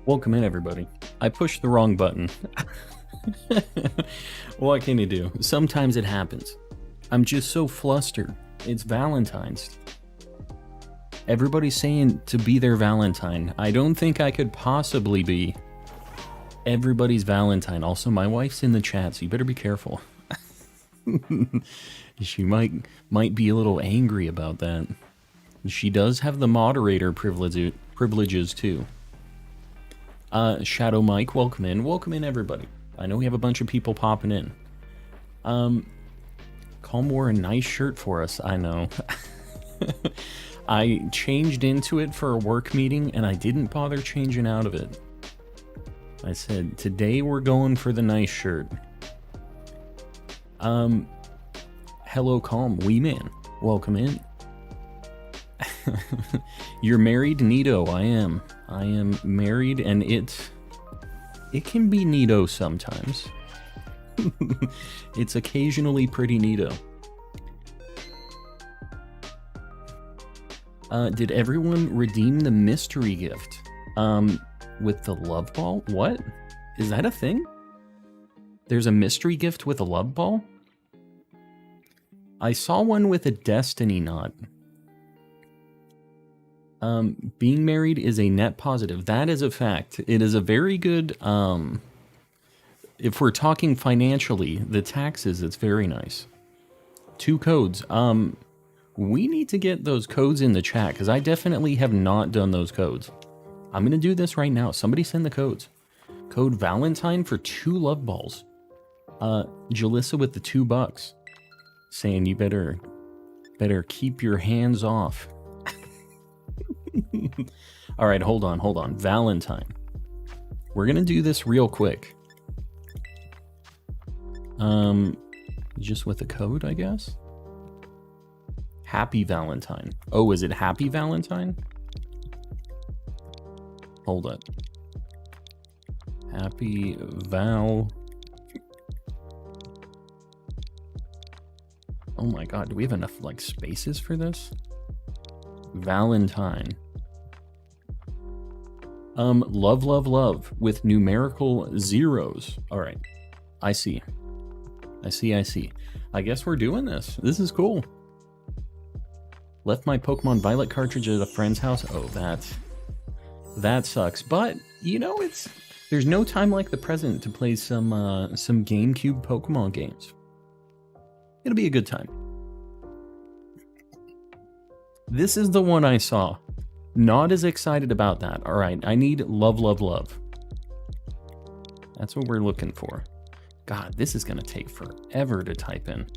Welcome in, everybody. I pushed the wrong button. What can you do? Sometimes it happens. I'm just so flustered. It's Valentine's. Everybody's saying to be their Valentine. I don't think I could possibly be everybody's Valentine. Also, my wife's in the chat, so you better be careful. She might be a little angry about that. She does have the moderator privileges too. Shadow Mike, welcome in. Welcome in, everybody. I know we have a bunch of people popping in. Calm wore a nice shirt for us, I know. I changed into it for a work meeting, and I didn't bother changing out of it. I said, today we're going for the nice shirt. Hello, Calm, wee man. Welcome in. You're married, Neato. I am. I am married, and it can be neato sometimes. It's occasionally pretty neato. Did everyone redeem the mystery gift? With the love ball? What? Is that a thing? There's a mystery gift with a love ball? I saw one with a destiny knot. Being married is a net positive. That is a fact. It is a very good, if we're talking financially, the taxes, it's very nice. 2 codes. We need to get those codes in the chat, because I definitely have not done those codes. I'm going to do this right now. Somebody send the codes. Code Valentine for 2 love balls. Jalissa with the $2. Saying you better keep your hands off. All right, hold on. Valentine. We're gonna do this real quick. Just with a code, I guess. Happy Valentine. Oh, is it Happy Valentine? Hold up. Happy Val. Oh my god, do we have enough like spaces for this? Valentine. Love with numerical zeros. All right. I see. I guess we're doing this. This is cool. Left my Pokemon Violet cartridge at a friend's house. Oh, that sucks. But, you know, there's no time like the present to play some GameCube Pokemon games. It'll be a good time. This is the one I saw. Not as excited about that. All right, I need love. That's what we're looking for. God, this is going to take forever to type in.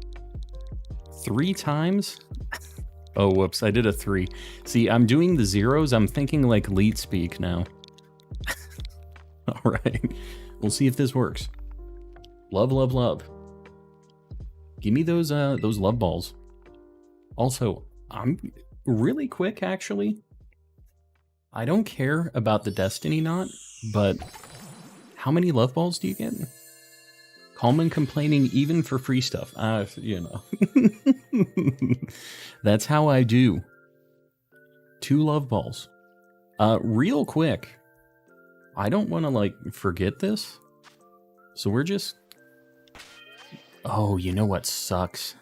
3 times? Oh, whoops, I did a 3. See, I'm doing the zeros. I'm thinking like leet speak now. All right, we'll see if this works. Love. Give me those love balls. Also, I'm really quick, actually. I don't care about the destiny knot, but how many love balls do you get? Calm and complaining even for free stuff. You know. That's how I do. 2 love balls. Real quick. I don't want to, like, forget this. So we're just... Oh, you know what sucks?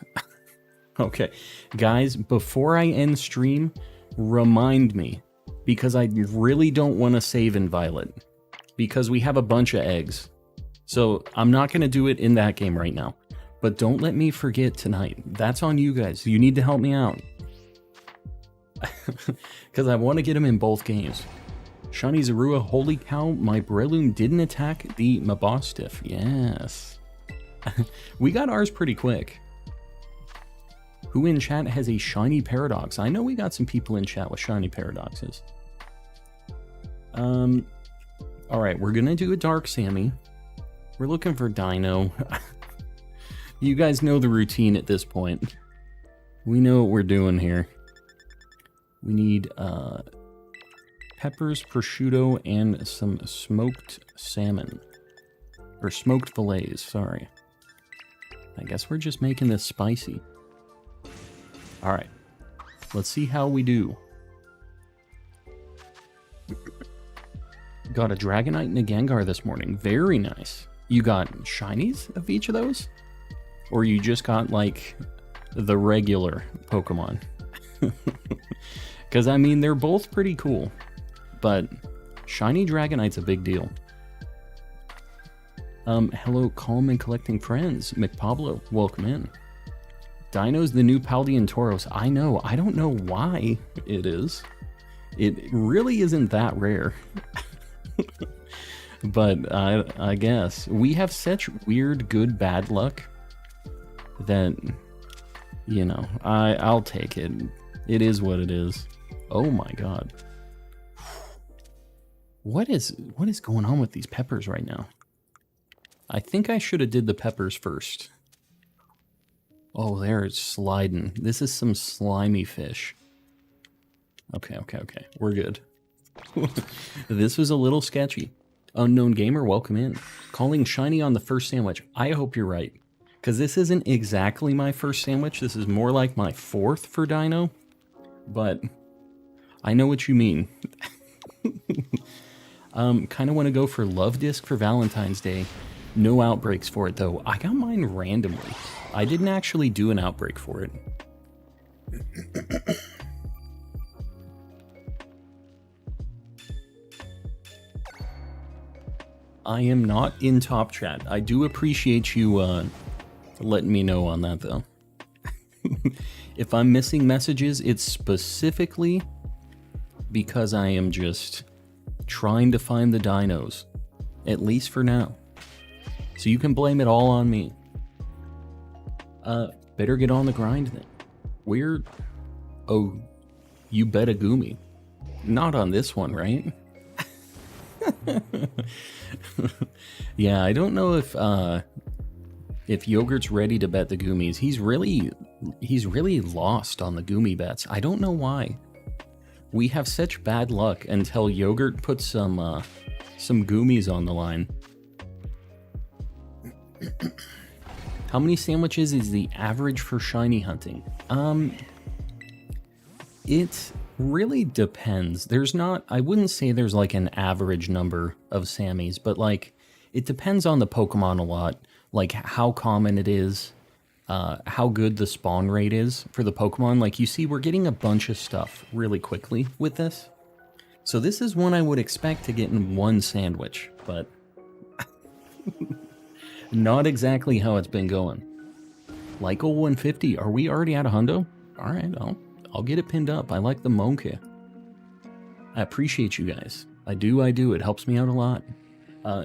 Okay. Guys, before I end stream, remind me. Because I really don't want to save in Violet. Because we have a bunch of eggs. So I'm not going to do it in that game right now. But don't let me forget tonight. That's on you guys. You need to help me out. Because I want to get them in both games. Shiny Zorua, holy cow, my Breloom didn't attack the Mabostiff. Yes. We got ours pretty quick. Who in chat has a Shiny Paradox? I know we got some people in chat with Shiny Paradoxes. Alright, we're gonna do a Dark Sammy. We're looking for Dino. You guys know the routine at this point. We know what we're doing here. We need peppers, prosciutto, and some smoked salmon. Or smoked fillets, sorry. I guess we're just making this spicy. Alright. Let's see how we do. Got a Dragonite and a Gengar this morning. Very nice. You got shinies of each of those? Or you just got, like, the regular Pokemon? Because, I mean, they're both pretty cool. But shiny Dragonite's a big deal. Hello, calm and collecting friends. McPablo, welcome in. Dino's the new Paldean Tauros. I know. I don't know why it is. It really isn't that rare. But I guess we have such weird good bad luck that, you know, I'll take it. It is what it is. Oh my god. What is going on with these peppers right now? I think I should have did the peppers first. Oh, they're sliding. This is some slimy fish. Okay. We're good. This was a little sketchy. Unknown Gamer, welcome in. Calling shiny on the first sandwich. I hope you're right. Because this isn't exactly my first sandwich. This is more like my fourth for Dino. But I know what you mean. Kind of want to go for Love Disc for Valentine's Day. No outbreaks for it, though. I got mine randomly. I didn't actually do an outbreak for it. I am not in top chat. I do appreciate you letting me know on that, though. If I'm missing messages, it's specifically because I am just trying to find the dinos. At least for now. So you can blame it all on me. Better get on the grind then. Where? Oh, you bet a Goomy. Not on this one, right? Yeah, I don't know if Yogurt's ready to bet the Goomies. He's really lost on the Goomy bets. I don't know why. We have such bad luck until Yogurt puts some Goomies on the line. How many sandwiches is the average for shiny hunting? It really depends. I wouldn't say there's like an average number of Sammys, but like it depends on the Pokemon a lot, like how common it is, how good the spawn rate is for the Pokemon. Like you see, we're getting a bunch of stuff really quickly with this. So this is one I would expect to get in one sandwich, but not exactly how it's been going. Lyco 150, are we already at a hundo? All right, I'll get it pinned up. I like the monkey. I appreciate you guys. I do. It helps me out a lot.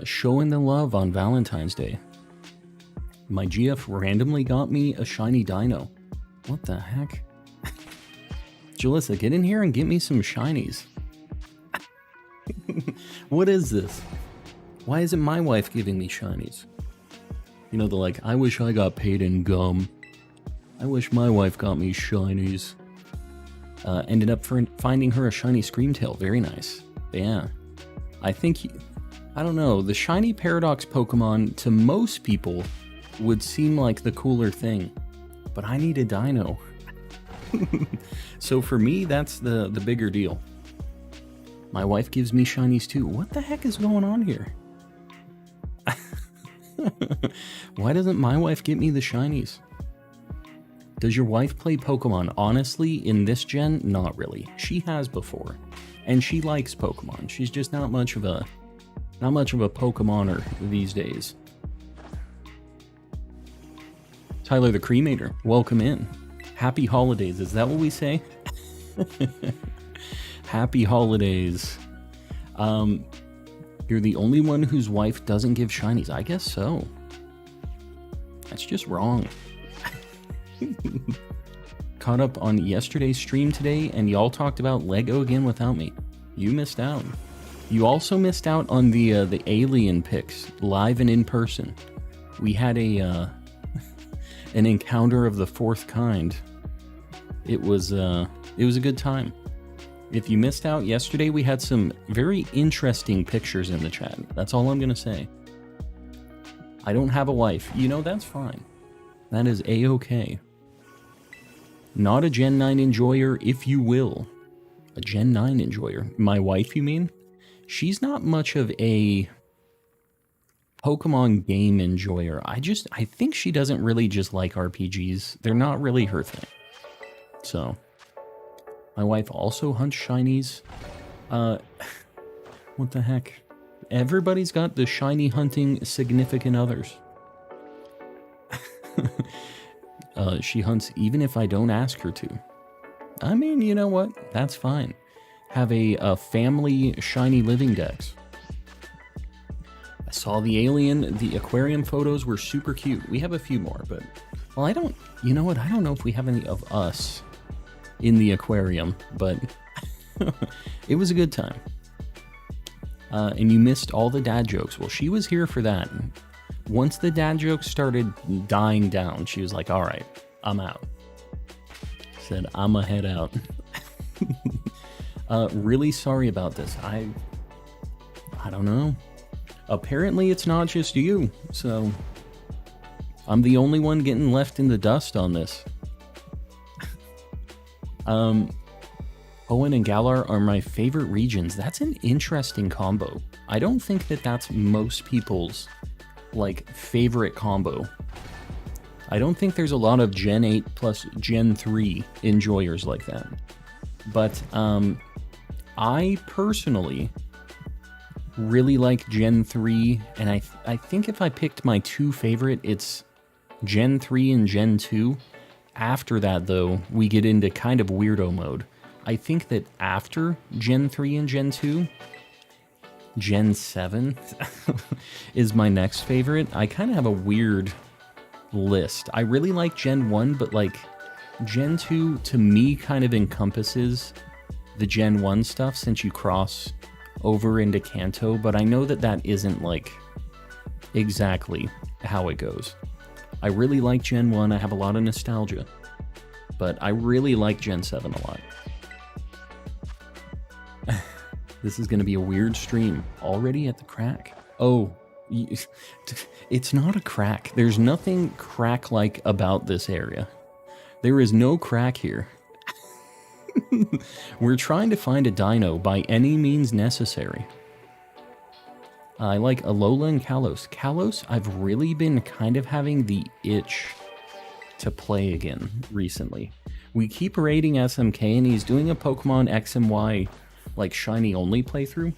Showing the love on Valentine's Day. My GF randomly got me a shiny dino. What the heck? Jalissa, get in here and get me some shinies. What is this? Why isn't my wife giving me shinies? You know, I wish I got paid in gum. I wish my wife got me shinies. Ended up finding her a shiny Screamtail. Very nice. Yeah. I don't know. The shiny Paradox Pokemon, to most people, would seem like the cooler thing. But I need a dino. So for me, that's the bigger deal. My wife gives me shinies too. What the heck is going on here? Why doesn't my wife get me the shinies? Does your wife play Pokemon? Honestly, in this gen, not really. She has before, and she likes Pokemon. She's just not much of a Pokemoner these days. Tyler the Cremator, welcome in. Happy holidays. Is that what we say? Happy holidays. You're the only one whose wife doesn't give shinies. I guess so. That's just wrong. Caught up on yesterday's stream today, and y'all talked about Lego again without me. You missed out. You also missed out on the alien pics, live and in person. We had an encounter of the fourth kind. It was a good time. If you missed out yesterday, we had some very interesting pictures in the chat. That's all I'm going to say. I don't have a wife. You know, that's fine. That is A-okay. Not a Gen 9 enjoyer, if you will. A Gen 9 enjoyer. My wife, you mean? she's not much of a Pokemon game enjoyer. I think she doesn't really just like RPGs. They're not really her thing. So, my wife also hunts shinies. What the heck? Everybody's got the shiny hunting significant others. She hunts even if I don't ask her to. I mean, you know what? That's fine. Have a family Shiny Living Dex. I saw the alien, the aquarium photos were super cute. We have a few more, but... Well, you know what? I don't know if we have any of us in the aquarium, but it was a good time. And you missed all the dad jokes. Well, she was here for that. Once the dad jokes started dying down, she was like, all right, I'm out. Said, I'ma head out. Really sorry about this. I don't know. Apparently it's not just you, so I'm the only one getting left in the dust on this. Owen and Galar are my favorite regions. That's an interesting combo. I don't think that that's most people's, like, favorite combo. I don't think there's a lot of Gen 8 plus Gen 3 enjoyers like that. But, I personally really like Gen 3, and I think if I picked my two favorite, it's Gen 3 and Gen 2. After that, though, we get into kind of weirdo mode. I think that after Gen 3 and Gen 2, Gen 7 is my next favorite. I kind of have a weird list. I really like Gen 1, but like Gen 2 to me kind of encompasses the Gen 1 stuff since you cross over into Kanto, but I know that that isn't like exactly how it goes. I really like Gen 1, I have a lot of nostalgia, but I really like Gen 7 a lot. This is going to be a weird stream. Already at the crack? Oh, it's not a crack. There's nothing crack-like about this area. There is no crack here. We're trying to find a dino by any means necessary. I like Alola and Kalos. Kalos, I've really been kind of having the itch to play again recently. We keep raiding SMK and he's doing a Pokemon X and Y like shiny only playthrough.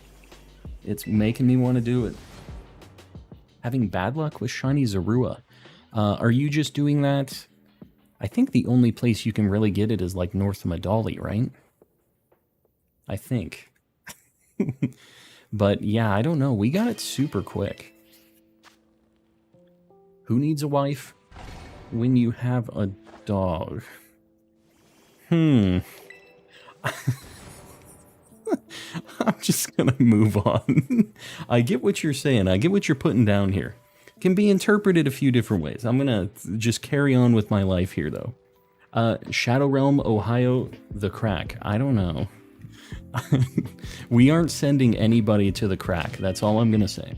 It's making me want to do it. Having bad luck with shiny Zorua. Are you just doing that? I think the only place you can really get it is like North Medali, right? I think. But yeah, I don't know. We got it super quick. Who needs a wife when you have a dog? I'm just gonna move on. I get what you're saying. I get what you're putting down here. Can be interpreted a few different ways. I'm gonna just carry on with my life here, though. Shadow Realm, Ohio, the crack. I don't know. We aren't sending anybody to the crack. That's all I'm gonna say.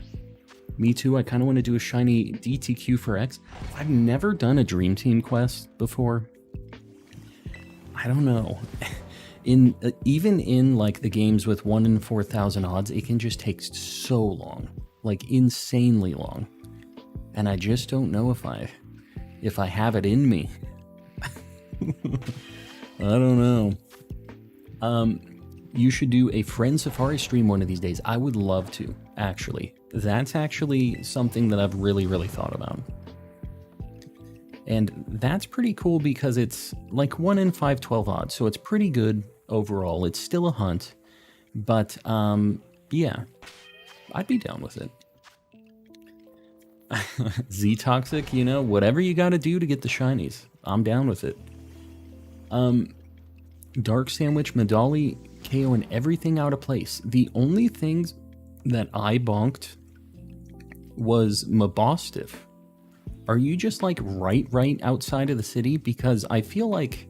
Me too. I kind of want to do a shiny DTQ for X. I've never done a Dream Team quest before. I don't know. Even in like the games with 1 in 4,000 odds, it can just take so long, like insanely long, and I just don't know if I have it in me. I don't know. You should do a friend safari stream one of these days. I would love to, actually. That's actually something that I've really, really thought about. And that's pretty cool because it's like 1 in 512 odds, so it's pretty good overall. It's still a hunt, but yeah, I'd be down with it. Z-Toxic, you know, whatever you gotta do to get the shinies, I'm down with it. Dark Sandwich, Medali, KO, and everything out of place. The only things that I bonked was Mabostiff. Are you just like right outside of the city? Because I feel like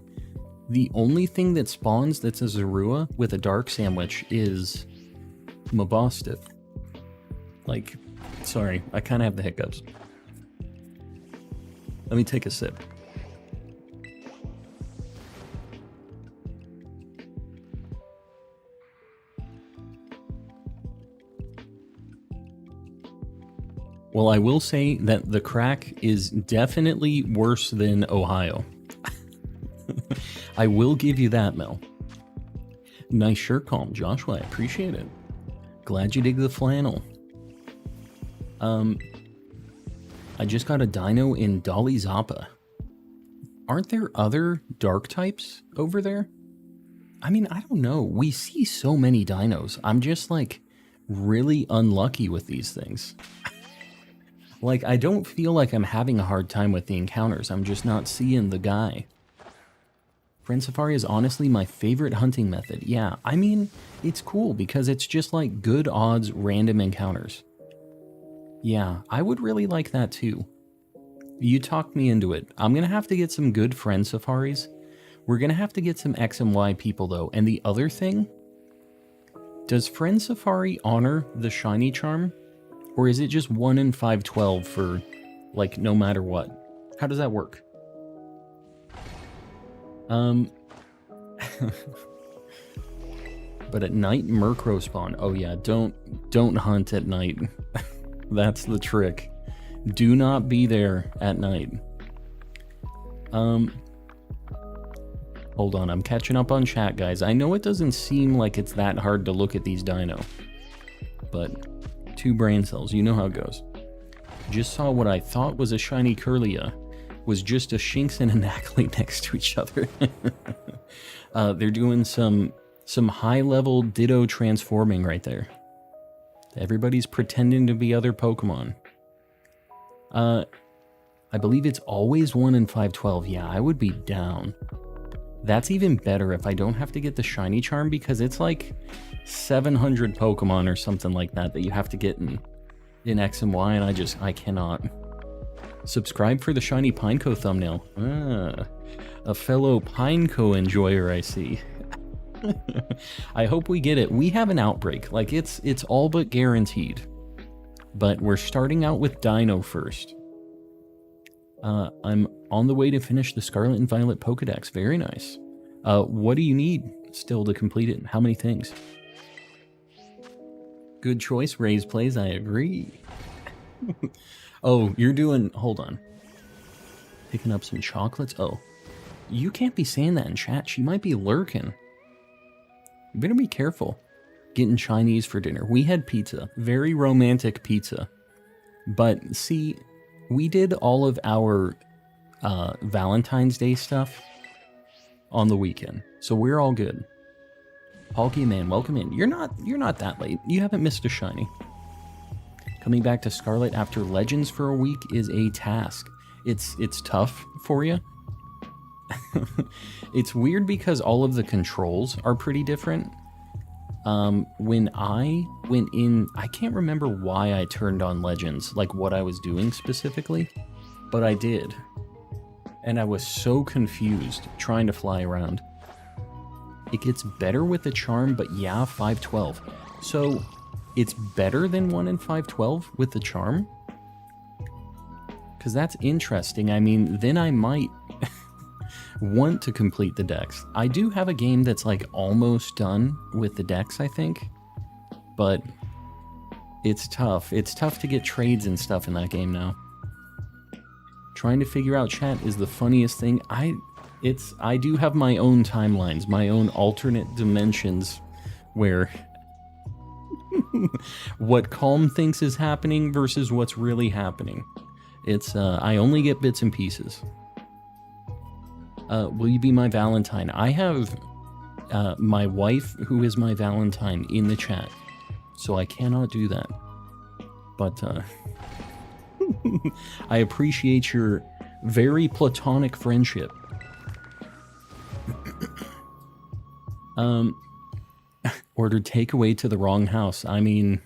the only thing that spawns that's a Zorua with a Dark Sandwich is Mabostiff. Like, sorry, I kind of have the hiccups. Let me take a sip. Well, I will say that the crack is definitely worse than Ohio. I will give you that, Mel. Nice shirt calm, Joshua. I appreciate it. Glad you dig the flannel. I just got a dino in Dolly Zappa. Aren't there other dark types over there? I mean, I don't know. We see so many dinos. I'm just like really unlucky with these things. Like, I don't feel like I'm having a hard time with the encounters. I'm just not seeing the guy. Friend Safari is honestly my favorite hunting method. Yeah, I mean, it's cool because it's just like good odds random encounters. Yeah, I would really like that too. You talked me into it. I'm going to have to get some good friend safaris. We're going to have to get some X and Y people though. And the other thing, does friend safari honor the shiny charm? Or is it just 1 in 512 for like no matter what? How does that work? But at night, Murkrow spawn. Oh yeah, don't hunt at night. That's the trick. Do not be there at night. Hold on, I'm catching up on chat, guys. I know it doesn't seem like it's that hard to look at these dino, but 2 brain cells, you know how it goes. Just saw what I thought was a shiny Curlia, was just a Shinx and a Nacli next to each other. They're doing some high-level Ditto transforming right there. Everybody's pretending to be other Pokemon. I believe it's always 1 in 512. Yeah, I would be down. That's even better if I don't have to get the shiny charm because it's like 700 Pokemon or something like that you have to get in X and Y, and I cannot. Subscribe for the Shiny Pineco thumbnail. A fellow Pineco enjoyer, I see. I hope we get it. We have an outbreak. Like, it's all but guaranteed. But we're starting out with Dino first. I'm on the way to finish the Scarlet and Violet Pokedex. Very nice. What do you need still to complete it? How many things? Good choice, Ray's Plays. I agree. Oh, you're doing... Hold on. Picking up some chocolates? Oh. You can't be saying that in chat. She might be lurking. You better be careful. Getting Chinese for dinner. We had pizza. Very romantic pizza. But, see, we did all of our Valentine's Day stuff on the weekend. So we're all good. Pokemon, welcome in. You're not that late. You haven't missed a shiny. Coming back to Scarlet after Legends for a week is a task. It's tough for you. It's weird because all of the controls are pretty different. When I went in, I can't remember why I turned on Legends, like what I was doing specifically, but I did. And I was so confused trying to fly around. It gets better with the charm, but yeah, 512. So it's better than 1 in 512 with the charm? Because that's interesting. I mean, then I might want to complete the dex. I do have a game that's like almost done with the dex, I think. But it's tough. It's tough to get trades and stuff in that game now. Trying to figure out chat is the funniest thing. I do have my own timelines, my own alternate dimensions where what Calm thinks is happening versus what's really happening. It's I only get bits and pieces. Will you be my Valentine? I have my wife, who is my Valentine, in the chat, so I cannot do that. But I appreciate your very platonic friendship. Ordered takeaway to the wrong house. I mean,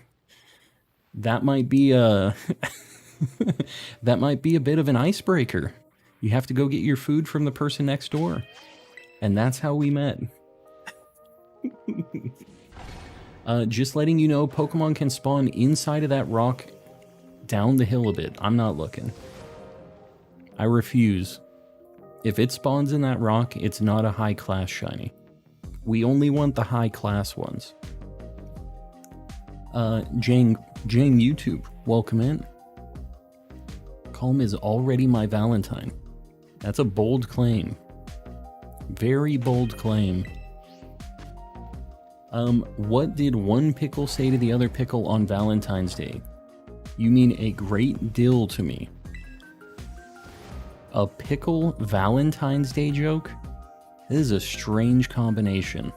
that might be a that might be a bit of an icebreaker. You have to go get your food from the person next door. And that's how we met. Just letting you know, Pokemon can spawn inside of that rock down the hill a bit. I'm not looking. I refuse. If it spawns in that rock, it's not a high-class shiny. We only want the high-class ones. Jang YouTube, welcome in. Calm is already my Valentine. That's a bold claim. Very bold claim. What did one pickle say to the other pickle on Valentine's Day? You mean a great deal to me. A pickle Valentine's Day joke? This is a strange combination.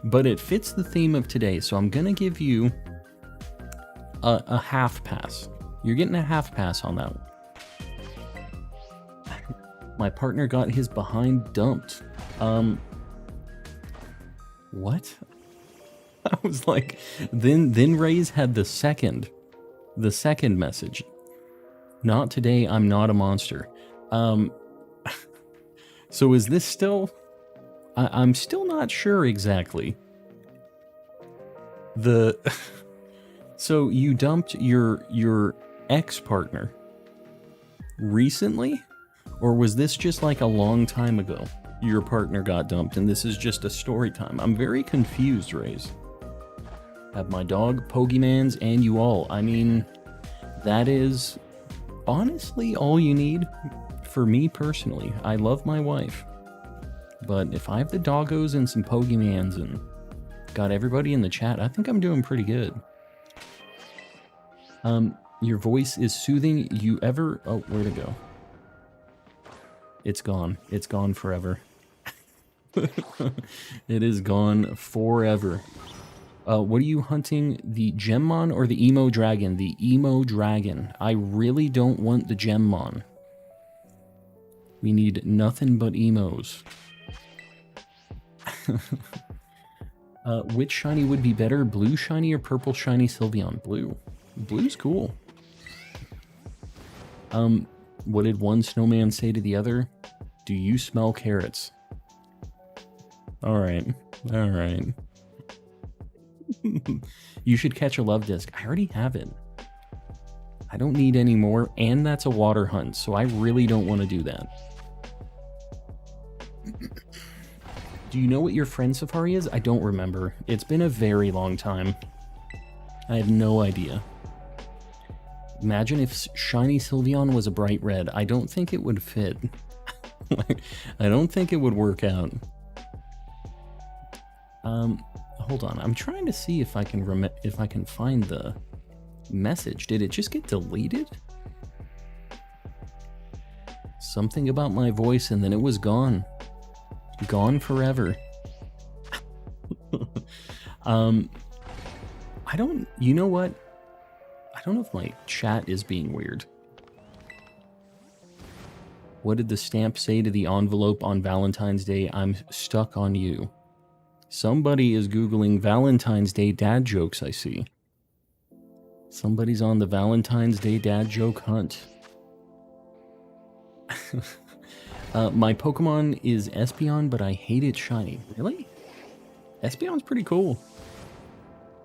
But it fits the theme of today, so I'm gonna give you a half pass. You're getting a half pass on that one. My partner got his behind dumped. What? I was like, then Ray's had the second message. Not today, I'm not a monster. So is this still... I'm still not sure exactly. So you dumped your ex-partner recently? Or was this just like a long time ago? Your partner got dumped and this is just a story time. I'm very confused, Rays. Have my dog, Pokemans, and you all. I mean, that is honestly all you need for me personally. I love my wife. But if I have the doggos and some Pokemans and got everybody in the chat, I think I'm doing pretty good. Your voice is soothing. You ever... Oh, where'd it go? It's gone. It's gone forever. It is gone forever. What are you hunting? The Gemmon or the Emo Dragon? The Emo Dragon. I really don't want the Gemmon. We need nothing but emos. Which shiny would be better? Blue shiny or purple shiny Sylveon? Blue. Blue's cool. What did one snowman say to the other? Do you smell carrots? Alright. Alright. You should catch a love disc. I already have it. I don't need any more, and that's a water hunt, so I really don't want to do that. Do you know what your friend Safari is? I don't remember. It's been a very long time. I have no idea. Imagine if Shiny Sylveon was a bright red. I don't think it would fit. I don't think it would work out. Hold on. I'm trying to see if I can find the message. Did it just get deleted? Something about my voice and then it was gone. Gone forever. I don't... You know what? I don't know if my chat is being weird. What did the stamp say to the envelope on Valentine's Day? I'm stuck on you. Somebody is Googling Valentine's Day dad jokes, I see. Somebody's on the Valentine's Day dad joke hunt. My Pokemon is Espeon, but I hate it shiny. Really? Espeon's pretty cool.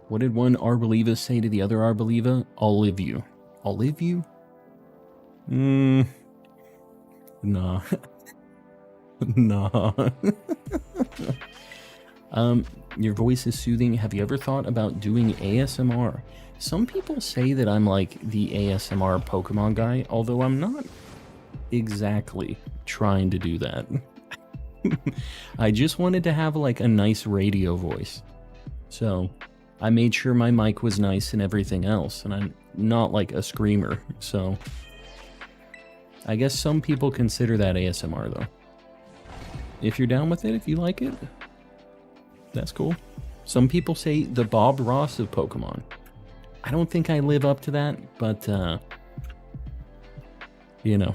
What did one Arboliva say to the other Arboliva? I'll live you. I'll live you? Nah. Nah. Your voice is soothing. Have you ever thought about doing ASMR? Some people say that I'm like the ASMR Pokemon guy, although I'm not exactly trying to do that. I just wanted to have like a nice radio voice. So I made sure my mic was nice and everything else, and I'm not like a screamer, so I guess some people consider that ASMR though. If you're down with it, if you like it, that's cool. Some people say the Bob Ross of Pokemon. I don't think I live up to that, but you know,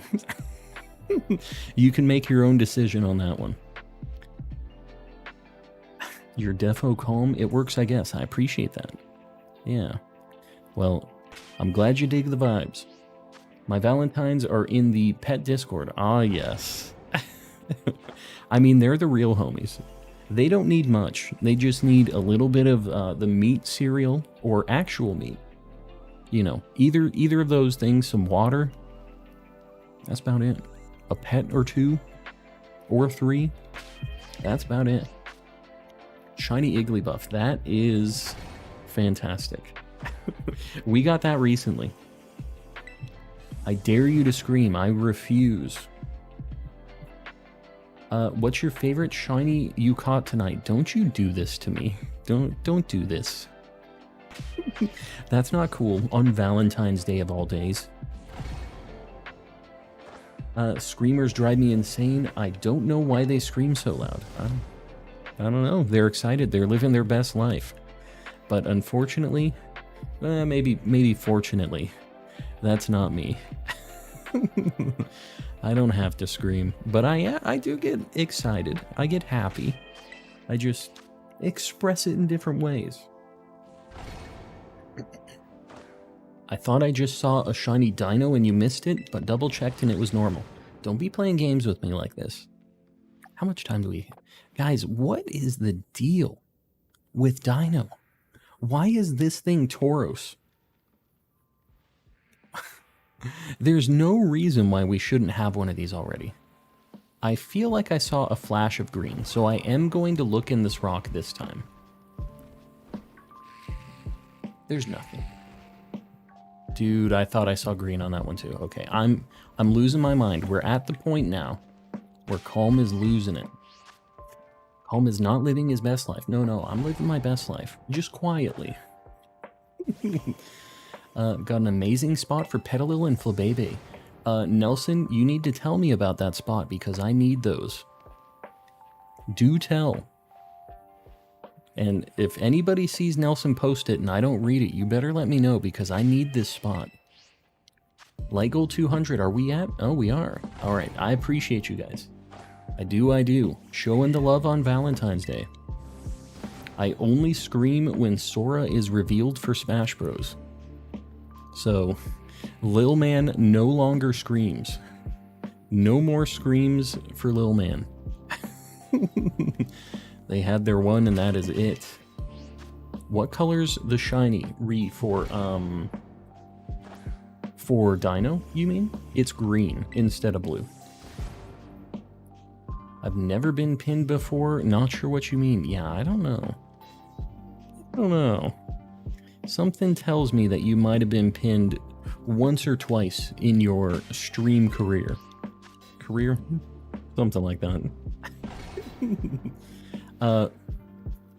you can make your own decision on that one. Your defo calm, it works, I guess. I appreciate that. Yeah. Well, I'm glad you dig the vibes. My Valentines are in the pet Discord. Ah, yes. I mean, they're the real homies. They don't need much. They just need a little bit of the meat cereal or actual meat. You know, either of those things, some water. That's about it. A pet or two or three. That's about it. Shiny Igglybuff. That is fantastic. We got that recently. I dare you to scream. I refuse. What's your favorite shiny you caught tonight? Don't you do this to me. Don't do this. That's not cool on Valentine's Day of all days. Screamers drive me insane. I don't know why they scream so loud. I don't know. They're excited. They're living their best life. But unfortunately, maybe fortunately, that's not me. I don't have to scream, but I do get excited. I get happy. I just express it in different ways. I thought I just saw a shiny dino and you missed it, but double checked and it was normal. Don't be playing games with me like this. How much time do we... Guys, what is the deal with Dino? Why is this thing Tauros? There's no reason why we shouldn't have one of these already. I feel like I saw a flash of green, so I am going to look in this rock this time. There's nothing. Dude, I thought I saw green on that one too. Okay, I'm losing my mind. We're at the point now where Calm is losing it. Calm is not living his best life. No, I'm living my best life. Just quietly. Got an amazing spot for Petalil and Flabebe. Nelson, you need to tell me about that spot because I need those. Do tell. And if anybody sees Nelson post it and I don't read it, you better let me know because I need this spot. Light goal 200, are we at? Oh, we are. All right, I appreciate you guys. I do. Showing the love on Valentine's Day. I only scream when Sora is revealed for Smash Bros. So, Lil Man no longer screams. No more screams for Lil Man. They had their one and that is it. What color's the shiny for Dino, you mean? It's green instead of blue. I've never been pinned before, not sure what you mean. Yeah, I don't know. Something tells me that you might have been pinned once or twice in your stream career. Something like that.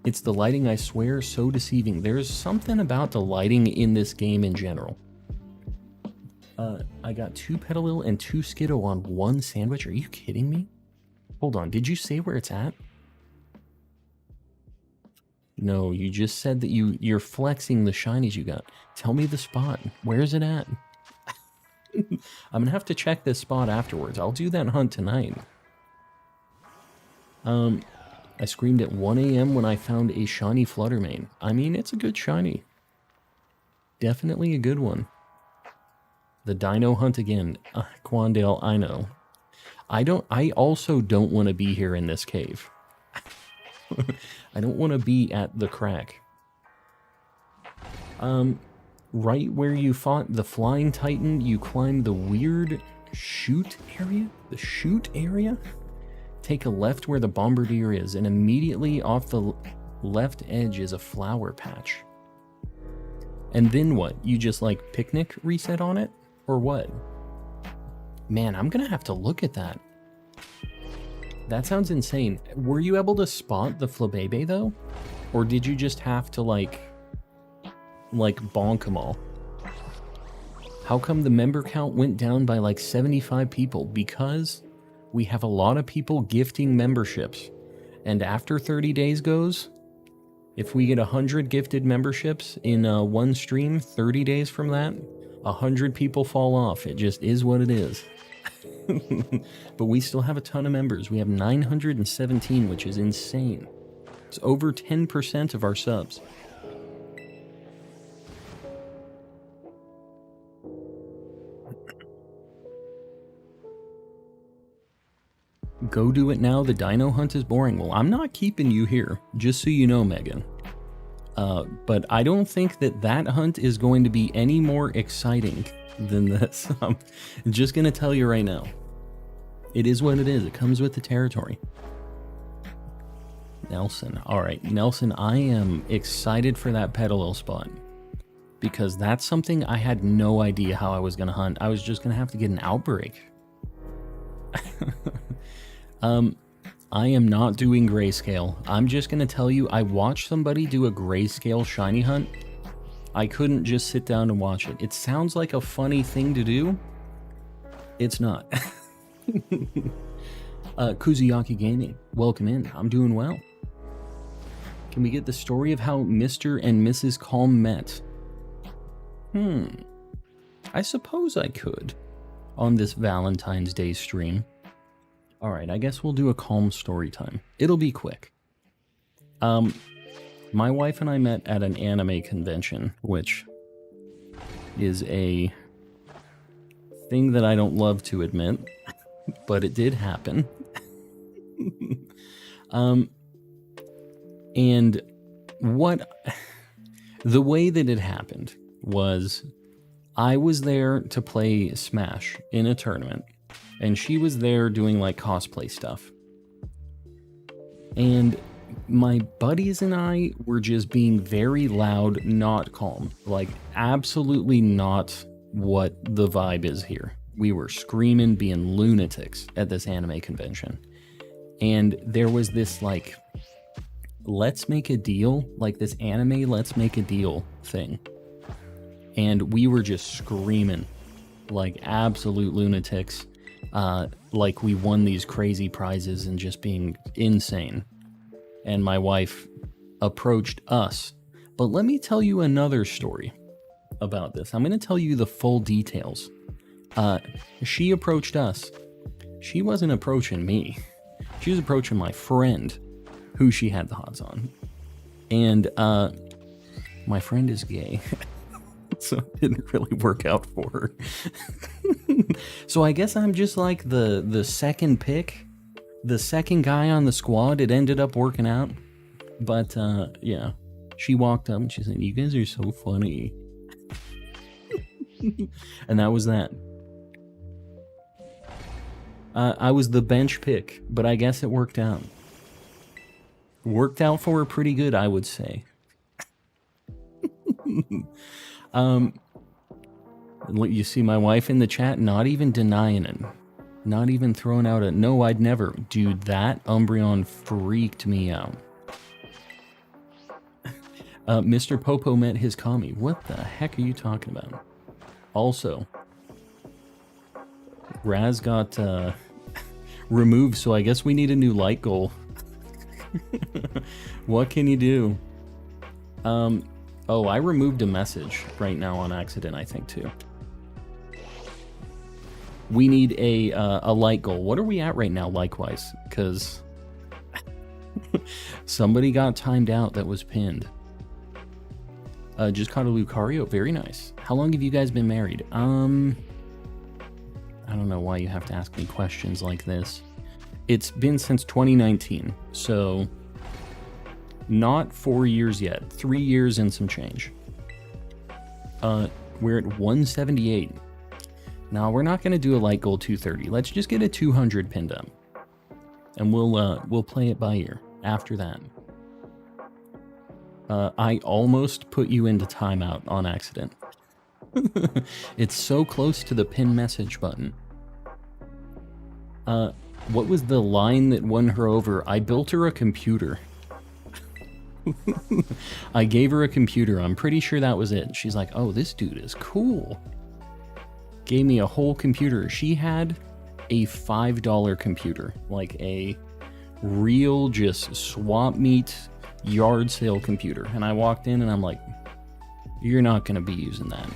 It's the lighting, I swear, so deceiving. There's something about the lighting in this game in general. I got 2 Petalil and 2 Skiddo on one sandwich. Are you kidding me? Hold on, did you say where it's at? No, you just said that you're flexing the shinies you got. Tell me the spot. Where is it at? I'm gonna have to check this spot afterwards. I'll do that hunt tonight. I screamed at 1 a.m. when I found a shiny Fluttermane. I mean, it's a good shiny. Definitely a good one. The Dino hunt again. Quandale, I know. I also don't want to be here in this cave. I don't want to be at the crack. Right where you fought the Flying Titan, you climbed the weird chute area? The chute area? Take a left where the Bombardier is, and immediately off the left edge is a flower patch. And then what? You just like picnic reset on it? Or what? Man, I'm gonna have to look at that. That sounds insane. Were you able to spot the Flabebe though? Or did you just have to like bonk them all? How come the member count went down by like 75 people? Because we have a lot of people gifting memberships. And after 30 days goes, if we get 100 gifted memberships in one stream, 30 days from that, 100 people fall off. It just is what it is. But we still have a ton of members. We have 917, which is insane. It's over 10% of our subs. Go do it now. The Dino hunt is boring. Well, I'm not keeping you here, just so you know, Megan. But I don't think that hunt is going to be any more exciting than this. I'm just going to tell you right now. It is what it is. It comes with the territory. Nelson. All right, Nelson, I am excited for that Petalil spot. because that's something I had no idea how I was going to hunt. I was just going to have to get an outbreak. I am not doing grayscale. I'm just going to tell you, I watched somebody do a grayscale shiny hunt. I couldn't just sit down and watch it. It sounds like a funny thing to do. It's not. Kuzuyaki Gaming, welcome in. I'm doing well. Can we get the story of how Mr. and Mrs. Calm met? I suppose I could on this Valentine's Day stream. Alright, I guess we'll do a calm story time. It'll be quick. My wife and I met at an anime convention, which is a thing that I don't love to admit, but it did happen. And the way that it happened was I was there to play Smash in a tournament, and she was there doing like cosplay stuff. And my buddies and I were just being very loud, not calm, like absolutely not what the vibe is here. We were screaming, being lunatics at this anime convention. And there was this like, let's make a deal, like this anime let's make a deal thing. And we were just screaming like absolute lunatics, like we won these crazy prizes and just being insane. And my wife approached us. But let me tell you another story about this. I'm going to tell you the full details. She approached us. She wasn't approaching me. She was approaching my friend, who she had the hots on. And my friend is gay. So it didn't really work out for her. So I guess I'm just like the second pick. The second guy on the squad. It ended up working out. But yeah. She walked up and she said, "You guys are so funny." And that was that. I was the bench pick, but I guess it worked out. Worked out for her pretty good, I would say. You see my wife in the chat, not even denying it. Not even throwing out a, no, I'd never. Dude, that Umbreon freaked me out. Mr. Popo met his Kami. What the heck are you talking about? Also, Raz got removed, so I guess we need a new light goal. What can you do? Oh, I removed a message right now on accident, I think, too. We need a light goal. What are we at right now, likewise? Because somebody got timed out that was pinned. Just caught a Lucario. Very nice. How long have you guys been married? I don't know why you have to ask me questions like this. It's been since 2019, so not 4 years yet. 3 years and some change. We're at 178. Now, we're not going to do a light goal 230. Let's just get a 200 pinned up. And we'll play it by ear after that. I almost put you into timeout on accident. It's so close to the pin message button. What was the line that won her over? I built her a computer. I gave her a computer. I'm pretty sure that was it. She's like, oh, this dude is cool. Gave me a whole computer. She had a $5 computer. Like a real just swap meet yard sale computer. And I walked in and I'm like, you're not going to be using that.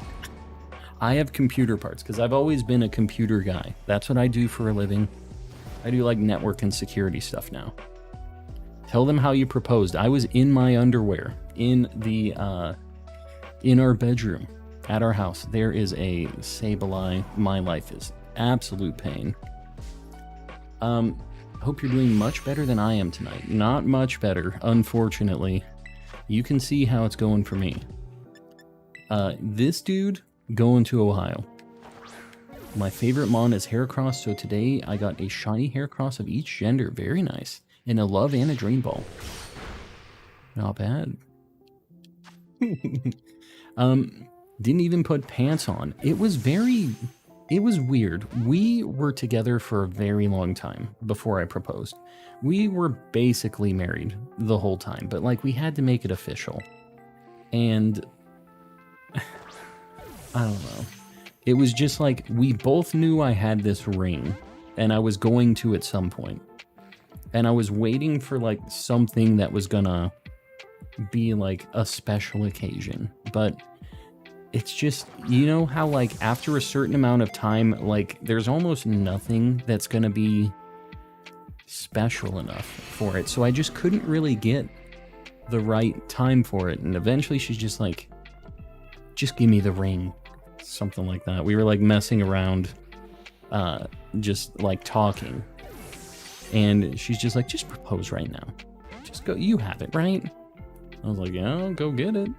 I have computer parts because I've always been a computer guy. That's what I do for a living. I do like network and security stuff now. Tell them how you proposed. I was in my underwear in the in our bedroom at our house. There is a Sableye. My life is absolute pain. Hope you're doing much better than I am tonight. Not much better, unfortunately. You can see how it's going for me. This dude going to Ohio. My favorite mon is Heracross, so today I got a shiny Heracross of each gender. Very nice. And a Love and a Dream Ball. Not bad. Didn't even put pants on. It was weird. We were together for a very long time before I proposed. We were basically married the whole time, but like we had to make it official. And I don't know. It was just like we both knew I had this ring and I was going to at some point. And I was waiting for like something that was gonna be like a special occasion. But it's just, you know how like after a certain amount of time, like there's almost nothing that's gonna be special enough for it. So I just couldn't really get the right time for it. And eventually she's just like, just give me the ring. Something like that. We were like messing around, just like talking. And she's just like, just propose right now. Just go, you have it, right? I was like, yeah, go get it.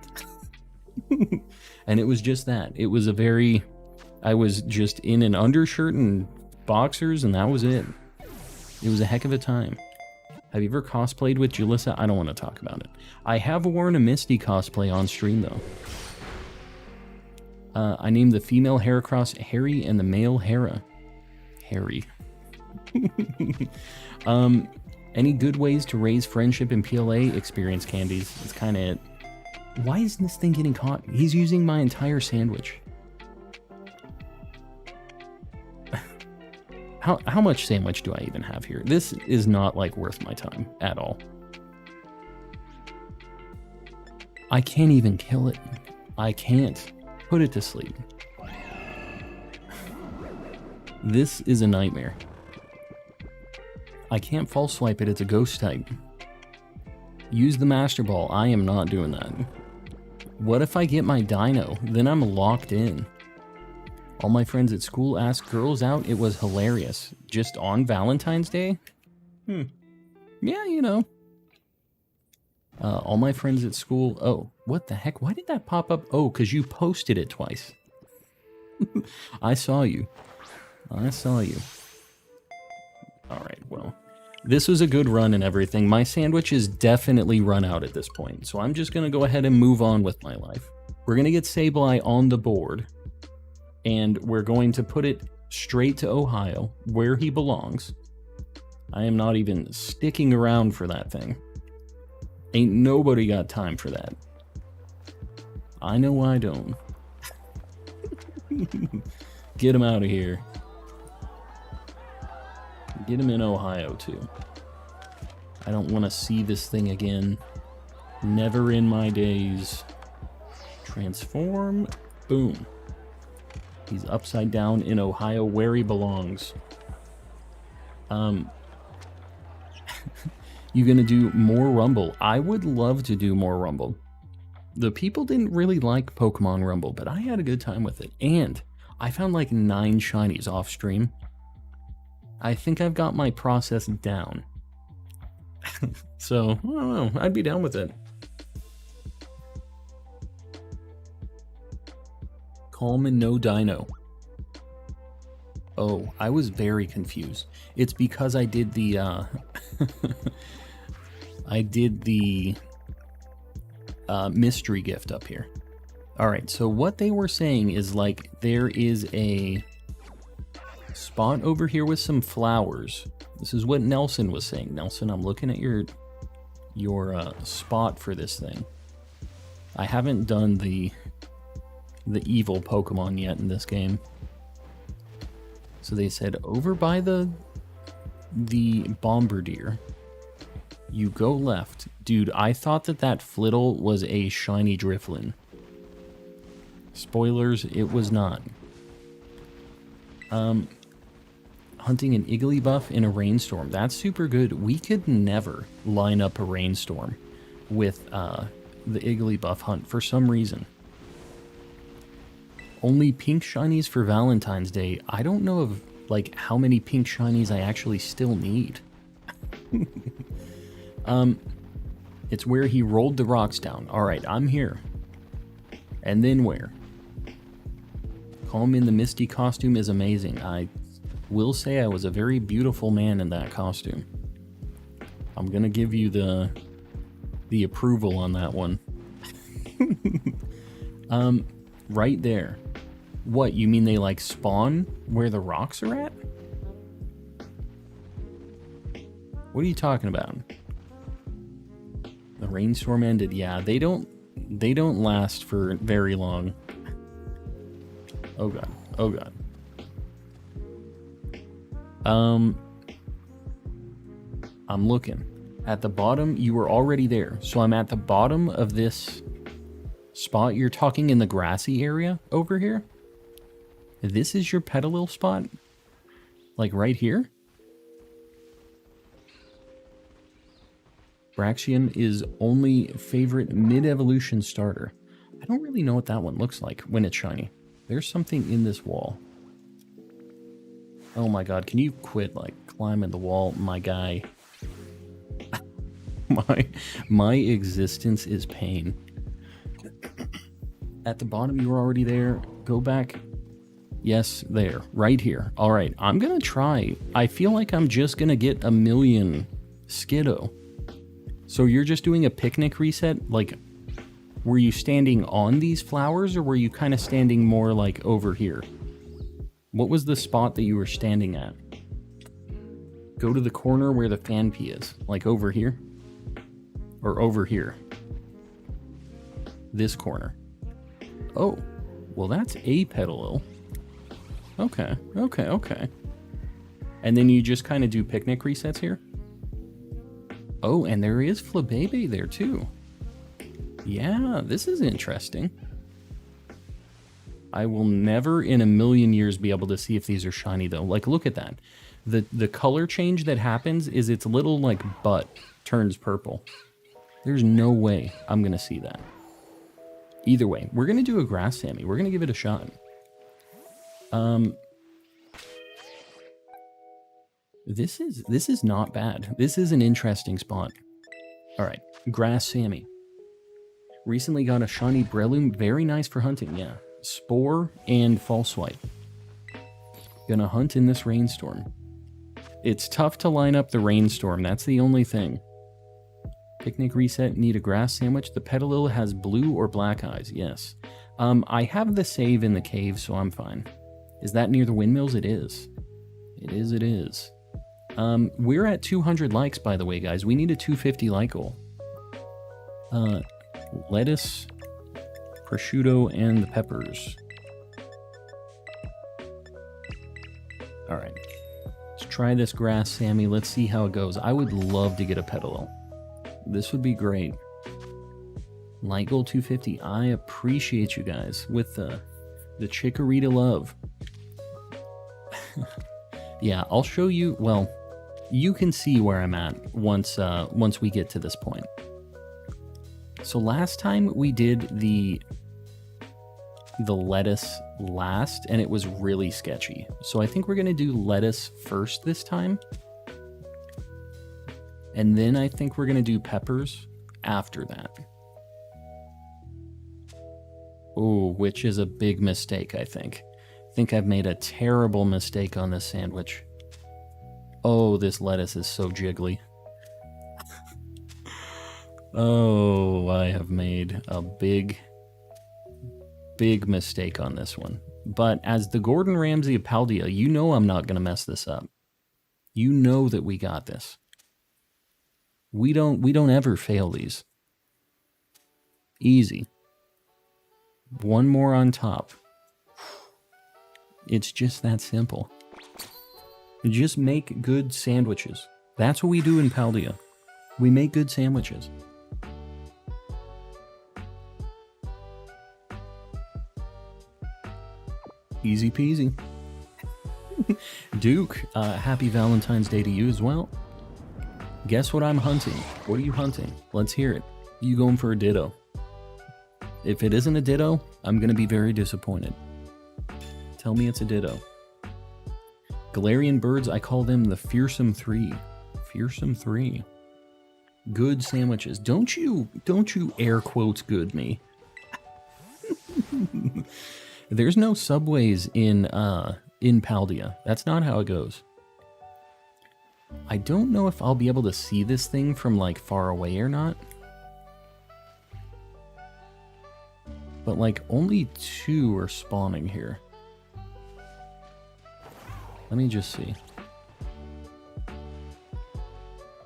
And it was just that. It was I was just in an undershirt and boxers, and that was it. It was a heck of a time. Have you ever cosplayed with Julissa? I don't want to talk about it. I have worn a Misty cosplay on stream, though. I named the female Heracross Harry and the male Hera. Harry. Any good ways to raise friendship in PLA? Experience candies. It's kind of it. Why isn't this thing getting caught? He's using my entire sandwich. How much sandwich do I even have here? This is not like worth my time at all. I can't even kill it. I can't. Put it to sleep. This is a nightmare. I can't false swipe it, it's a ghost type. Use the Master Ball, I am not doing that. What if I get my dino? Then I'm locked in. All my friends at school asked girls out, it was hilarious. Just on Valentine's Day? Yeah, you know. All my friends at school, oh, what the heck? Why did that pop up? Oh, because you posted it twice. I saw you. I saw you. Alright, well, this was a good run and everything. My sandwich is definitely run out at this point, so I'm just going to go ahead and move on with my life. We're going to get Sableye on the board, and we're going to put it straight to Ohio, where he belongs. I am not even sticking around for that thing. Ain't nobody got time for that. I know I don't. Get him out of here. Get him in Ohio, too. I don't want to see this thing again. Never in my days. Transform. Boom. He's upside down in Ohio where he belongs. You gonna do more Rumble? I would love to do more Rumble. The people didn't really like Pokemon Rumble, but I had a good time with it. And I found like 9 shinies off stream. I think I've got my process down. So, I don't know. I'd be down with it. Calm and no dino. Oh, I was very confused. It's because I did the, mystery gift up here. Alright, so what they were saying is like there is a spot over here with some flowers. This is what Nelson was saying. Nelson, I'm looking at your spot for this thing. I haven't done the evil Pokemon yet in this game. So they said over by the Bombardier, you go left. Dude, I thought that Flittle was a shiny Drifloon. Spoilers, it was not. Hunting an Igglybuff in a rainstorm. That's super good. We could never line up a rainstorm with the Igglybuff hunt for some reason. Only pink shinies for Valentine's Day. I don't know of like how many pink shinies I actually still need. It's where he rolled the rocks down. Alright, I'm here. And then where? Calm in the Misty costume is amazing. I will say I was a very beautiful man in that costume. I'm gonna give you the approval on that one. Right there. What, you mean they like spawn where the rocks are at? What are you talking about? The rainstorm ended. Yeah, they don't last for very long. Oh god. Oh god. I'm looking. At the bottom, you were already there. So I'm at the bottom of this spot. You're talking in the grassy area over here? This is your Petalil spot? Like right here? Braxian is only favorite mid-evolution starter. I don't really know what that one looks like when it's shiny. There's something in this wall. Oh my god, can you quit, like, climbing the wall, my guy? my existence is pain. At the bottom, you were already there. Go back. Yes, there. Right here. Alright, I'm gonna try. I feel like I'm just gonna get a million Skiddo. So you're just doing a picnic reset? Like, were you standing on these flowers, or were you kind of standing more like over here? What was the spot that you were standing at? Go to the corner where the Fanpy is. Like over here? Or over here? This corner. Oh, well that's a Petalil. Okay, okay, okay. And then you just kind of do picnic resets here? Oh, and there is Flabebe there too. Yeah, this is interesting. I will never in a million years be able to see if these are shiny though. Like, look at that. The color change that happens is its little, like, butt turns purple. There's no way I'm going to see that. Either way, we're going to do a grass Sammy. We're going to give it a shot. This is not bad. This is an interesting spot. All right, grass Sammy. Recently got a shiny Breloom. Very nice for hunting, yeah. Spore and False Swipe. Gonna hunt in this rainstorm. It's tough to line up the rainstorm. That's the only thing. Picnic reset. Need a grass sandwich. The Petalil has blue or black eyes. Yes. I have the save in the cave, so I'm fine. Is that near the windmills? It is. It is, it is. We're at 200 likes, by the way, guys. We need a 250 like goal. Lettuce, prosciutto, and the peppers. Alright. Let's try this grass, Sammy. Let's see how it goes. I would love to get a Petalil. This would be great. Like goal 250. I appreciate you guys with the Chikorita love. Yeah, I'll show you. Well, you can see where I'm at once we get to this point. So last time we did the lettuce last, and it was really sketchy. So I think we're gonna do lettuce first this time. And then I think we're gonna do peppers after that. Ooh, which is a big mistake, I think. I think I've made a terrible mistake on this sandwich. Oh, this lettuce is so jiggly. Oh, I have made a big mistake on this one. But as the Gordon Ramsay of Paldea, you know I'm not going to mess this up. You know that we got this. We don't ever fail these. Easy. One more on top. It's just that simple. Just make good sandwiches. That's what we do in Paldea. We make good sandwiches. Easy peasy. Duke, happy Valentine's Day to you as well. Guess what I'm hunting? What are you hunting? Let's hear it. You going for a Ditto? If it isn't a Ditto, I'm going to be very disappointed. Tell me it's a Ditto. Galarian birds, I call them the Fearsome 3. Fearsome 3. Good sandwiches. Don't you air quotes good me. There's no subways in Paldea. That's not how it goes. I don't know if I'll be able to see this thing from like far away or not. but like only 2 are spawning here. Let me just see.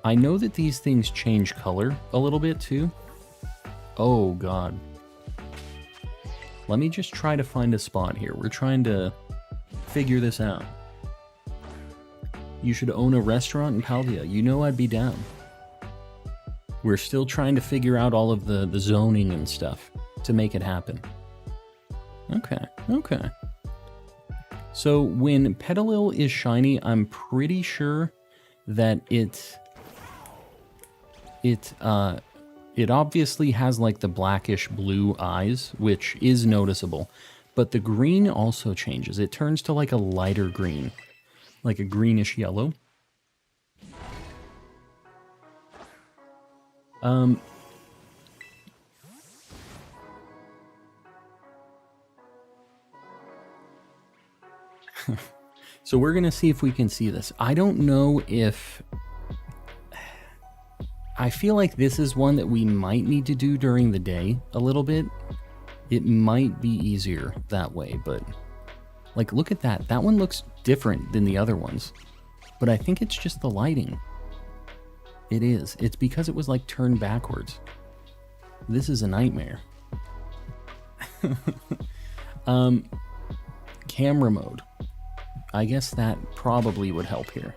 I know that these things change color a little bit too. Oh god. Let me just try to find a spot here. We're trying to figure this out. You should own a restaurant in Paldea. You know I'd be down. We're still trying to figure out all of the zoning and stuff to make it happen. Okay, okay. So when Petalil is shiny, I'm pretty sure that it obviously has like the blackish blue eyes, which is noticeable, but the green also changes. It turns to like a lighter green, like a greenish yellow. So we're gonna see if we can see this. I don't know if... I feel like this is one that we might need to do during the day a little bit. It might be easier that way, but... Like, look at that. That one looks different than the other ones. But I think it's just the lighting. It is. It's because it was, like, turned backwards. This is a nightmare. Camera mode. I guess that probably would help here.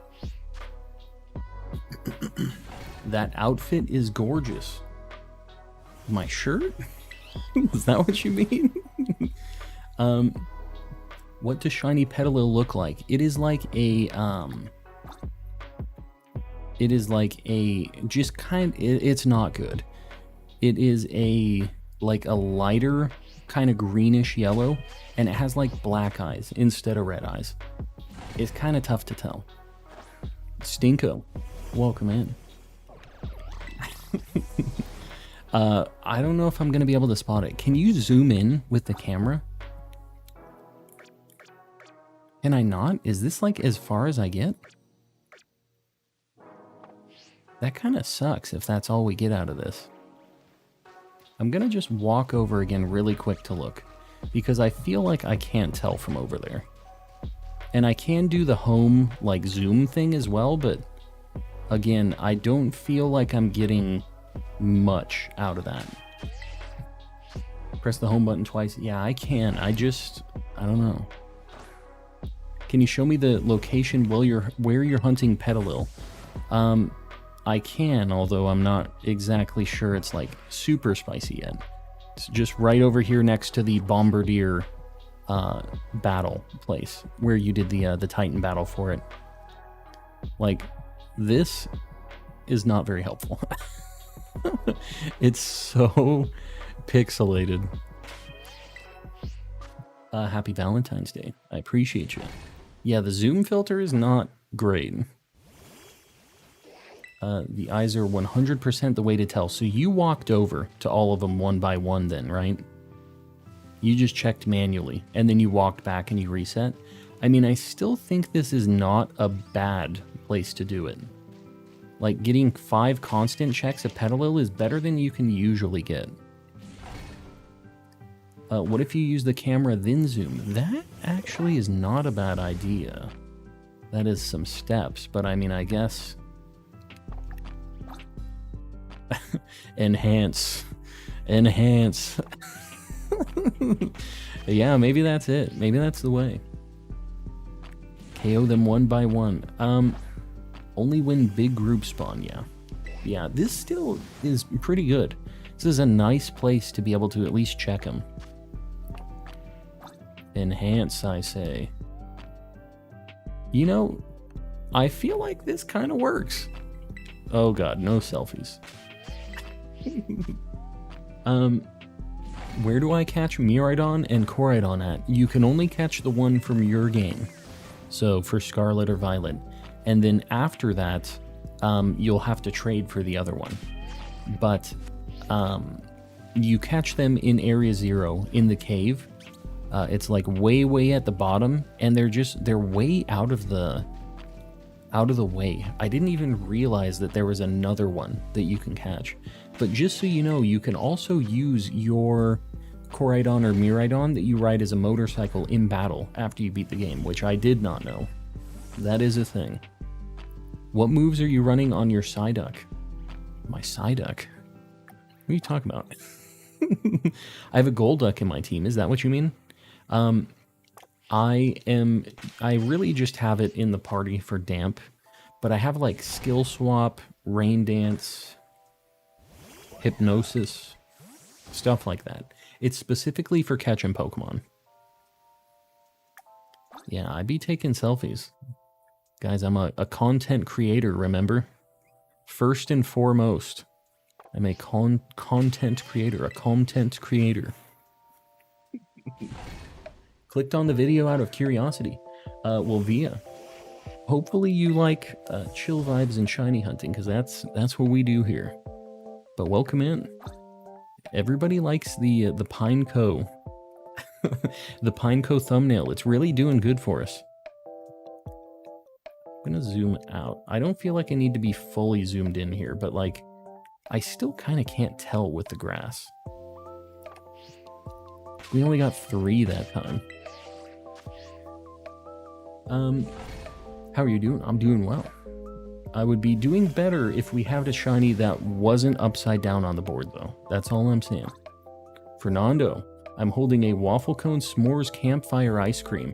That outfit is gorgeous. My shirt? Is that what you mean? What does Shiny Petalil look like? It is like a, it is like a, just kind, it's not good. It is a, like a lighter kind of greenish yellow, and it has like black eyes instead of red eyes. It's kind of tough to tell. Stinko, welcome in. I don't know if I'm going to be able to spot it. Can you zoom in with the camera? Can I not? Is this like as far as I get? That kind of sucks if that's all we get out of this. I'm going to just walk over again really quick to look, because I feel like I can't tell from over there. And I can do the home like zoom thing as well, but again, I don't feel like I'm getting much out of that. Press the home button twice. Yeah, I can. I don't know. Can you show me the location where you're hunting Petalil? I can, although I'm not exactly sure it's like super spicy yet. It's just right over here next to the Bombardier battle place where you did the Titan battle for it. Like, this is not very helpful. It's so pixelated. Happy Valentine's Day. I appreciate you. Yeah, the zoom filter is not great. The eyes are 100% the way to tell. So you walked over to all of them one by one then, right? You just checked manually, and then you walked back and you reset. I mean, I still think this is not a bad place to do it. Like, getting 5 constant checks of Petalil is better than you can usually get. What if you use the camera then zoom? That actually is not a bad idea. That is some steps, but I mean, I guess... Enhance. Enhance. Yeah, maybe that's it. Maybe that's the way. KO them one by one. Only when big groups spawn, yeah. Yeah, this still is pretty good. This is a nice place to be able to at least check them. Enhance, I say. You know, I feel like this kind of works. Oh god, no selfies. Where do I catch Miraidon and Koraidon at? You can only catch the one from your game. So for Scarlet or Violet. And then after that, you'll have to trade for the other one. But you catch them in Area 0 in the cave. It's like way at the bottom, and they're way out of the way. I didn't even realize that there was another one that you can catch. But just so you know, you can also use your Koraidon or Miraidon that you ride as a motorcycle in battle after you beat the game, which I did not know. That is a thing. What moves are you running on your Psyduck? My Psyduck? What are you talking about? I have a Golduck in my team. Is that what you mean? I really just have it in the party for damp, but I have like Skill Swap, Rain Dance, Hypnosis, stuff like that. It's specifically for catching Pokemon. Yeah, I be taking selfies. Guys, I'm a content creator, remember? First and foremost, I'm a content creator, Clicked on the video out of curiosity. Well, Via, hopefully you like chill vibes and shiny hunting, because that's what we do here. But welcome in. Everybody likes the Pineco, the Pineco thumbnail. It's really doing good for us. I'm gonna zoom out. I don't feel like I need to be fully zoomed in here, but like, I still kind of can't tell with the grass. We only got 3 that time. How are you doing? I'm doing well. I would be doing better if we had a shiny that wasn't upside down on the board, though. That's all I'm saying. Fernando, I'm holding a waffle cone s'mores campfire ice cream,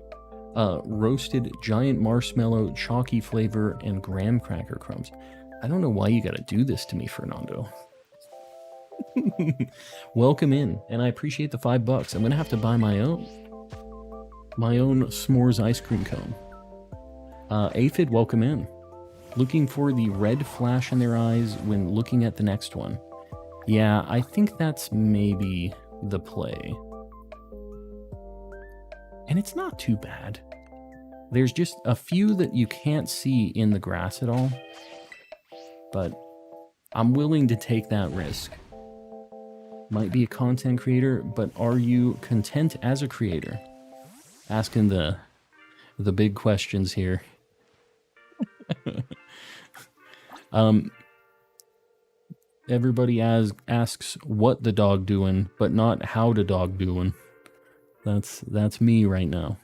roasted giant marshmallow, chalky flavor, and graham cracker crumbs. I don't know why you gotta do this to me, Fernando. Welcome in, and I appreciate the $5. I'm gonna have to buy my own s'mores ice cream cone. Aphid, welcome in. Looking for the red flash in their eyes when looking at the next one. Yeah, I think that's maybe the play. And it's not too bad. There's just a few that you can't see in the grass at all. But I'm willing to take that risk. Might be a content creator, but are you content as a creator? Asking the big questions here. Everybody asks what the dog doing, but not how the dog doing. That's me right now.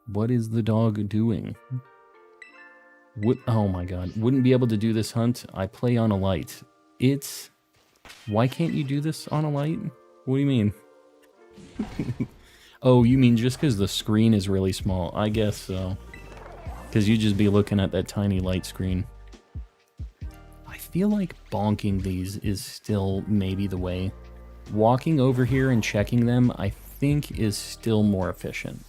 What is the dog doing? Oh my god. Wouldn't be able to do this hunt. I play on a light. Why can't you do this on a light? What do you mean? Oh, you mean just because the screen is really small? I guess so. Because you just be looking at that tiny light screen. I feel like bonking these is still maybe the way. Walking over here and checking them, I think, is still more efficient.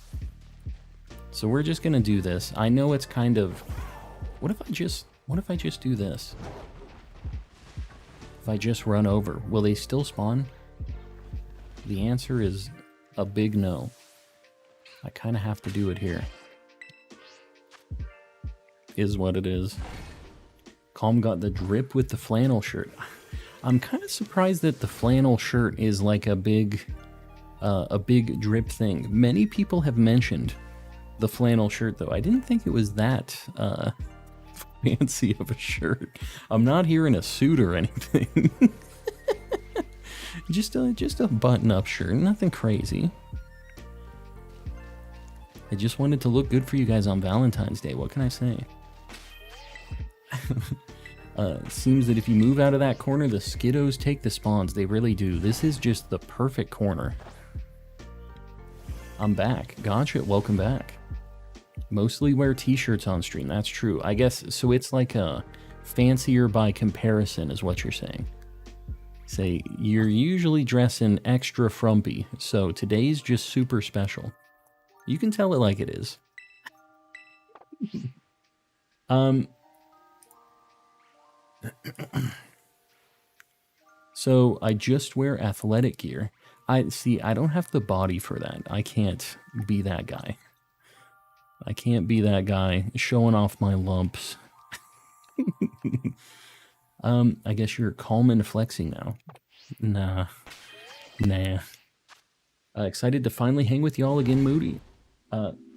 So we're just gonna do this. I know it's kind of... What if I just do this? If I just run over, will they still spawn? The answer is a big no. I kind of have to do it here. Is what it is. Calm got the drip with the flannel shirt. I'm kind of surprised that the flannel shirt is like a big drip thing. Many people have mentioned the flannel shirt, though. I didn't think it was that fancy of a shirt. I'm not here in a suit or anything. just a button-up shirt, nothing crazy. I just wanted to look good for you guys on Valentine's Day. What can I say? Seems that if you move out of that corner, the Skiddos take the spawns. They really do. This is just the perfect corner. I'm back. Gotcha. Welcome back. Mostly wear t-shirts on stream. That's true. I guess, so it's like a fancier by comparison is what you're saying. Say, you're usually dressing extra frumpy, so today's just super special. You can tell it like it is. So I just wear athletic gear. I don't have the body for that. I can't be that guy. I can't be that guy showing off my lumps. I guess you're calm and flexing now. Nah. Excited to finally hang with y'all again, Moody.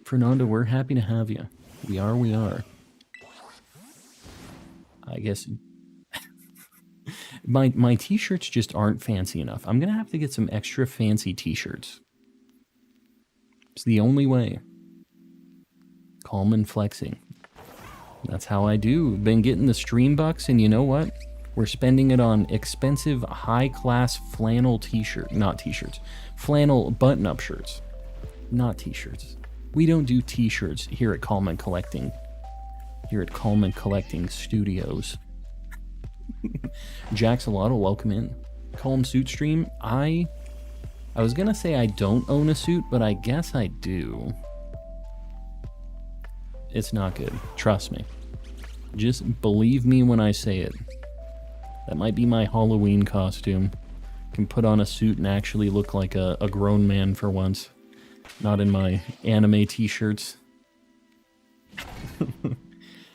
Fernando, we're happy to have you. We are. I guess My t-shirts just aren't fancy enough. I'm gonna have to get some extra fancy t-shirts. It's the only way. Calm and flexing. That's how I do. Been getting the stream bucks, and you know what? We're spending it on expensive, high-class flannel t-shirt. Not t-shirts. Flannel button-up shirts. Not t-shirts. We don't do t-shirts here at Calm and Collecting. Here at Calm and Collecting Studios. Jaxolotl, welcome in. Calm suit stream. I was gonna say I don't own a suit, but I guess I do. It's not good. Trust me. Just believe me when I say it. That might be my Halloween costume. Can put on a suit and actually look like a grown man for once. Not in my anime t-shirts.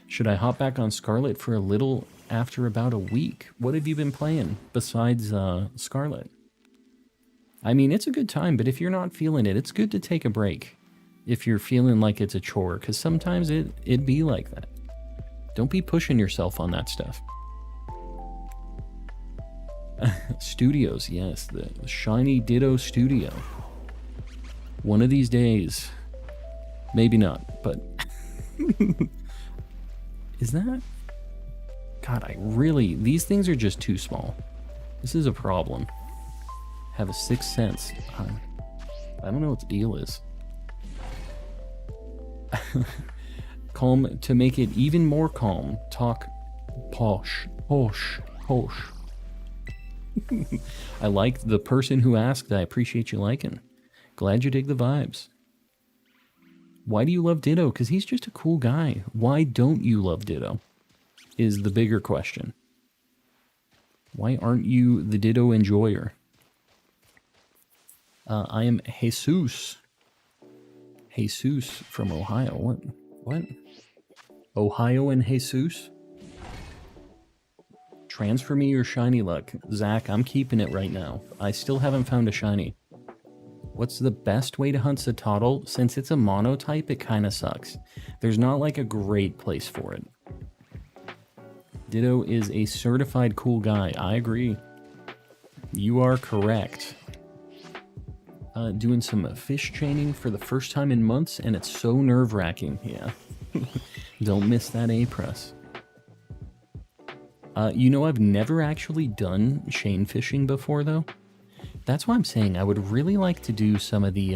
Should I hop back on Scarlet for a little after about a week? What have you been playing besides Scarlet? I mean, it's a good time, but if you're not feeling it, it's good to take a break. If you're feeling like it's a chore, because sometimes it be like that. Don't be pushing yourself on that stuff. Studios, yes, the Shiny Ditto Studio. One of these days. Maybe not, but... Is that... God, these things are just too small. This is a problem. Have a sixth sense. I don't know what the deal is. Calm, to make it even more calm, talk posh. I like the person who asked. I appreciate you liking. Glad you dig the vibes. Why do you love Ditto? Because he's just a cool guy. Why don't you love Ditto? Is the bigger question. Why aren't you the Ditto enjoyer? I am Jesus. Jesus from Ohio. What? Ohio and Jesus? Transfer me your shiny luck. Zach, I'm keeping it right now. I still haven't found a shiny. What's the best way to hunt Satotl? Since it's a monotype, it kind of sucks. There's not like a great place for it. Ditto is a certified cool guy. I agree. You are correct. Doing some fish chaining for the first time in months, and it's so nerve-wracking. Yeah. Don't miss that A-press. You know, I've never actually done chain fishing before, though. That's why I'm saying I would really like to do some of the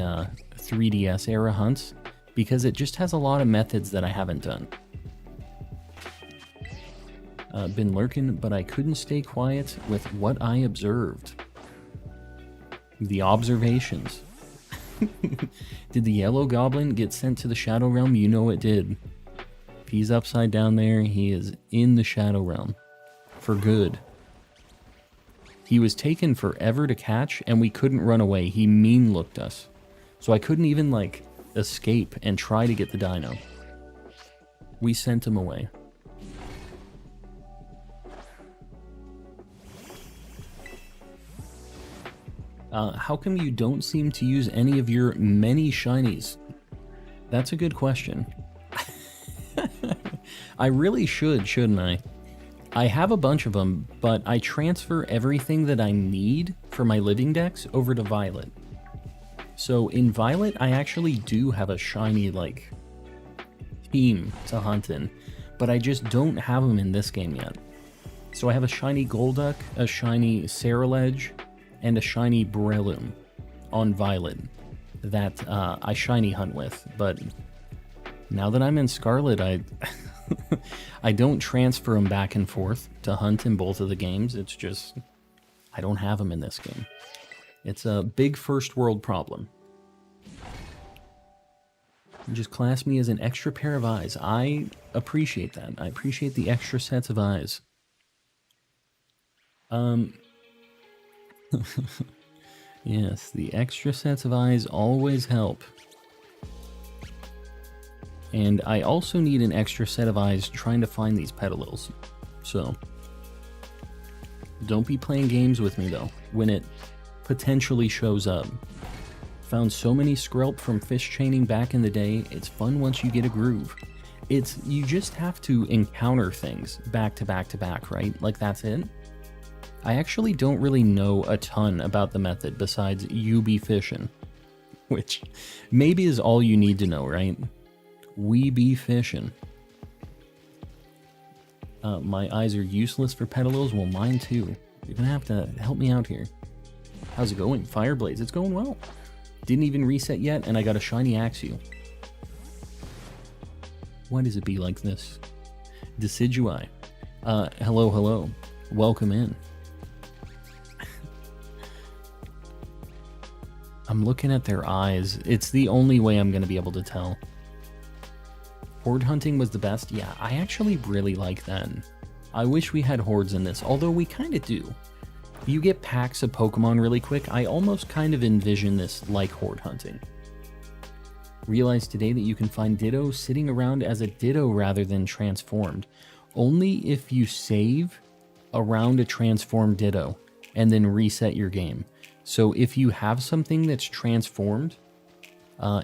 3DS era hunts, because it just has a lot of methods that I haven't done. Been lurking, but I couldn't stay quiet with what I observed. The observations. Did the yellow goblin get sent to the Shadow Realm? You know it did. If he's upside down there, he is in the Shadow Realm. For good. He was taken forever to catch, and we couldn't run away. He mean-looked us. So I couldn't even, like, escape and try to get the dino. We sent him away. How come you don't seem to use any of your many shinies? That's a good question. I really should, shouldn't I? I have a bunch of them, but I transfer everything that I need for my Living Dex over to Violet. So in Violet, I actually do have a shiny, like, team to hunt in, but I just don't have them in this game yet. So I have a shiny Golduck, a shiny Ceruledge, and a shiny Breloom on Violet that I shiny hunt with. But now that I'm in Scarlet, I don't transfer them back and forth to hunt in both of the games. It's just, I don't have them in this game. It's a big first world problem. Just class me as an extra pair of eyes. I appreciate that. I appreciate the extra sets of eyes. Yes, the extra sets of eyes always help. And I also need an extra set of eyes trying to find these Petaloles. So, don't be playing games with me though, when it potentially shows up. Found so many Skrelp from fish chaining back in the day, it's fun once you get a groove. You just have to encounter things back to back to back, right? Like that's it. I actually don't really know a ton about the method besides you be fishing, which maybe is all you need to know, right? We be fishing. My eyes are useless for Petalils. Well, mine too. You're gonna have to help me out here. How's it going? Fireblades, it's going well. Didn't even reset yet, and I got a shiny Axew. Why does it be like this? Decidui. Hello, hello. Welcome in. I'm looking at their eyes. It's the only way I'm going to be able to tell. Horde hunting was the best? Yeah, I actually really like that. I wish we had hordes in this, although we kind of do. You get packs of Pokemon really quick. I almost kind of envision this like horde hunting. Realized today that you can find Ditto sitting around as a Ditto rather than transformed. Only if you save around a transformed Ditto and then reset your game. So if you have something that's transformed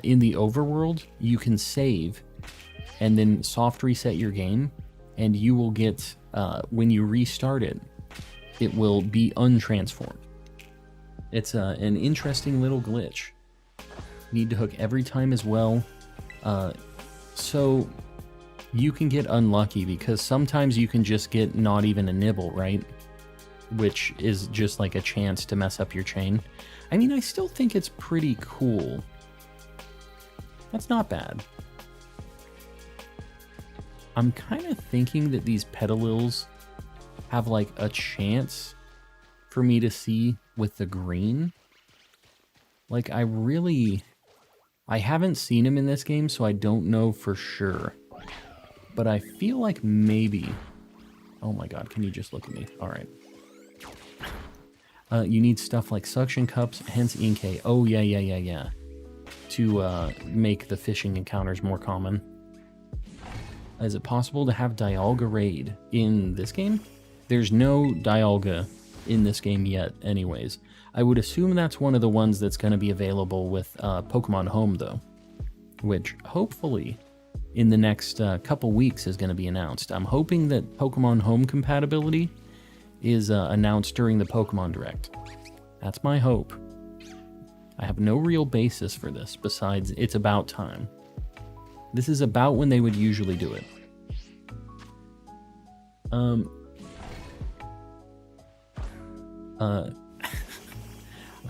in the overworld, you can save and then soft reset your game, and you will get, when you restart it, it will be untransformed. It's an interesting little glitch. Need to hook every time as well. So you can get unlucky because sometimes you can just get not even a nibble, right? Which is just like a chance to mess up your chain. I mean, I still think it's pretty cool. That's not bad. I'm kind of thinking that these Petalils have like a chance for me to see with the green. Like I haven't seen him in this game, so I don't know for sure. But I feel like maybe... Oh my god, can you just look at me? Alright. You need stuff like suction cups, hence Inkay. Oh yeah. To make the fishing encounters more common. Is it possible to have Dialga raid in this game? There's no Dialga in this game yet anyways. I would assume that's one of the ones that's going to be available with Pokemon Home though, which hopefully in the next couple weeks is going to be announced. I'm hoping that Pokemon Home compatibility is announced during the Pokemon Direct. That's my hope. I have no real basis for this besides it's about time. This is about when they would usually do it.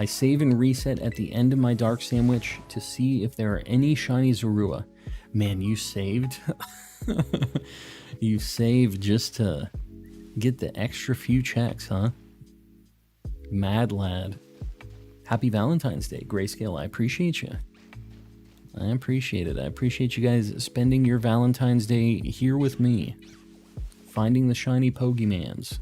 I save and reset at the end of my Dark Sandwich to see if there are any shiny Zorua. Man, you saved. You saved just to get the extra few checks, huh? Mad lad. Happy Valentine's Day, Grayscale. I appreciate you. I appreciate it. I appreciate you guys spending your Valentine's Day here with me. Finding the shiny Pokemans.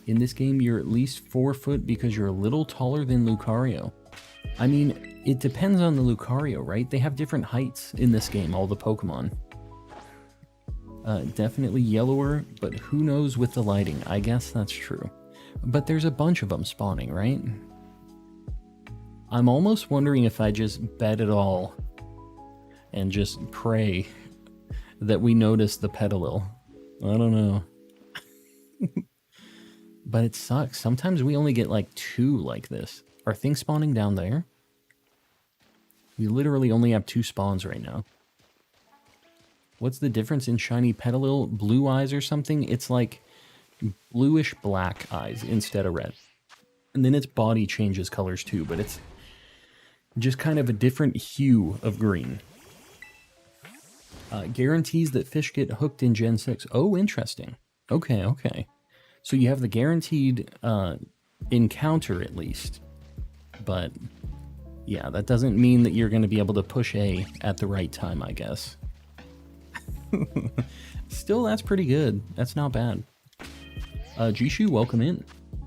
In this game, you're at least 4 foot because you're a little taller than Lucario. I mean, it depends on the Lucario, right? They have different heights in this game, all the Pokemon. Definitely yellower, but who knows with the lighting? I guess that's true. But there's a bunch of them spawning, right? I'm almost wondering if I just bet it all and just pray that we notice the Petalil. I don't know. But it sucks. Sometimes we only get like 2 like this. Are things spawning down there? We literally only have 2 spawns right now. What's the difference in shiny Petalil? Blue eyes or something? It's like bluish black eyes instead of red. And then its body changes colors too, but it's just kind of a different hue of green. Guarantees that fish get hooked in Gen 6. Oh, interesting. Okay. So you have the guaranteed encounter at least. But yeah, that doesn't mean that you're going to be able to push A at the right time, I guess. Still, that's pretty good. That's not bad. Jishu, welcome in.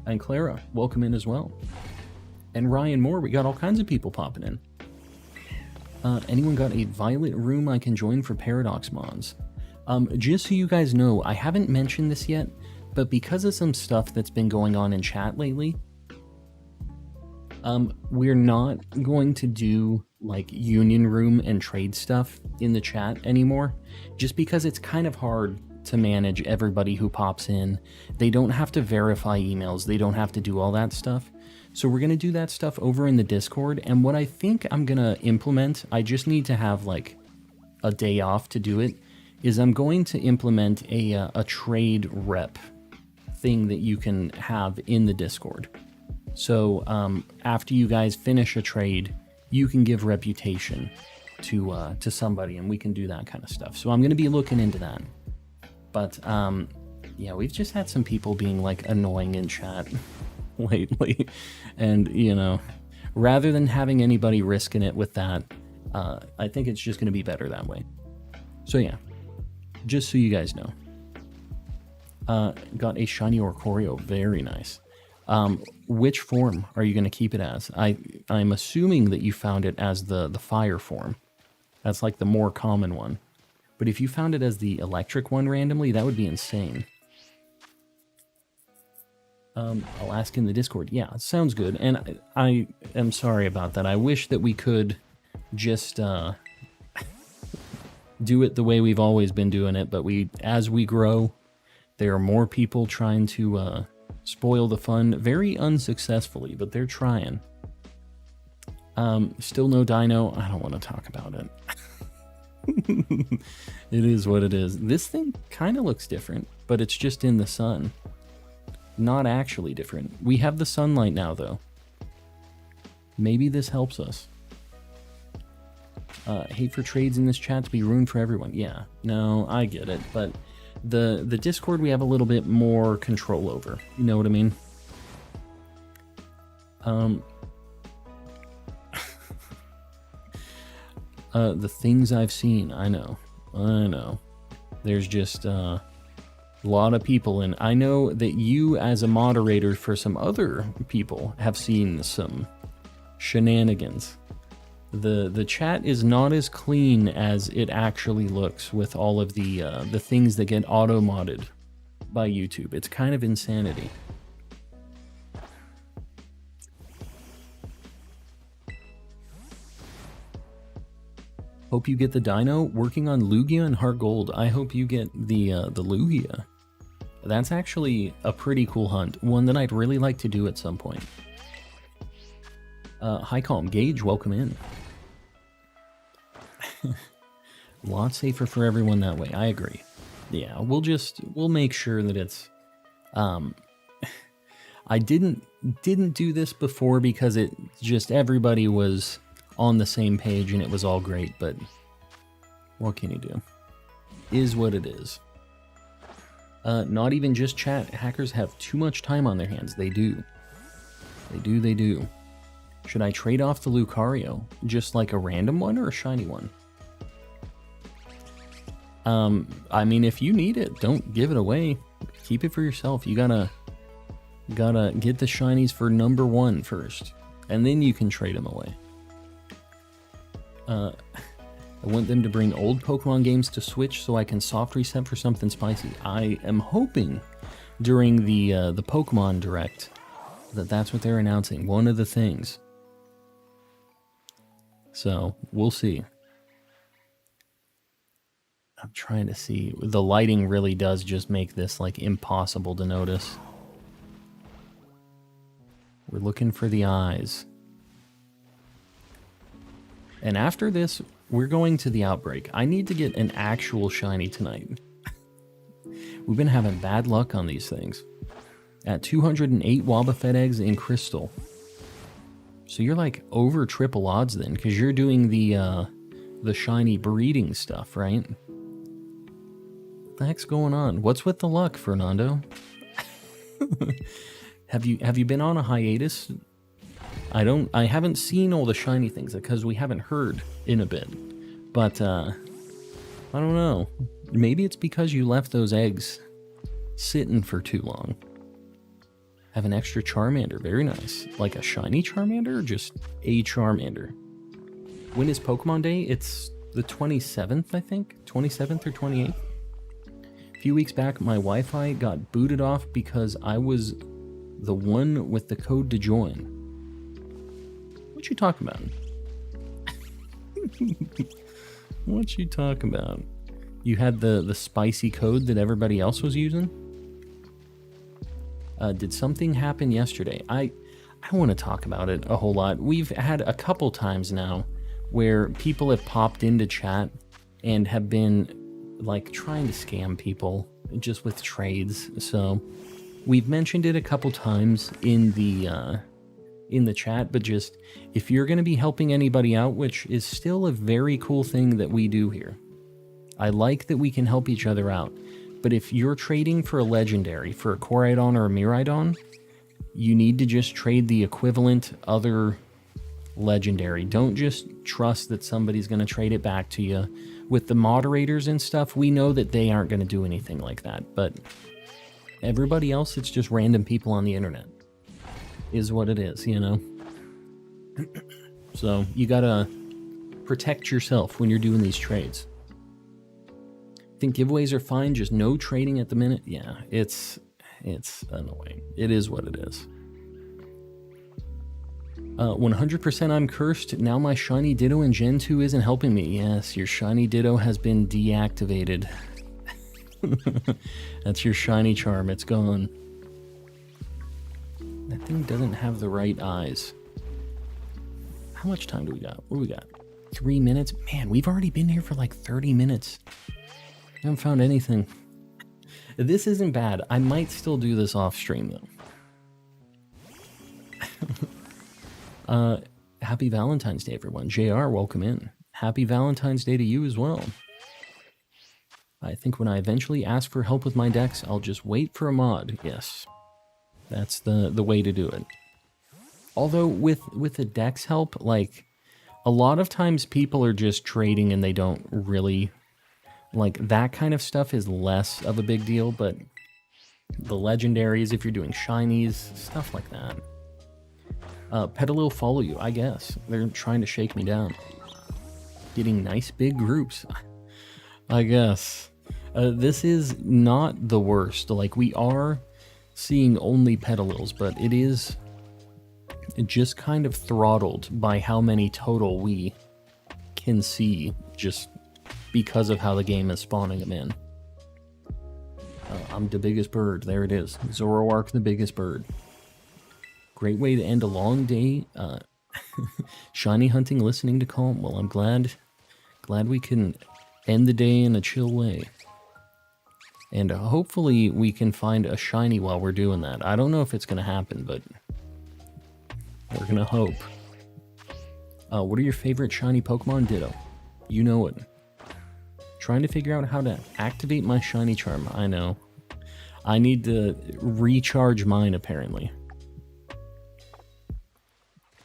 And Clara, welcome in as well. And Ryan Moore, we got all kinds of people popping in. Anyone got a Violet room I can join for Paradox Mons? Just so you guys know, I haven't mentioned this yet, but because of some stuff that's been going on in chat lately, we're not going to do like union room and trade stuff in the chat anymore, just because it's kind of hard to manage everybody who pops in. They don't have to verify emails. They don't have to do all that stuff. So we're going to do that stuff over in the Discord. And what I think I'm going to implement, I just need to have like a day off to do it, is I'm going to implement a trade rep thing that you can have in the Discord. So after you guys finish a trade, you can give reputation to somebody, and we can do that kind of stuff. So I'm going to be looking into that. But yeah, we've just had some people being like annoying in chat lately, and you know, rather than having anybody risking it with that, I think it's just going to be better that way. So yeah, just so you guys know. Got a shiny Orcorio, very nice. Which form are you going to keep it as? I'm assuming that you found it as the fire form. That's like the more common one. But if you found it as the electric one randomly, that would be insane. I'll ask in the Discord. Yeah, sounds good. And I am sorry about that. I wish that we could just do it the way we've always been doing it. But as we grow, there are more people trying to spoil the fun, very unsuccessfully, but they're trying. Still no dino. I don't want to talk about it. It is what it is. This thing kind of looks different, but it's just in the sun. Not actually different. We have the sunlight now, though. Maybe this helps us. Hate for trades in this chat to be ruined for everyone. Yeah, no, I get it, but the Discord we have a little bit more control over. You know what I mean? The things I've seen, I know. There's just a lot of people, and I know that you as a moderator for some other people have seen some shenanigans. The chat is not as clean as it actually looks with all of the things that get auto-modded by YouTube. It's kind of insanity. Hope you get the dino. Working on Lugia and Heart Gold. I hope you get the Lugia. That's actually a pretty cool hunt. One that I'd really like to do at some point. Hi Calm. Gage, welcome in. A lot safer for everyone that way. I agree. Yeah, we'll make sure that it's... I didn't do this before because it just everybody was on the same page and it was all great, but what can you do? Is what it is. Not even just chat. Hackers have too much time on their hands. They do. They do. Should I trade off the Lucario? Just like a random one or a shiny one? I mean, if you need it, don't give it away. Keep it for yourself. You gotta get the shinies for number 1 first, and then you can trade them away. I want them to bring old Pokemon games to Switch so I can soft reset for something spicy. I am hoping during the Pokemon Direct that's what they're announcing. One of the things. So we'll see. I'm trying to see. The lighting really does just make this like impossible to notice. We're looking for the eyes. And after this, we're going to the Outbreak. I need to get an actual shiny tonight. We've been having bad luck on these things. At 208 Wobbuffet eggs in Crystal. So you're like over triple odds then, because you're doing the shiny breeding stuff, right? What the heck's going on? What's with the luck, Fernando? Have you been on a hiatus? I haven't seen all the shiny things because we haven't heard in a bit. But I don't know. Maybe it's because you left those eggs sitting for too long. Have an extra Charmander, very nice. Like a shiny Charmander or just a Charmander? When is Pokemon Day? It's the 27th, I think? 27th or 28th? A few weeks back, my Wi-Fi got booted off because I was the one with the code to join. What you talking about? What you talking about? You had the spicy code that everybody else was using? Did something happen yesterday? I want to talk about it a whole lot. We've had a couple times now where people have popped into chat and have been like trying to scam people just with trades. So we've mentioned it a couple times in the chat, but just if you're going to be helping anybody out, which is still a very cool thing that we do here. I like that we can help each other out. But if you're trading for a legendary, for a Koraidon or a Miraidon, you need to just trade the equivalent other legendary. Don't just trust that somebody's going to trade it back to you. With the moderators and stuff, we know that they aren't going to do anything like that. But everybody else, it's just random people on the internet. Is what it is, you know? So you got to protect yourself when you're doing these trades. Think giveaways are fine, just no trading at the minute? Yeah, it's annoying. It is what it is. 100% I'm cursed. Now my Shiny Ditto in Gen 2 isn't helping me. Yes, your Shiny Ditto has been deactivated. That's your Shiny Charm. It's gone. That thing doesn't have the right eyes. How much time do we got? What do we got? 3 minutes? Man, we've already been here for like 30 minutes. I haven't found anything. This isn't bad. I might still do this off stream though. Happy Valentine's Day, everyone. JR, welcome in. Happy Valentine's Day to you as well. I think when I eventually ask for help with my decks, I'll just wait for a mod. Yes, that's the way to do it. Although with the dex help, like a lot of times people are just trading and they don't really. Like, that kind of stuff is less of a big deal, but the legendaries, if you're doing shinies, stuff like that. Petalil follow you, I guess. They're trying to shake me down. Getting nice big groups, I guess. This is not the worst. Like, we are seeing only Petalils, but it is just kind of throttled by how many total we can see just because of how the game is spawning them in. I'm the biggest bird. There it is. Zoroark, the biggest bird. Great way to end a long day. Shiny hunting, listening to Calm. Well, I'm glad we can end the day in a chill way. And hopefully we can find a shiny while we're doing that. I don't know if it's going to happen, but we're going to hope. What are your favorite shiny Pokemon? Ditto. You know it. Trying to figure out how to activate my Shiny Charm. I know. I need to recharge mine, apparently.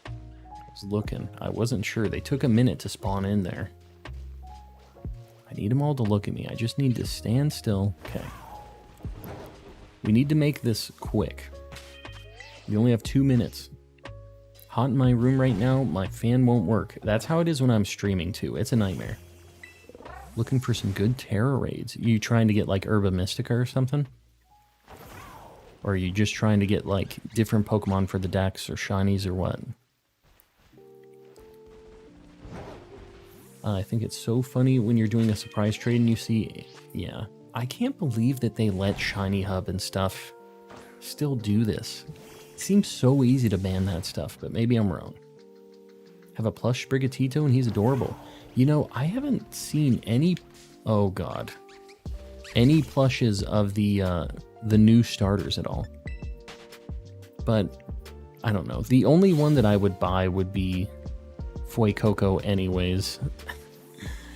I was looking. I wasn't sure. They took a minute to spawn in there. I need them all to look at me. I just need to stand still. Okay. We need to make this quick. We only have 2 minutes. Hot in my room right now. My fan won't work. That's how it is when I'm streaming, too. It's a nightmare. Looking for some good Terra raids. You trying to get like Herba Mystica or something? Or are you just trying to get like different Pokemon for the decks or shinies or what? I think it's so funny when you're doing a surprise trade and you see... Yeah. I can't believe that they let Shiny Hub and stuff still do this. It seems so easy to ban that stuff, but maybe I'm wrong. Have a plush Sprigatito and he's adorable. You know, I haven't seen any... Oh, God. Any plushes of the new starters at all. But, I don't know. The only one that I would buy would be Fuecoco anyways.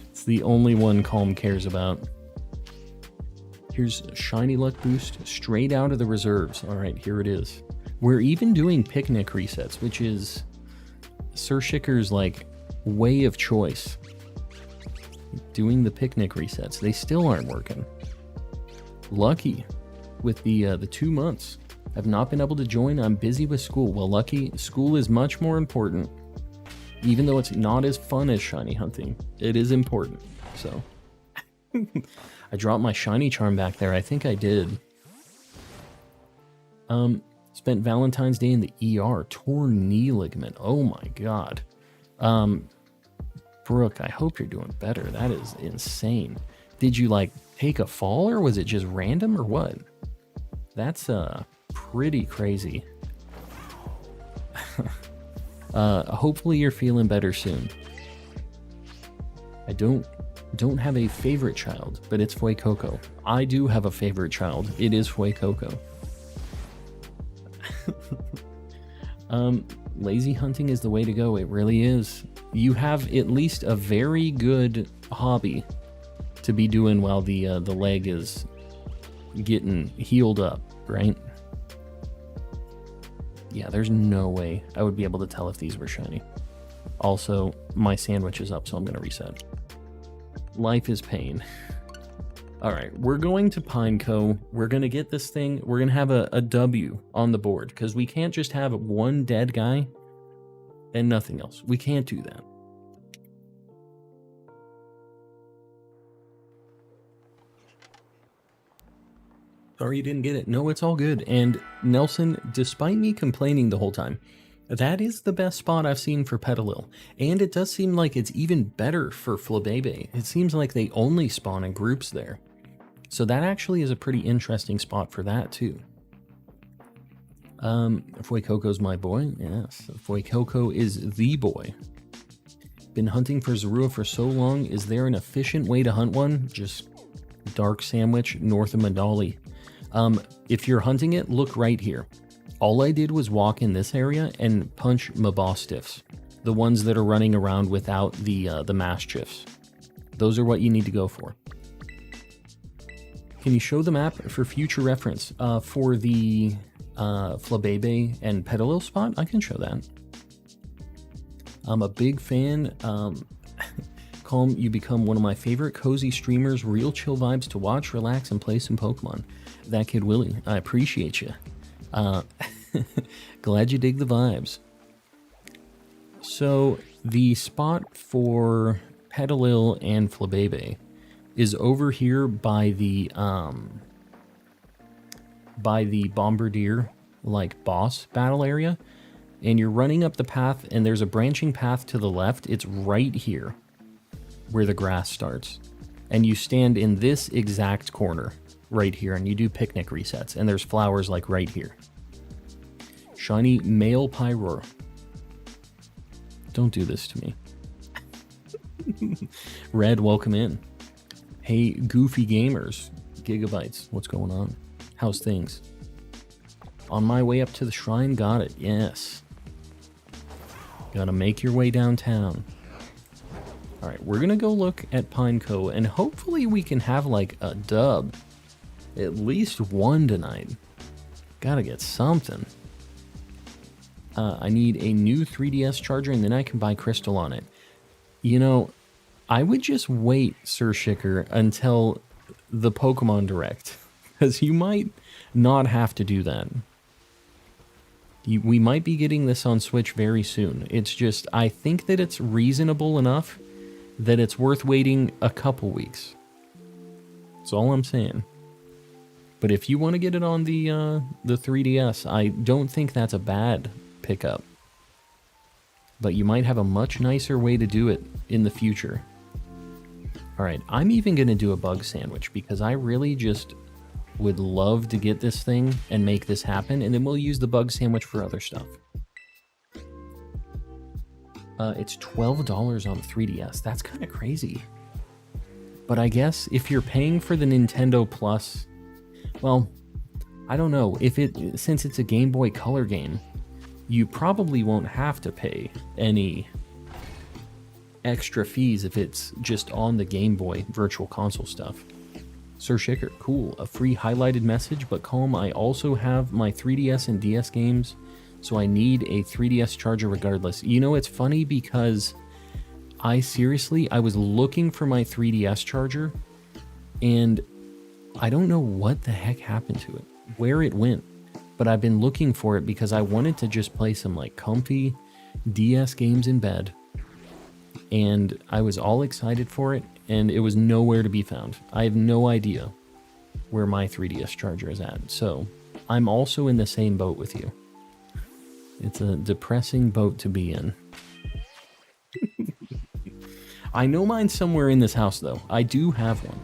It's the only one Calm cares about. Here's a Shiny Luck Boost straight out of the reserves. Alright, here it is. We're even doing picnic resets, which is Sir Shikker's, like, way of choice. Doing the picnic resets. They still aren't working. Lucky with the 2 months. I've not been able to join. I'm busy with school. Well, Lucky, school is much more important. Even though it's not as fun as shiny hunting, it is important. So, I dropped my Shiny Charm back there. I think I did. Spent Valentine's Day in the ER. Torn knee ligament. Oh my God. Brooke, I hope you're doing better. That is insane. Did you like take a fall, or was it just random, or what? That's pretty crazy. Hopefully you're feeling better soon. I don't have a favorite child, but it's Fuecoco. I do have a favorite child. It is Fuecoco. Lazy hunting is the way to go. It really is. You have at least a very good hobby to be doing while the leg is getting healed up, right? Yeah, there's no way I would be able to tell if these were shiny. Also, my sandwich is up, so I'm going to reset. Life is pain. All right, we're going to Pineco. We're going to get this thing. We're going to have a W on the board, because we can't just have one dead guy and nothing else. We can't do that. Sorry you didn't get it. No, it's all good. And Nelson, despite me complaining the whole time, that is the best spot I've seen for Petalil. And it does seem like it's even better for Flabebe. It seems like they only spawn in groups there. So that actually is a pretty interesting spot for that too. Fuecoco's my boy. Yes, Fuecoco is the boy. Been hunting for Zorua for so long. Is there an efficient way to hunt one? Just dark sandwich north of Medali. If you're hunting it, look right here. All I did was walk in this area and punch Mabostiffs, the ones that are running around without the Mastiffs. Those are what you need to go for. Can you show the map for future reference? For the Flabebe and Petalil spot, I can show that. I'm a big fan. Calm, you become one of my favorite cozy streamers. Real chill vibes to watch, relax, and play some Pokemon. That kid Willie, I appreciate you. Glad you dig the vibes. So the spot for Petalil and Flabebe is over here by the Bombardier like boss battle area, and you're running up the path, and there's a branching path to the left. It's right here where the grass starts, and you stand in this exact corner right here, and you do picnic resets, and there's flowers like right here. Shiny male Pyroar. Don't do this to me. Red, welcome in. Hey, goofy gamers. Gigabytes, what's going on? How's things? On my way up to the shrine, got it, yes. Gotta make your way downtown. Alright, we're gonna go look at Pineco, and hopefully we can have like a dub. At least one tonight. Gotta get something. I need a new 3DS charger, and then I can buy Crystal on it. You know, I would just wait, Sir Shicker, until the Pokemon Direct, because you might not have to do that. We might be getting this on Switch very soon. It's just, I think that it's reasonable enough that it's worth waiting a couple weeks. That's all I'm saying. But if you want to get it on the 3DS, I don't think that's a bad pickup. But you might have a much nicer way to do it in the future. Alright, I'm even going to do a bug sandwich, because I really just would love to get this thing and make this happen, and then we'll use the bug sandwich for other stuff. It's $12 on 3DS. That's kind of crazy. But I guess if you're paying for the Nintendo Plus, well, I don't know. Since it's a Game Boy Color game, you probably won't have to pay any extra fees if it's just on the Game Boy Virtual Console stuff. Sir Shicker, cool. A free highlighted message, but calm, I also have my 3DS and DS games, so I need a 3DS charger regardless. You know, it's funny because I was looking for my 3DS charger, and I don't know what the heck happened to it, where it went, but I've been looking for it because I wanted to just play some like comfy DS games in bed, and I was all excited for it, and it was nowhere to be found. I have no idea where my 3DS charger is at, so I'm also in the same boat with you. It's a depressing boat to be in. I know mine's somewhere in this house, though. I do have one.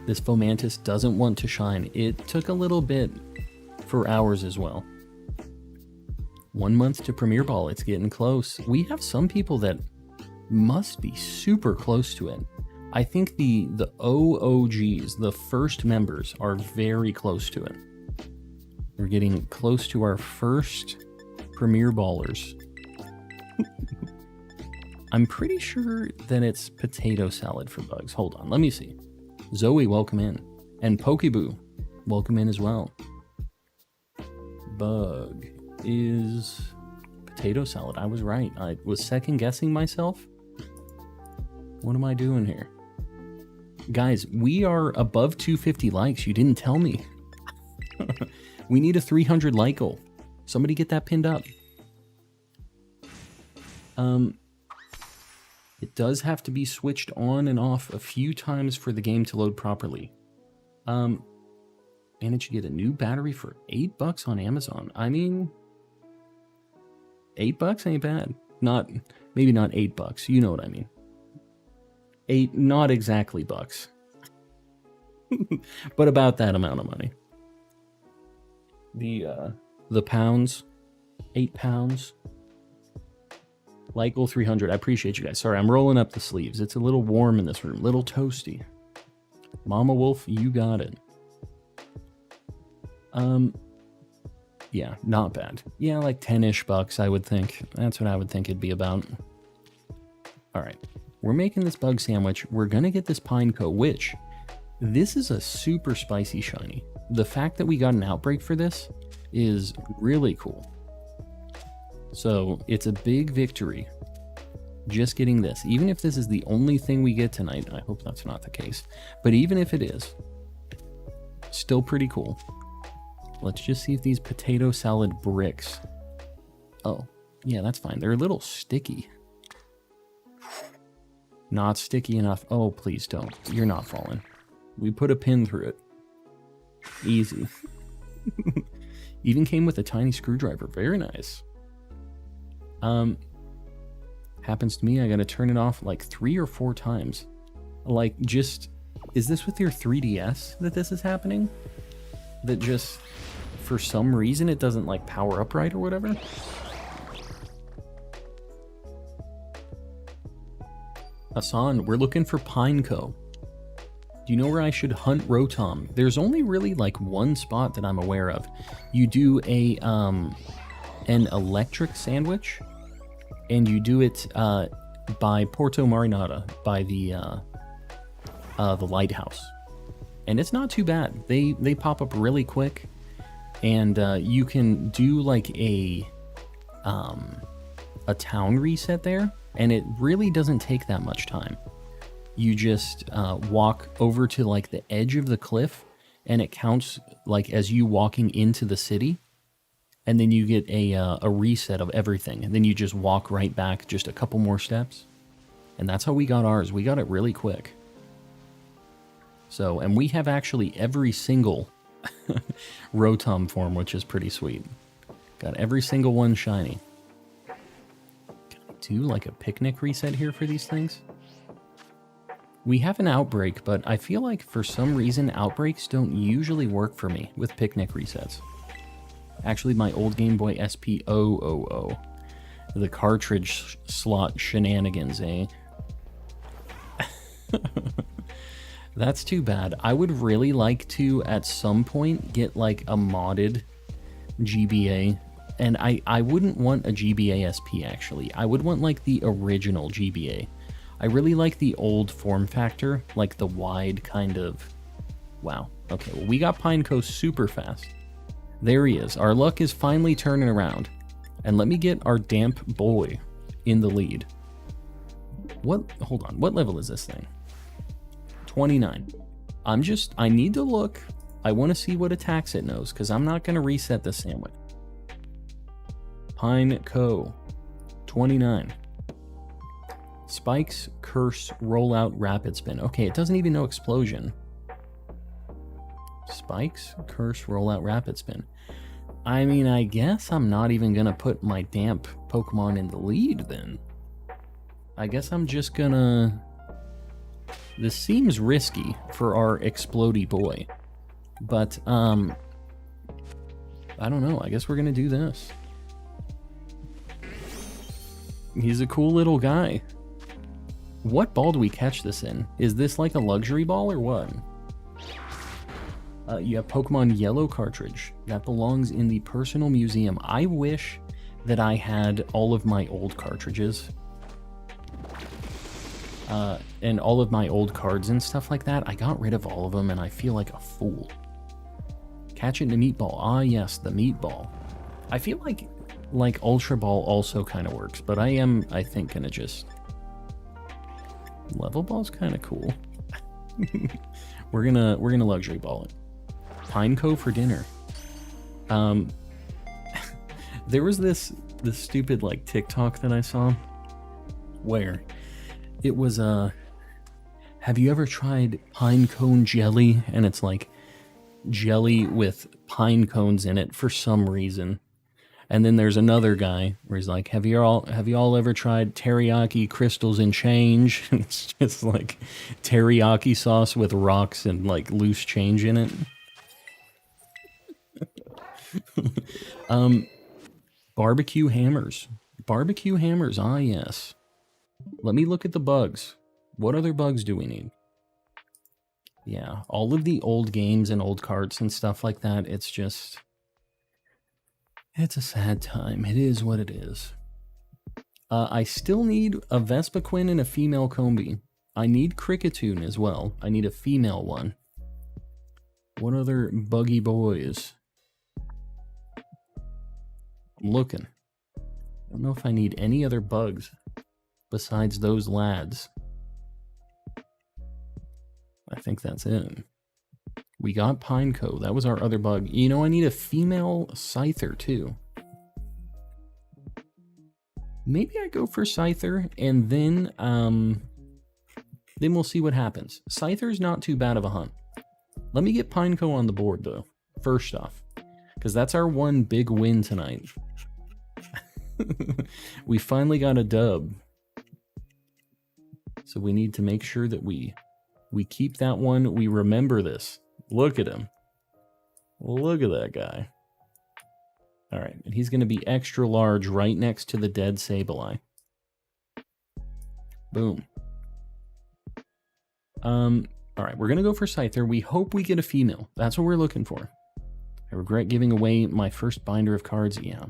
This Fomantis doesn't want to shine. It took a little bit for ours as well. 1 month to Premier Ball. It's getting close. We have some people that must be super close to it. I think the OOGs, the first members, are very close to it. We're getting close to our first Premier Ballers. I'm pretty sure that it's potato salad for bugs. Hold on, let me see. Zoe, welcome in. And Pokeboo, welcome in as well. Bug is potato salad. I was right. I was second guessing myself. What am I doing here? Guys, we are above 250 likes. You didn't tell me. We need a 300 like goal. Somebody get that pinned up. It does have to be switched on and off a few times for the game to load properly. Managed to get a new battery for $8 on Amazon. I mean, $8 ain't bad. Maybe not $8. You know what I mean. Not exactly bucks, but about that amount of money. The pounds, 8 pounds. Like goal 300. I appreciate you guys. Sorry, I'm rolling up the sleeves. It's a little warm in this room, little toasty. Mama Wolf, you got it. Yeah, not bad. Yeah, like 10-ish bucks, I would think. That's what I would think it'd be about. All right, we're making this bug sandwich. We're gonna get this Pineco, which this is a super spicy shiny. The fact that we got an outbreak for this is really cool. So it's a big victory just getting this. Even if this is the only thing we get tonight, I hope that's not the case, but even if it is, still pretty cool. Let's just see if these potato salad bricks. Oh, yeah, that's fine. They're a little sticky. Not sticky enough. Oh, please don't. You're not falling. We put a pin through it. Easy. Even came with a tiny screwdriver. Very nice. Happens to me, I gotta turn it off like 3 or 4 times. Like, just, is this with your 3DS that this is happening? That just, for some reason, it doesn't like power up right or whatever? Hassan, we're looking for Pineco. Do you know where I should hunt Rotom? There's only really like one spot that I'm aware of. You do an electric sandwich, and you do it by Porto Marinata, by the lighthouse, and it's not too bad. They pop up really quick, and you can do like a town reset there, and it really doesn't take that much time. You just walk over to like the edge of the cliff, and it counts like as you walking into the city. And then you get a reset of everything. And then you just walk right back just a couple more steps. And that's how we got ours. We got it really quick. So, and we have actually every single Rotom form, which is pretty sweet. Got every single one shiny. Can I do like a picnic reset here for these things? We have an outbreak, but I feel like for some reason outbreaks don't usually work for me with picnic resets. Actually, my old Game Boy SP000. The cartridge slot shenanigans, eh? That's too bad. I would really like to, at some point, get like a modded GBA. And I wouldn't want a GBA SP, actually. I would want like the original GBA. I really like the old form factor, like the wide kind of... Wow. Okay, well, we got Pineco super fast. There he is. Our luck is finally turning around. And let me get our damp boy in the lead. Hold on, what level is this thing? 29. I need to look. I want to see what attacks it knows, because I'm not going to reset the sandwich. Pineco. 29. Spikes, Curse, Rollout, Rapid Spin. Okay, it doesn't even know Explosion. Spikes, Curse, Rollout, Rapid Spin. I mean, I guess I'm not even gonna put my damp Pokemon in the lead then. I guess I'm just gonna This seems risky for our explodey boy. But, I don't know. I guess we're gonna do this. He's a cool little guy. What ball do we catch this in? Is this like a luxury ball or what? You have Pokemon Yellow cartridge. That belongs in the personal museum. I wish that I had all of my old cartridges. And all of my old cards and stuff like that. I got rid of all of them and I feel like a fool. Catch it in a meatball. Ah, yes, the meatball. I feel like Ultra Ball also kind of works, but I think, gonna just... Level Ball's kind of cool. We're gonna luxury ball it. Pineco for dinner. There was this stupid like TikTok that I saw where it was have you ever tried pine cone jelly? And it's like jelly with pine cones in it for some reason. And then there's another guy where he's like, have you all ever tried teriyaki crystals and change? It's just like teriyaki sauce with rocks and like loose change in it. Barbecue hammers. Barbecue hammers, ah yes. Let me look at the bugs. What other bugs do we need? Yeah, all of the old games and old carts and stuff like that, it's just... It's a sad time. It is what it is. I still need a Vespiquen and a female Combee. I need Cricketune as well. I need a female one. What other buggy boys? I'm looking. I don't know if I need any other bugs besides those lads. I think that's it. We got Pineco. That was our other bug. You know, I need a female Scyther too. Maybe I go for Scyther and then we'll see what happens. Scyther's not too bad of a hunt. Let me get Pineco on the board though, first off, because that's our one big win tonight. We finally got a dub. So we need to make sure that we keep that one. We remember this. Look at him. Look at that guy. All right, and he's going to be extra large right next to the dead Sableye. Boom. All right, we're going to go for Scyther. We hope we get a female. That's what we're looking for. I regret giving away my first binder of cards. Yeah.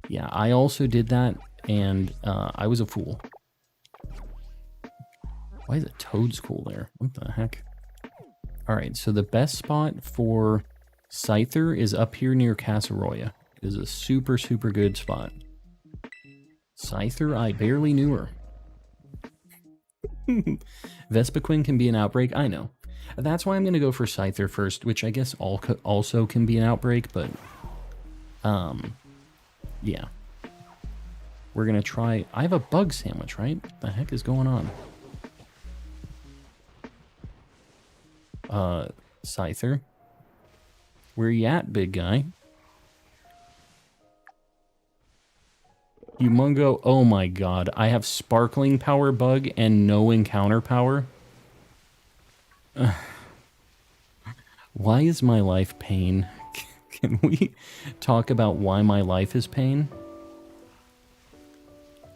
Yeah, I also did that, and I was a fool. Why is a Toedscool there? What the heck? Alright, so the best spot for Scyther is up here near Casseroya. It is a super, super good spot. Scyther, I barely knew her. Vespiquen can be an outbreak, I know. That's why I'm going to go for Scyther first, which I guess also can be an outbreak, but... yeah. We're going to try... I have a bug sandwich, right? What the heck is going on? Scyther. Where you at, big guy? Humongo, oh my god. I have Sparkling Power Bug and no Encounter Power. Why is my life pain? Can we talk about why my life is pain?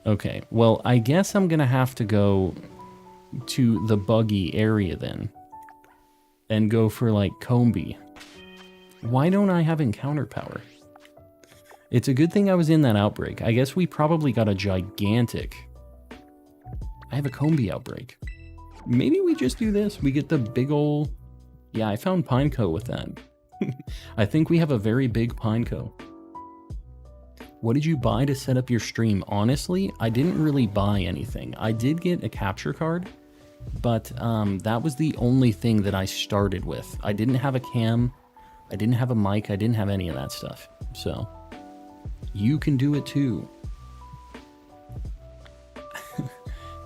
Okay, well, I guess I'm gonna have to go to the buggy area then. And go for, like, Combee. Why don't I have Encounter Power? It's a good thing I was in that outbreak. I guess we probably got a gigantic... I have a Combee outbreak. Maybe we just do this. We get the big ol'... Yeah, I found Pineco with that. I think we have a very big Pineco. What did you buy to set up your stream? Honestly, I didn't really buy anything. I did get a capture card. But that was the only thing that I started with. I didn't have a cam, I didn't have a mic, I didn't have any of that stuff. So, you can do it too.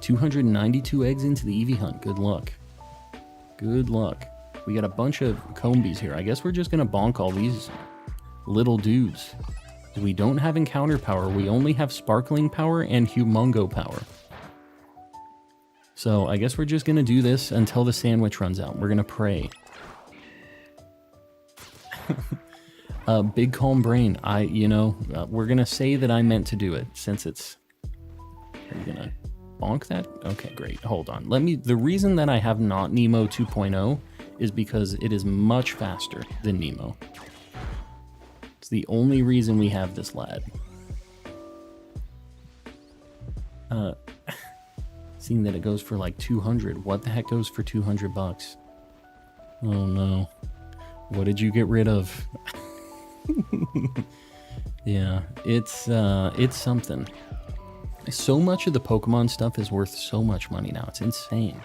292 eggs into the Eevee hunt. Good luck. Good luck. We got a bunch of Combees here. I guess we're just going to bonk all these little dudes. We don't have Encounter Power. We only have Sparkling Power and Humongo Power. So I guess we're just going to do this until the sandwich runs out. We're going to pray. Big calm brain. We're going to say that I meant to do it since it's... Are you going to bonk that? Okay, great. Hold on. The reason that I have not Nemo 2.0 is because it is much faster than Nemo. It's the only reason we have this lad. Seeing that it goes for like 200. What the heck goes for 200 bucks? Oh no. What did you get rid of? Yeah, it's something. So much of the Pokemon stuff is worth so much money now. It's insane.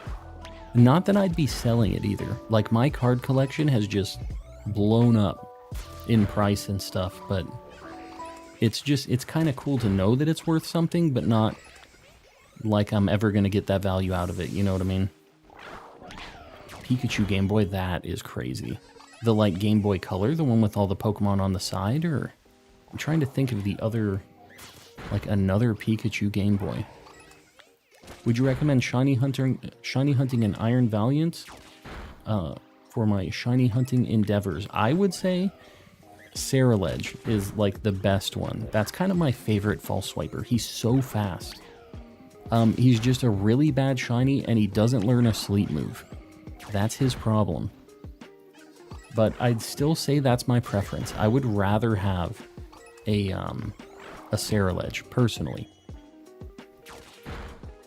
Not that I'd be selling it either. Like, my card collection has just blown up in price and stuff, but it's kind of cool to know that it's worth something, but not like I'm ever going to get that value out of it, you know what I mean? Pikachu Game Boy, that is crazy. The, like, Game Boy Color, the one with all the Pokemon on the side, or... I'm trying to think of the other... Like, another Pikachu Game Boy. Would you recommend Shiny Hunting and Iron Valiant for my Shiny Hunting endeavors? I would say Ceruledge is, like, the best one. That's kind of my favorite False Swiper. He's so fast. He's just a really bad shiny, and he doesn't learn a sleep move. That's his problem. But I'd still say that's my preference. I would rather have a Ceruledge, personally.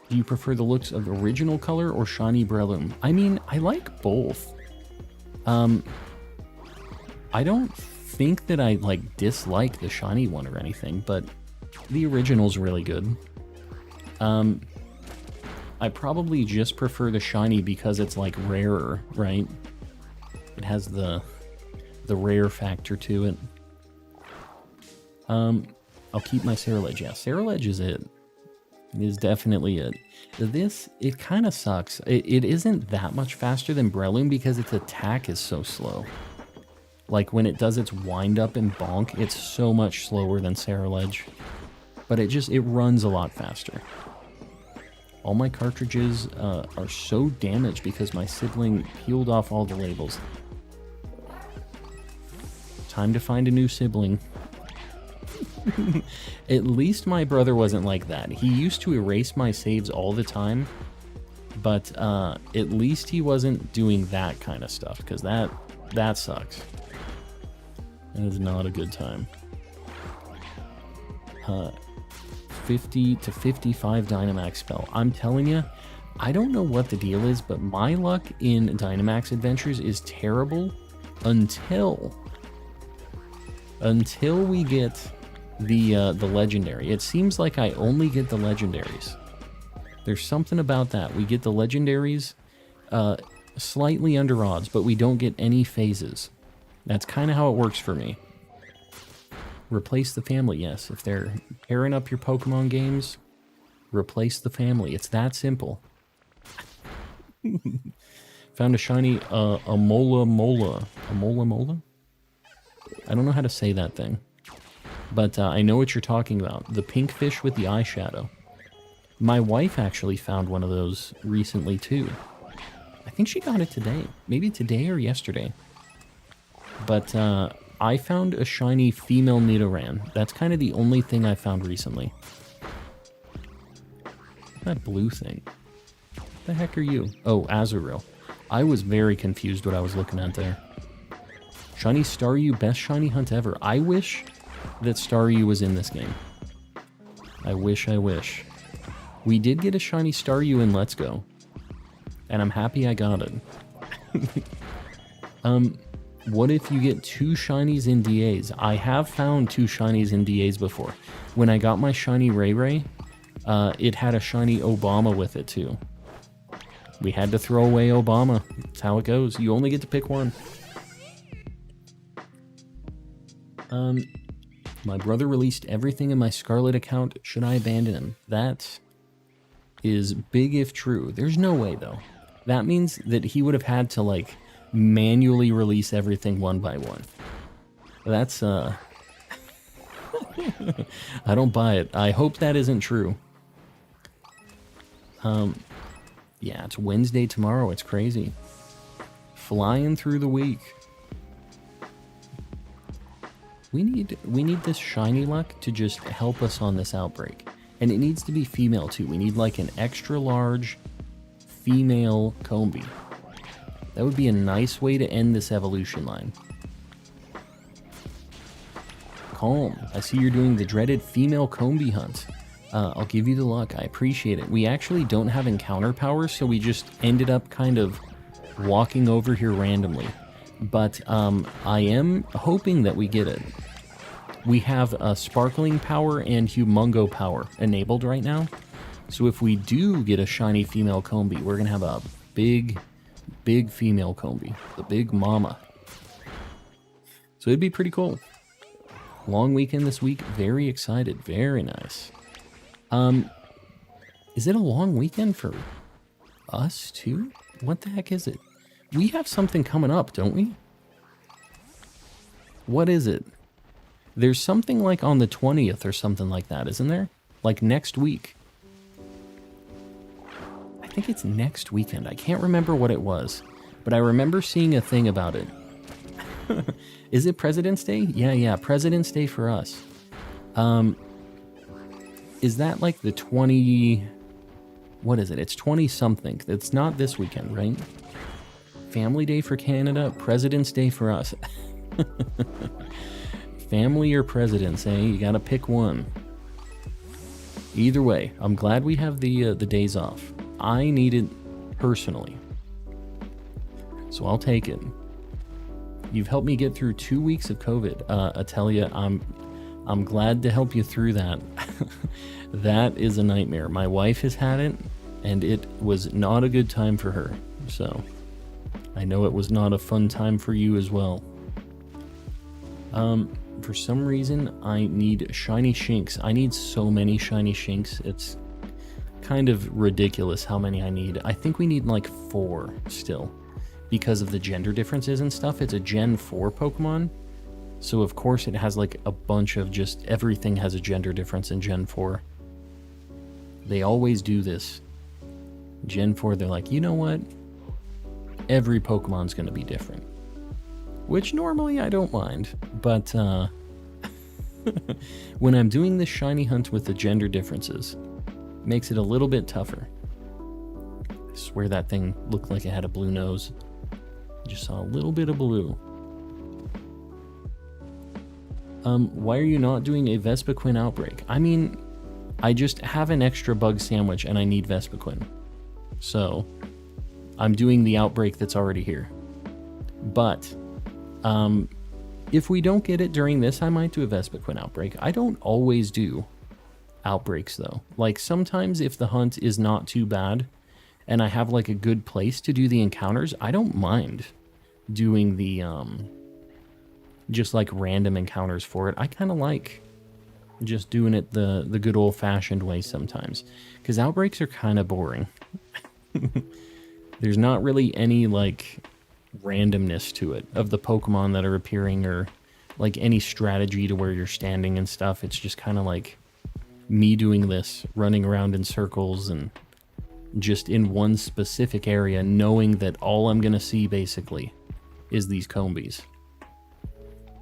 Do you prefer the looks of original color or shiny Breloom? I mean, I like both. I don't think that I, like, dislike the shiny one or anything, but the original's really good. I probably just prefer the shiny because it's, like, rarer, right? It has the rare factor to it. I'll keep my Ceruledge. Yeah, Ceruledge is it. It is definitely it. This, it kind of sucks. It isn't that much faster than Breloom because its attack is so slow. Like, when it does its wind up and bonk, it's so much slower than Ceruledge. But it runs a lot faster. All my cartridges are so damaged because my sibling peeled off all the labels. Time to find a new sibling. At least my brother wasn't like that. He used to erase my saves all the time, but at least he wasn't doing that kind of stuff, because that sucks. That is not a good time. 50 to 55 Dynamax spell. I'm telling you, I don't know what the deal is, but my luck in Dynamax Adventures is terrible until we get the legendary. It seems like I only get the legendaries. There's something about that. We get the legendaries slightly under odds, but we don't get any phases. That's kind of how it works for me. Replace the family, yes. If they're pairing up your Pokemon games, replace the family. It's that simple. Found a shiny Amola Mola. Amola Mola? I don't know how to say that thing. But I know what you're talking about. The pink fish with the eyeshadow. My wife actually found one of those recently, too. I think she got it today. Maybe today or yesterday. But I found a shiny female Nidoran. That's kind of the only thing I found recently. That blue thing. What the heck are you? Oh, Azurill. I was very confused what I was looking at there. Shiny Staryu, best shiny hunt ever. I wish that Staryu was in this game. I wish. We did get a shiny Staryu in Let's Go. And I'm happy I got it. What if you get 2 shinies in DAs? I have found 2 shinies in DAs before. When I got my shiny Ray Ray, it had a shiny Obama with it too. We had to throw away Obama. That's how it goes. You only get to pick one. My brother released everything in my Scarlet account. Should I abandon him? That is big if true. There's no way, though. That means that he would have had to, like, manually release everything one by one. That's, I don't buy it. I hope that isn't true. Yeah, it's Wednesday tomorrow. It's crazy. Flying through the week. We need this shiny luck to just help us on this outbreak. And it needs to be female too. We need like an extra large female Combi. That would be a nice way to end this evolution line. Calm. I see you're doing the dreaded female Combi hunt. I'll give you the luck. I appreciate it. We actually don't have encounter powers, so we just ended up kind of walking over here randomly. But I am hoping that we get it. We have a sparkling power and humongo power enabled right now. So if we do get a shiny female Combi, we're going to have a big female Combi. The big mama. So it'd be pretty cool. Long weekend this week. Very excited. Very nice. Is it a long weekend for us too? What the heck is it? We have something coming up, don't we? What is it? There's something like on the 20th or something like that, isn't there? Like next week. I think it's next weekend. I can't remember what it was, but I remember seeing a thing about it. Is it President's Day? Yeah, President's Day for us. Is that like the 20... What is it? It's 20-something. It's not this weekend, right? Family Day for Canada, President's Day for us. Family or presidents, eh? You gotta pick one. Either way, I'm glad we have the days off. I need it personally. So I'll take it. You've helped me get through 2 weeks of COVID. Atelia, I'm glad to help you through that. That is a nightmare. My wife has had it, and it was not a good time for her. So I know it was not a fun time for you as well. For some reason, I need shiny Shinx. I need so many shiny Shinx. It's kind of ridiculous how many I need. I think we need like 4 still. Because of the gender differences and stuff. It's a Gen 4 Pokemon. So of course it has like a bunch of just... Everything has a gender difference in Gen 4. They always do this. Gen 4, they're like, you know what? Every Pokemon's going to be different. Which normally I don't mind. But when I'm doing this shiny hunt with the gender differences, it makes it a little bit tougher. I swear that thing looked like it had a blue nose. Just saw a little bit of blue. Why are you not doing a Vespiquen outbreak? I mean, I just have an extra bug sandwich and I need Vespiquen. So, I'm doing the outbreak that's already here. But, if we don't get it during this, I might do a Vespiquen outbreak. I don't always do outbreaks though. Like sometimes if the hunt is not too bad and I have like a good place to do the encounters, I don't mind doing the just like random encounters for it. I kind of like just doing it the good old-fashioned way sometimes, because outbreaks are kind of boring. There's not really any like randomness to it of the Pokemon that are appearing or like any strategy to where you're standing and stuff. It's just kind of like me doing this, running around in circles and just in one specific area, knowing that all I'm gonna see basically is these Combis.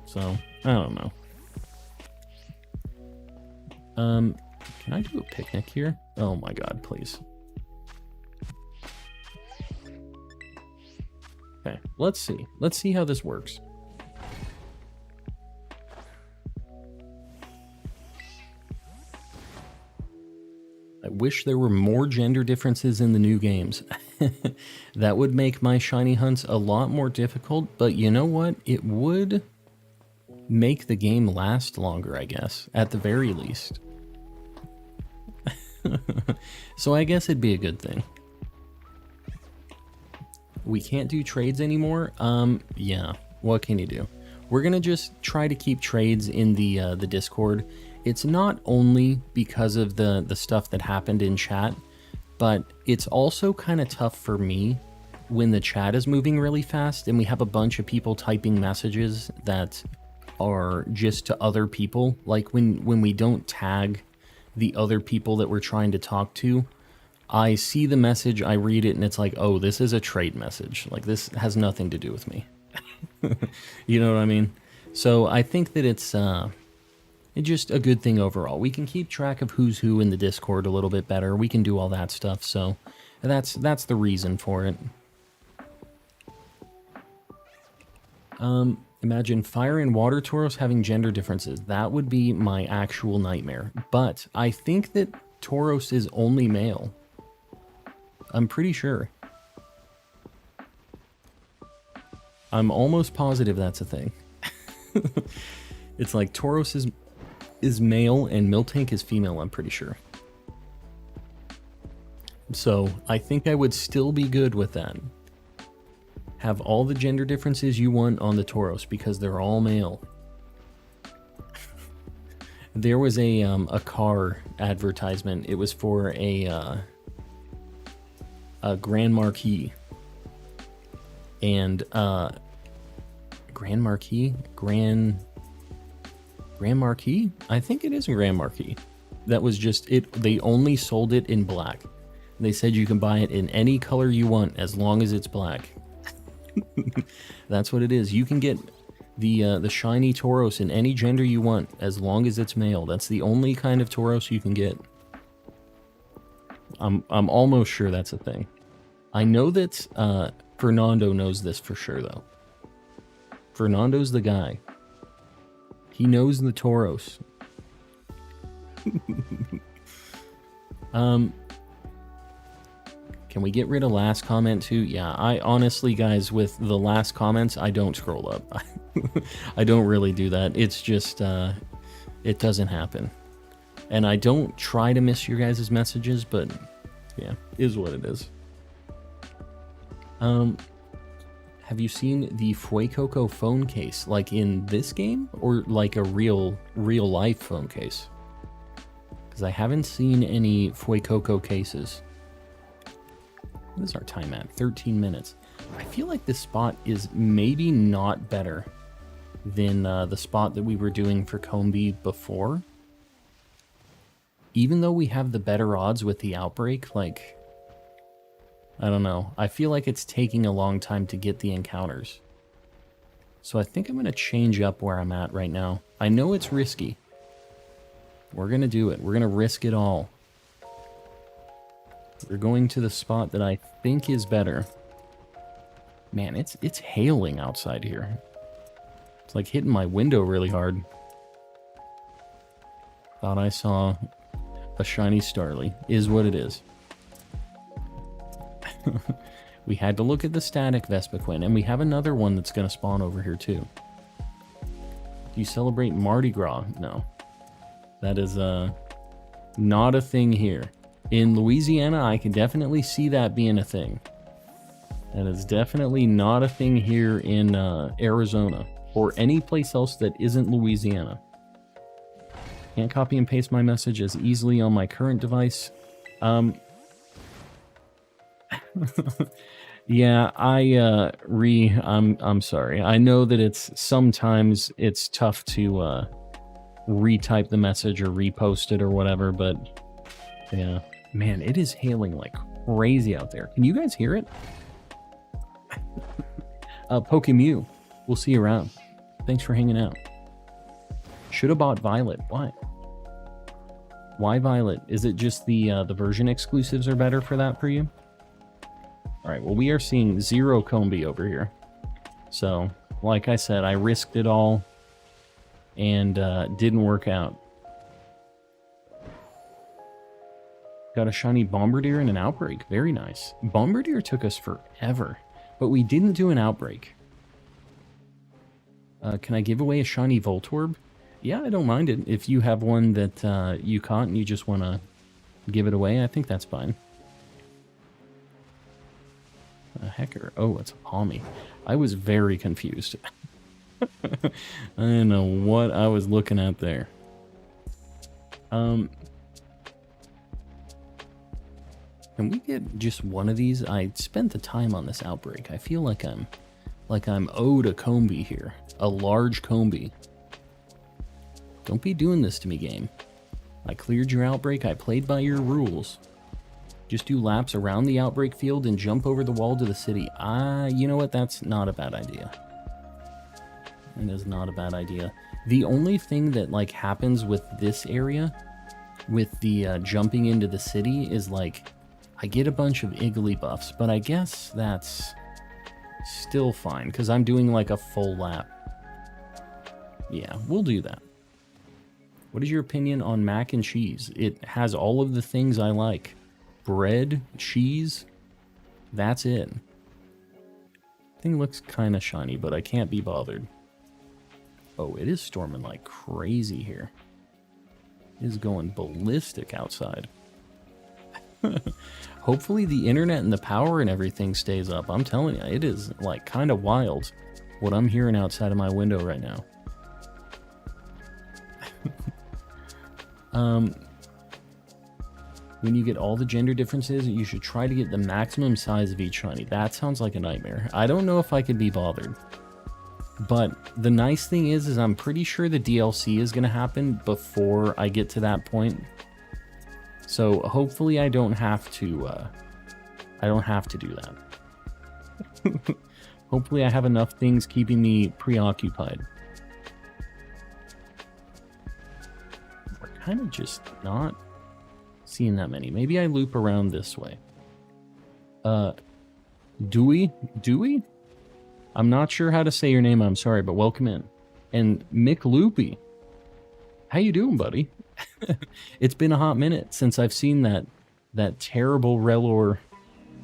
So, I don't know. Can I do a picnic here? Oh my god, please. Okay, let's see. Let's see how this works. I wish there were more gender differences in the new games. That would make my shiny hunts a lot more difficult, but you know what? It would make the game last longer, I guess, at the very least. So I guess it'd be a good thing. We can't do trades anymore? Yeah, what can you do? We're gonna just try to keep trades in the Discord. It's not only because of the stuff that happened in chat, but it's also kind of tough for me when the chat is moving really fast and we have a bunch of people typing messages that are just to other people. Like when we don't tag the other people that we're trying to talk to, I see the message, I read it, and it's like, oh, this is a trade message. Like, this has nothing to do with me. You know what I mean? So I think that it's just a good thing overall. We can keep track of who's who in the Discord a little bit better. We can do all that stuff, so that's the reason for it. Imagine fire and water Tauros having gender differences. That would be my actual nightmare. But I think that Tauros is only male. I'm pretty sure. I'm almost positive that's a thing. It's like Tauros is male and Miltank is female, I'm pretty sure. So I think I would still be good with that. Have all the gender differences you want on the Tauros because they're all male. There was a car advertisement. It was for a Grand Marquis. And Grand Marquis? Grand Marquis? I think it is a Grand Marquis. That was just it. They only sold it in black. They said you can buy it in any color you want as long as it's black. That's what it is. You can get the shiny Tauros in any gender you want as long as it's male. That's the only kind of Tauros you can get. I'm almost sure that's a thing. I know that Fernando knows this for sure though. Fernando's the guy. He knows the Tauros. Can we get rid of last comment too? Yeah, I honestly, guys, with the last comments, I don't scroll up. I don't really do that. It's just, it doesn't happen. And I don't try to miss your guys' messages, but yeah, is what it is. Have you seen the Fuecoco phone case, like in this game, or like a real life phone case? Because I haven't seen any Fuecoco cases. What is our time at? 13 minutes. I feel like this spot is maybe not better than the spot that we were doing for Combee before. Even though we have the better odds with the outbreak, like, I don't know. I feel like it's taking a long time to get the encounters. So I think I'm going to change up where I'm at right now. I know it's risky. We're going to do it. We're going to risk it all. We're going to the spot that I think is better. Man, it's hailing outside here. It's like hitting my window really hard. Thought I saw a shiny Starly. Is what it is. We had to look at the static Vespiquen, and we have another one that's going to spawn over here too. Do you celebrate Mardi Gras? No. That is not a thing here. In Louisiana, I can definitely see that being a thing. That is definitely not a thing here in Arizona or any place else that isn't Louisiana. Can't copy and paste my message as easily on my current device. Yeah, I'm sorry. I know that sometimes it's tough to retype the message or repost it or whatever, but yeah. Man, it is hailing like crazy out there. Can you guys hear it? Pokemew, we'll see you around. Thanks for hanging out. Should have bought Violet. Why? Why Violet? Is it just the version exclusives are better for that for you? All right, well, we are seeing 0 Combee over here. So, like I said, I risked it all and didn't work out. Got a shiny Bombardier and an Outbreak. Very nice. Bombardier took us forever, but we didn't do an Outbreak. Can I give away a shiny Voltorb? Yeah, I don't mind it. If you have one that you caught and you just want to give it away, I think that's fine. A Hecker. Oh, it's a Palmy. I was very confused. I don't know what I was looking at there. Can we get just one of these? I spent the time on this Outbreak. I feel like I'm owed a Combee here. A large Combee. Don't be doing this to me, game. I cleared your Outbreak. I played by your rules. Just do laps around the outbreak field and jump over the wall to the city. You know what? That's not a bad idea. It is not a bad idea. The only thing that, like, happens with this area, with the jumping into the city, is, like, I get a bunch of Iggly buffs, but I guess that's still fine, because I'm doing, like, a full lap. Yeah, we'll do that. What is your opinion on mac and cheese? It has all of the things I like. Bread, cheese, that's it. Thing looks kind of shiny, but I can't be bothered. Oh, it is storming like crazy here. It is going ballistic outside. Hopefully the internet and the power and everything stays up. I'm telling you, it is like kind of wild what I'm hearing outside of my window right now. When you get all the gender differences, you should try to get the maximum size of each shiny. That sounds like a nightmare. I don't know if I could be bothered. But the nice thing is I'm pretty sure the DLC is going to happen before I get to that point. So hopefully I don't have to do that. Hopefully I have enough things keeping me preoccupied. We're kind of just not seeing that many. Maybe I loop around this way. Dewey? I'm not sure how to say your name, I'm sorry, but welcome in. And Mick Loopy. How you doing, buddy? It's been a hot minute since I've seen that terrible Relor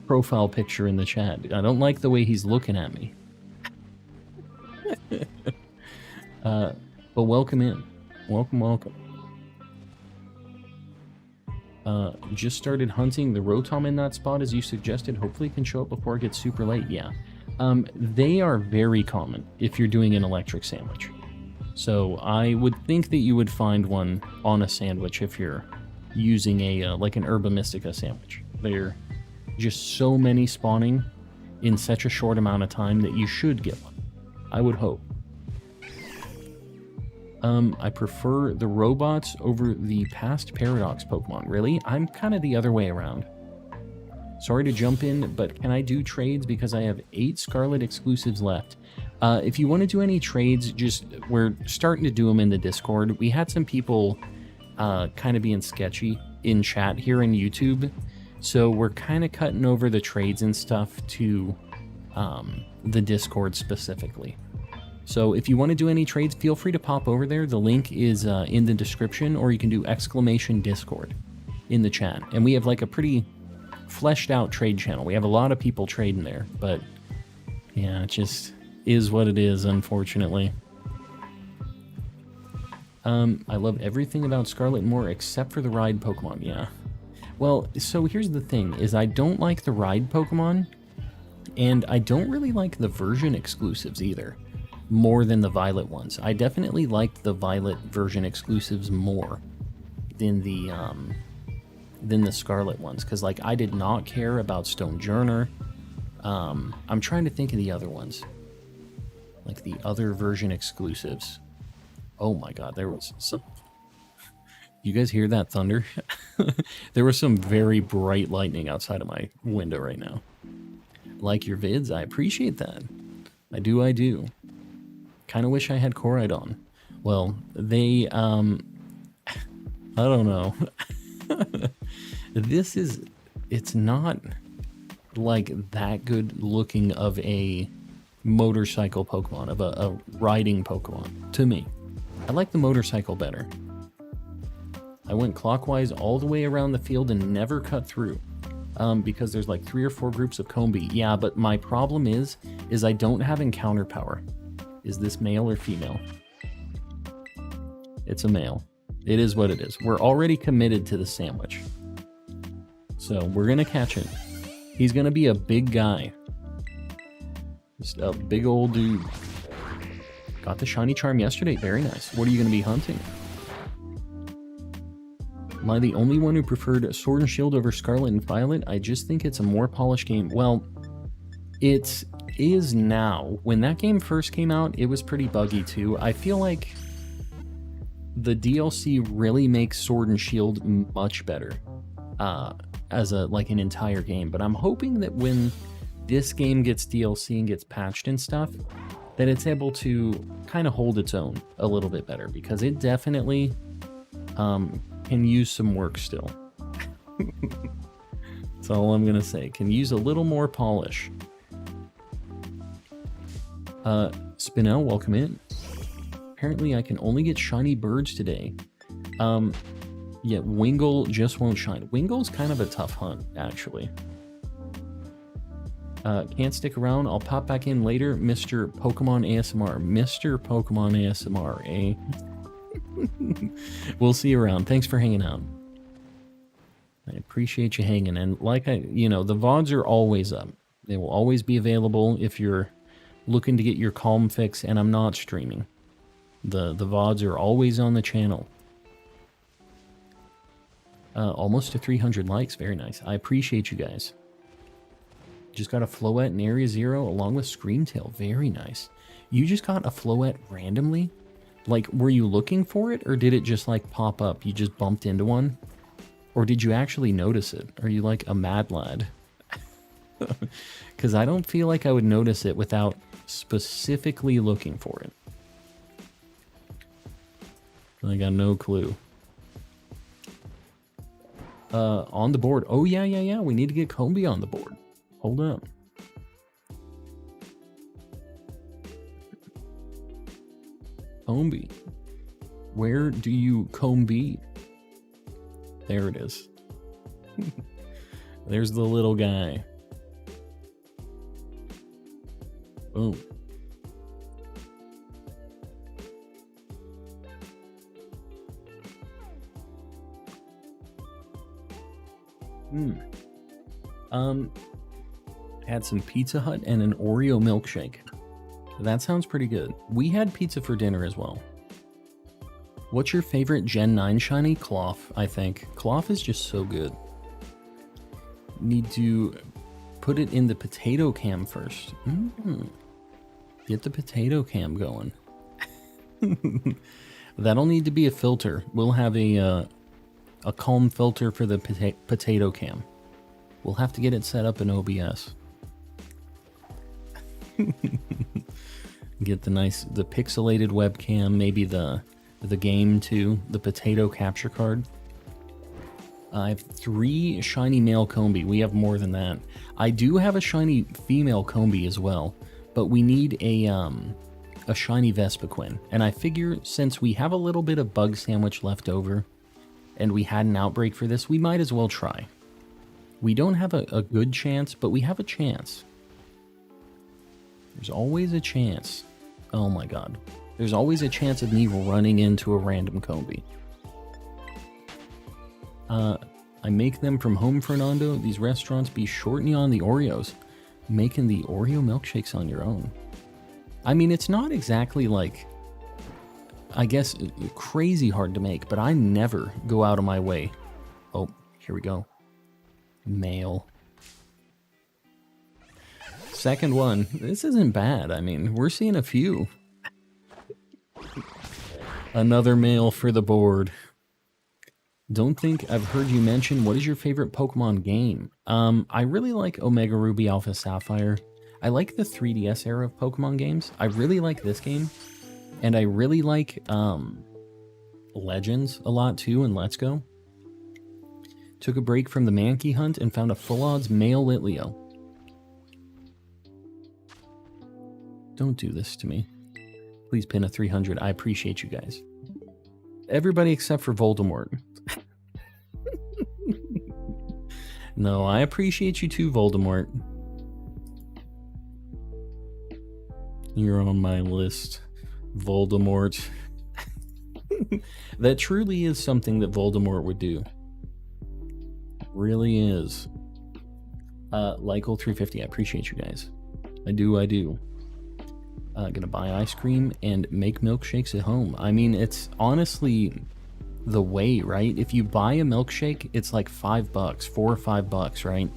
profile picture in the chat. I don't like the way he's looking at me. But welcome in. Welcome. Just started hunting the Rotom in that spot as you suggested. Hopefully it can show up before it gets super late. Yeah. They are very common if you're doing an electric sandwich. So I would think that you would find one on a sandwich if you're using a like an Herba Mystica sandwich. They're just so many spawning in such a short amount of time that you should get one. I would hope. I prefer the robots over the past Paradox Pokemon. Really? I'm kind of the other way around. Sorry to jump in, but can I do trades because I have 8 Scarlet exclusives left? If you want to do any trades, we're starting to do them in the Discord. We had some people kind of being sketchy in chat here in YouTube, so we're kind of cutting over the trades and stuff to the Discord specifically. So if you want to do any trades, feel free to pop over there. The link is in the description, or you can do !Discord in the chat. And we have like a pretty fleshed out trade channel. We have a lot of people trading there, but yeah, it just is what it is, unfortunately. I love everything about Scarlet and more except for the ride Pokemon. Yeah. Well, so here's the thing, is I don't like the ride Pokemon, and I don't really like the version exclusives either, more than the Violet ones. I definitely liked the Violet version exclusives more than the Scarlet ones, because like I did not care about Stonejourner. I'm trying to think of the other ones, like the other version exclusives. Oh my god, there was some... You guys hear that thunder? There was some very bright lightning outside of my window right now. Like your vids, I appreciate that. I do. Kind of wish I had Koraidon. Well, they, I don't know. It's not like that good looking of a motorcycle Pokemon, of a riding Pokemon, to me. I like the motorcycle better. I went clockwise all the way around the field and never cut through. Because there's like 3 or 4 groups of Combi. Yeah, but my problem is I don't have encounter power. Is this male or female? It's a male. It is what it is. We're already committed to the sandwich. So we're gonna catch him. He's gonna be a big guy. Just a big old dude. Got the shiny charm yesterday. Very nice. What are you gonna be hunting? Am I the only one who preferred Sword and Shield over Scarlet and Violet? I just think it's a more polished game. Well, it is now. When that game first came out, it was pretty buggy too. I feel like the DLC really makes Sword and Shield much better. as like an entire game, but I'm hoping that when this game gets DLC and gets patched and stuff, that it's able to kind of hold its own a little bit better, because it definitely can use some work still. That's all I'm gonna say. Can use a little more polish. Spinel, welcome in. Apparently I can only get shiny birds today. Yeah, Wingull just won't shine. Wingull's kind of a tough hunt, actually. Can't stick around. I'll pop back in later. Mr. Pokemon ASMR. Mr. Pokemon ASMR, eh? We'll see you around. Thanks for hanging out. I appreciate you hanging. And like the VODs are always up. They will always be available if you're looking to get your calm fix and I'm not streaming. The VODs are always on the channel. Almost to 300 likes. Very nice. I appreciate you guys. Just got a Floette in Area 0 along with Screamtail. Very nice. You just got a Floette randomly? Like, were you looking for it, or did it just, like, pop up? You just bumped into one? Or did you actually notice it? Are you, like, a mad lad? Because I don't feel like I would notice it without specifically looking for it. I got no clue. On the board. Oh, yeah. We need to get Combee on the board. Hold up. Combee. Where do you Combee? There it is. There's the little guy. Boom. Had some Pizza Hut and an Oreo milkshake. That sounds pretty good. We had pizza for dinner as well. What's your favorite Gen 9 shiny? Cloth, I think. Cloth is just so good. Need to put it in the potato cam first. Get the potato cam going. That'll need to be a filter. We'll have a calm filter for the potato cam. We'll have to get it set up in OBS. Get the pixelated webcam, maybe the game too, the potato capture card. I have 3 shiny male Combee. We have more than that. I do have a shiny female Combee as well, but we need a shiny Vespiquen. And I figure since we have a little bit of bug sandwich left over, and we had an outbreak for this, we might as well try. We don't have a good chance, but we have a chance. There's always a chance. Oh my god. There's always a chance of me running into a random Combee. I make them from home, Fernando. These restaurants be shorting on the Oreos. Making the Oreo milkshakes on your own. I mean, it's not exactly like, I guess, crazy hard to make, but I never go out of my way. Oh, here we go. Mail. Second one. This isn't bad. I mean, we're seeing a few. Another mail for the board. Don't think I've heard you mention, what is your favorite Pokemon game? I really like Omega Ruby Alpha Sapphire. I like the 3DS era of Pokemon games. I really like this game. And I really like Legends a lot too, and Let's Go. Took a break from the Mankey hunt and found a full odds male Litleo. Don't do this to me. Please pin a 300. I appreciate you guys. Everybody except for Voldemort. No, I appreciate you too, Voldemort. You're on my list, Voldemort. That truly is something that Voldemort would do. Really is. Lykel350, I appreciate you guys. I do. Gonna buy ice cream and make milkshakes at home. I mean, it's honestly the way, right? If you buy a milkshake, it's like $5, $4 or $5, right?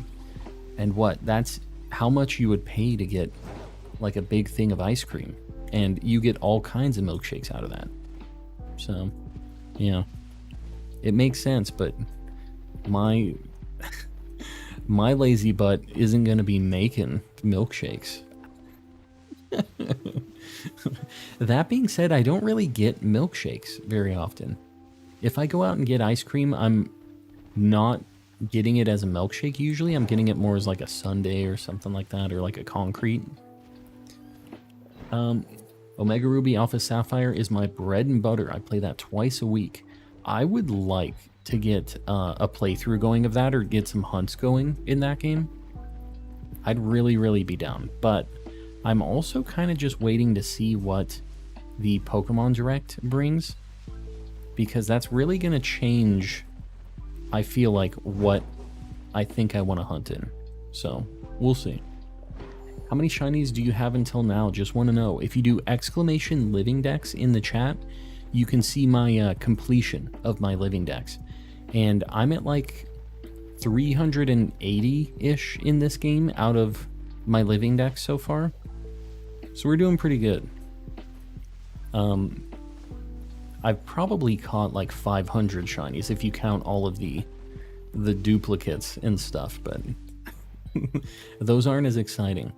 And what? That's how much you would pay to get like a big thing of ice cream. And you get all kinds of milkshakes out of that. So, yeah. It makes sense, but my my lazy butt isn't going to be making milkshakes. That being said, I don't really get milkshakes very often. If I go out and get ice cream, I'm not getting it as a milkshake usually. I'm getting it more as like a sundae or something like that, or like a concrete. Omega Ruby Alpha Sapphire is my bread and butter. I play that twice a week. I would like to get a playthrough going of that, or get some hunts going in that game. I'd really be down. But I'm also kind of just waiting to see what the Pokemon Direct brings, because that's really going to change, I feel like, what I think I want to hunt in. So we'll see. How many shinies do you have until now? Just want to know. If you do exclamation Living Dex in the chat, you can see my completion of my Living Dex. And I'm at like 380-ish in this game out of my Living Dex so far. So we're doing pretty good. I've probably caught like 500 shinies if you count all of the duplicates and stuff, but those aren't as exciting.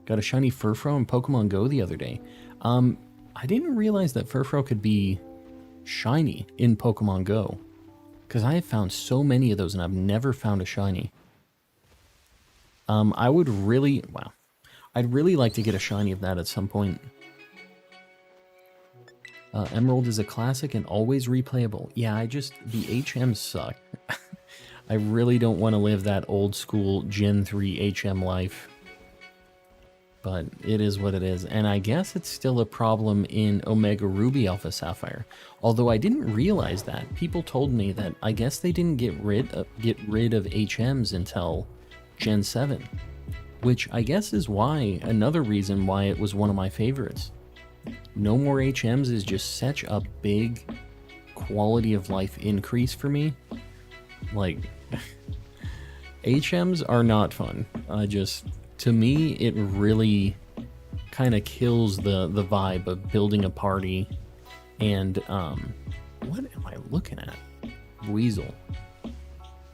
Got a shiny Furfrou in Pokemon Go the other day. I didn't realize that Furfrou could be shiny in Pokemon Go, because I have found so many of those and I've never found a shiny. I would really, wow, I'd really like to get a shiny of that at some point. Emerald is a classic and always replayable. Yeah, the HMs suck. I really don't want to live that old school Gen 3 HM life. But it is what it is. And I guess it's still a problem in Omega Ruby Alpha Sapphire. Although I didn't realize that. People told me that I guess they didn't get rid of HMs until Gen 7. Which I guess is another reason why it was one of my favorites. No more HMs is just such a big quality of life increase for me. Like, HMs are not fun. To me, it really kind of kills the vibe of building a party. And, what am I looking at? Weasel.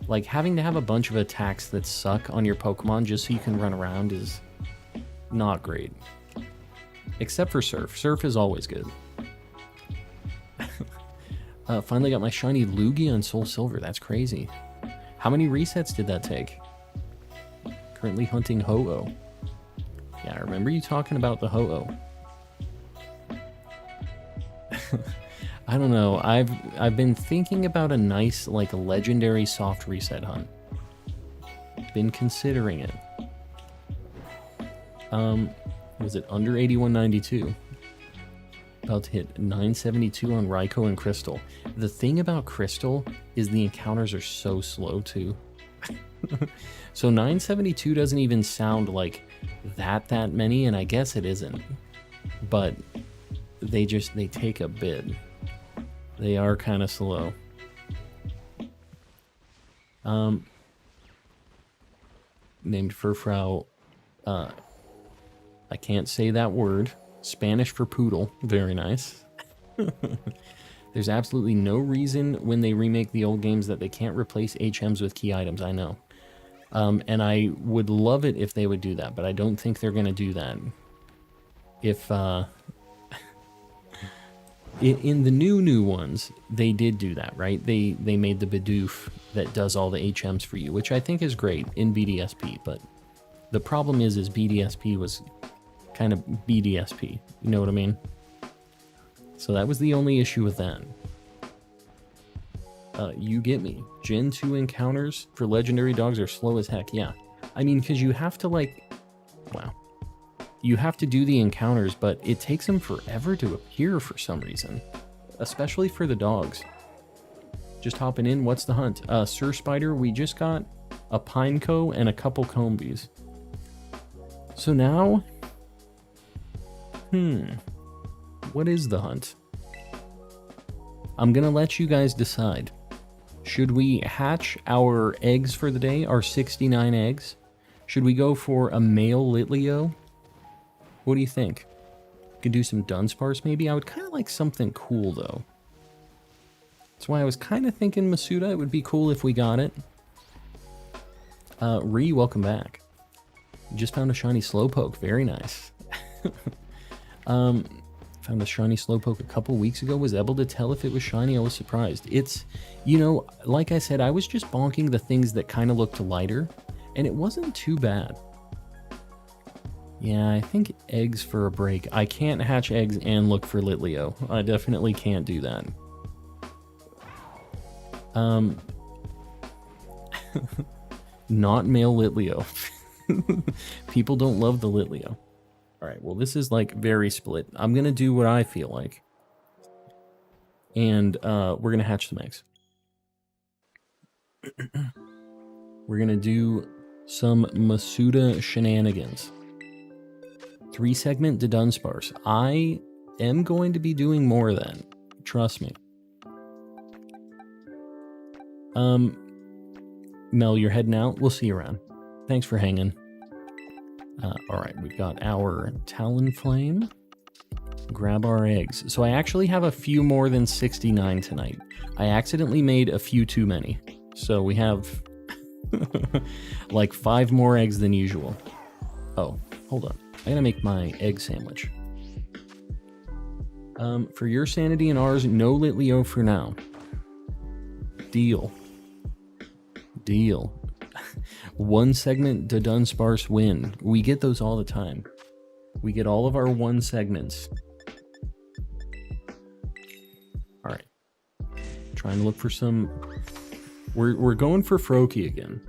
Like, having to have a bunch of attacks that suck on your Pokemon just so you can run around is not great. Except for Surf. Surf is always good. Finally got my shiny Lugia on Soul Silver. That's crazy. How many resets did that take? Currently hunting Ho-Oh. Yeah, I remember you talking about the Ho-Oh. I don't know. I've been thinking about a nice, like, legendary soft reset hunt. Been considering it. Was it under 8192? About to hit 972 on Raikou and Crystal. The thing about Crystal is the encounters are so slow too. So 972 doesn't even sound like that many, and I guess it isn't. But they take a bit. They are kind of slow. Named Furfrou, I can't say that word. Spanish for poodle. Very nice. There's absolutely no reason when they remake the old games that they can't replace HMs with key items. I know. And I would love it if they would do that, but I don't think they're going to do that. If, in the new ones, they did do that, right? They made the Bidoof that does all the HMs for you, which I think is great in BDSP, but the problem is BDSP was kind of BDSP, you know what I mean? So that was the only issue with that. You get me. Gen 2 encounters for legendary dogs are slow as heck, yeah. I mean, because you have to, like, wow. You have to do the encounters, but it takes them forever to appear for some reason. Especially for the dogs. Just hopping in, what's the hunt? Sir Spider, we just got a Pineco and a couple Combies. So now... what is the hunt? I'm gonna let you guys decide. Should we hatch our eggs for the day, our 69 eggs? Should we go for a male Litleo? What do you think? Could do some Dunsparce maybe? I would kind of like something cool though. That's why I was kind of thinking Masuda. It would be cool if we got it. Ree, welcome back. Just found a shiny Slowpoke. Very nice. Found a shiny Slowpoke a couple weeks ago. Was able to tell if it was shiny. I was surprised. It's, you know, like I said, I was just bonking the things that kind of looked lighter, and it wasn't too bad. Yeah, I think eggs for a break. I can't hatch eggs and look for Litleo. I definitely can't do that. Not male Litleo. People don't love the Litleo. Alright, well this is like very split. I'm gonna do what I feel like. And we're gonna hatch some eggs. We're gonna do some Masuda shenanigans. 3-segment Dudunsparce. I am going to be doing more of that. Trust me. Mel, you're heading out. We'll see you around. Thanks for hanging. Alright, we've got our Talonflame. Grab our eggs. So I actually have a few more than 69 tonight. I accidentally made a few too many. So we have like 5 more eggs than usual. Oh, hold on. I gotta make my egg sandwich. For your sanity and ours, no Litleo for now. Deal. Deal. 1-segment Dudunsparce win. We get those all the time. We get all of our 1 segments. Alright. Trying to look for some... We're going for Froakie again.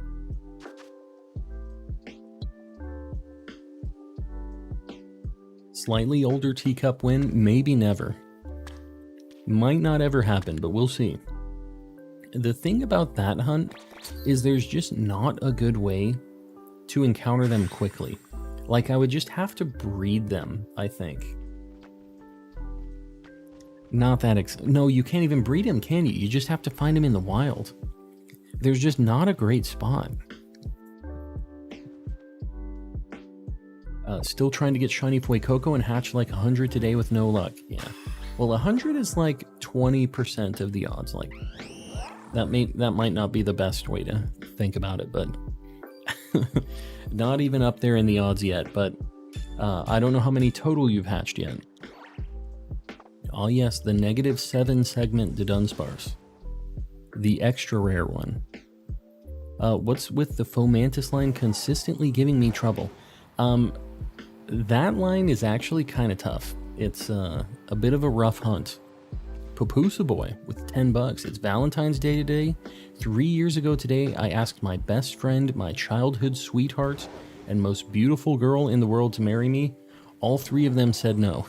Slightly older teacup win, maybe never. Might not ever happen, but we'll see. The thing about that hunt is there's just not a good way to encounter them quickly. Like, I would just have to breed them, I think. Not that no, you can't even breed them, can you? You just have to find them in the wild. There's just not a great spot. Still trying to get Shiny Pineco and hatch like 100 today with no luck. Yeah. Well, 100 is like 20% of the odds. Like, that might not be the best way to think about it, but not even up there in the odds yet. But I don't know how many total you've hatched yet. Oh yes, the -7 segment Dudunsparce. The extra rare one. What's with the Fomantis line consistently giving me trouble? That line is actually kind of tough. It's a bit of a rough hunt. Papusa Boy with 10 bucks. It's Valentine's Day today. 3 years ago today, I asked my best friend, my childhood sweetheart, and most beautiful girl in the world to marry me. All 3 of them said no.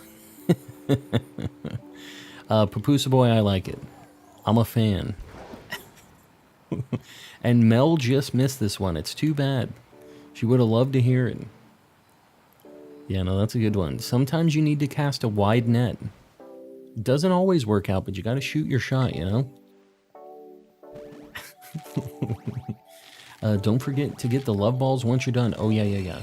Papusa Boy, I like it. I'm a fan. And Mel just missed this one. It's too bad. She would have loved to hear it. Yeah, no, that's a good one. Sometimes you need to cast a wide net. Doesn't always work out, but you gotta shoot your shot, you know? Don't forget to get the love balls once you're done. Oh, yeah.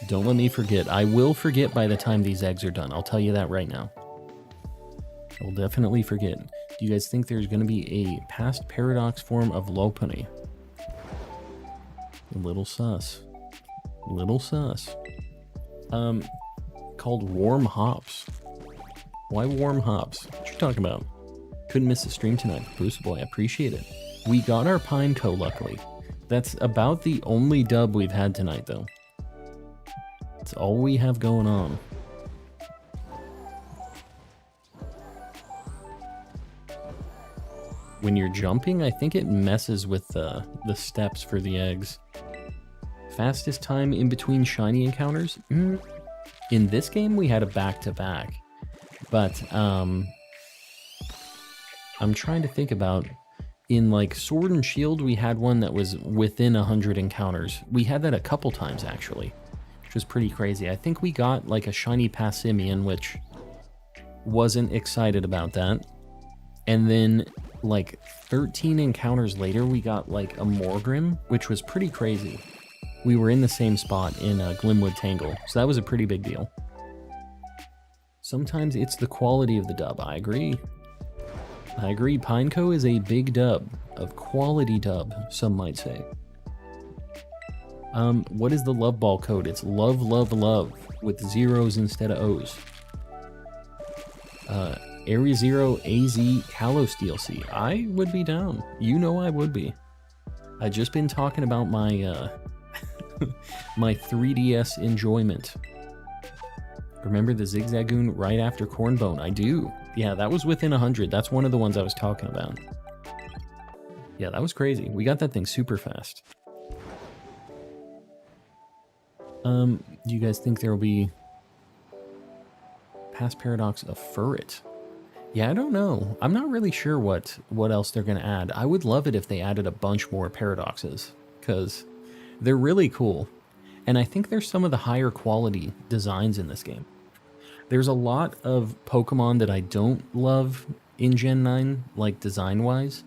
Don't let me forget. I will forget by the time these eggs are done. I'll tell you that right now. I will definitely forget. Do you guys think there's going to be a past paradox form of Lopunny? A little sus. Little sus. Called Warm Hops. Why Warm Hops? What you talking about? Couldn't miss the stream tonight. Boost Boy, I appreciate it. We got our Pineco, luckily. That's about the only dub we've had tonight, though. That's all we have going on. When you're jumping, I think it messes with the steps for the eggs. Fastest time in between shiny encounters? In this game, we had a back-to-back. But, I'm trying to think about... In, like, Sword and Shield, we had one that was within 100 encounters. We had that a couple times, actually. Which was pretty crazy. I think we got, like, a shiny Passimian, which... Wasn't excited about that. And then... like 13 encounters later, we got like a Morgrim, which was pretty crazy. We were in the same spot in Glimwood Tangle, so that was a pretty big deal. Sometimes it's the quality of the dub. I agree. Pineco is a big dub, of quality dub, some might say. What is the love ball code? It's love, love, love with zeros instead of O's. Area Zero AZ Kalos DLC. I would be down. You know I would be. I just been talking about my my 3DS enjoyment. Remember the Zigzagoon right after Cornbone? I do. Yeah, that was within 100. That's one of the ones I was talking about. Yeah, that was crazy. We got that thing super fast. Do you guys think there will be past paradox of Furret? Yeah, I don't know. I'm not really sure what else they're going to add. I would love it if they added a bunch more paradoxes, because they're really cool. And I think there's some of the higher quality designs in this game. There's a lot of Pokemon that I don't love in Gen 9, like design-wise.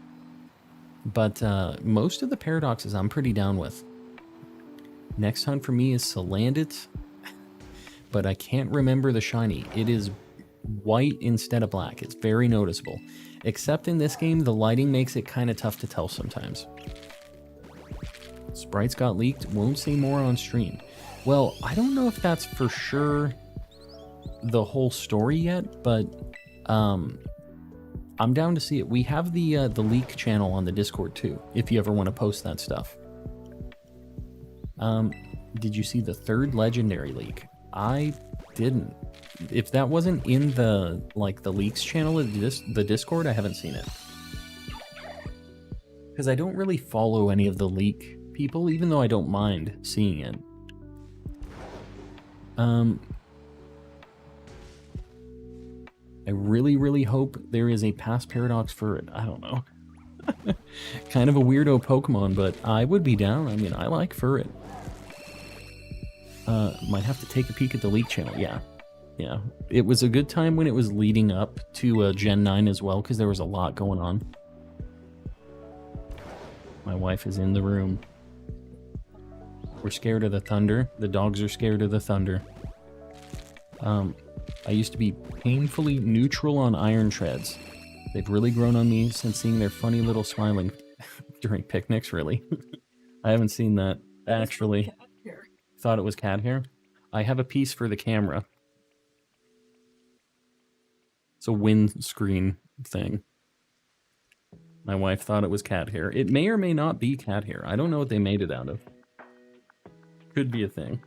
But most of the paradoxes I'm pretty down with. Next hunt for me is Salandit, but I can't remember the shiny. It is white instead of black. It's very noticeable. Except in this game, the lighting makes it kind of tough to tell sometimes. Sprites got leaked. Won't say more on stream. Well, I don't know if that's for sure the whole story yet, but I'm down to see it. We have the leak channel on the Discord too, if you ever want to post that stuff. Did you see the third legendary leak? I didn't. If that wasn't in the leaks channel of the Discord, I haven't seen it. Because I don't really follow any of the leak people, even though I don't mind seeing it. I really, really hope there is a past paradox for it. I don't know. Kind of a weirdo Pokemon, but I would be down. I mean, I like Furret. Might have to take a peek at the leak channel. Yeah. It was a good time when it was leading up to Gen 9 as well, because there was a lot going on. My wife is in the room. We're scared of the thunder. The dogs are scared of the thunder. I used to be painfully neutral on Iron Treads. They've really grown on me since seeing their funny little smiling during picnics, really. I haven't seen that, actually. Thought it was cat hair. I have a piece for the camera. It's a windscreen thing. My wife thought it was cat hair. It may or may not be cat hair. I don't know what they made it out of. Could be a thing.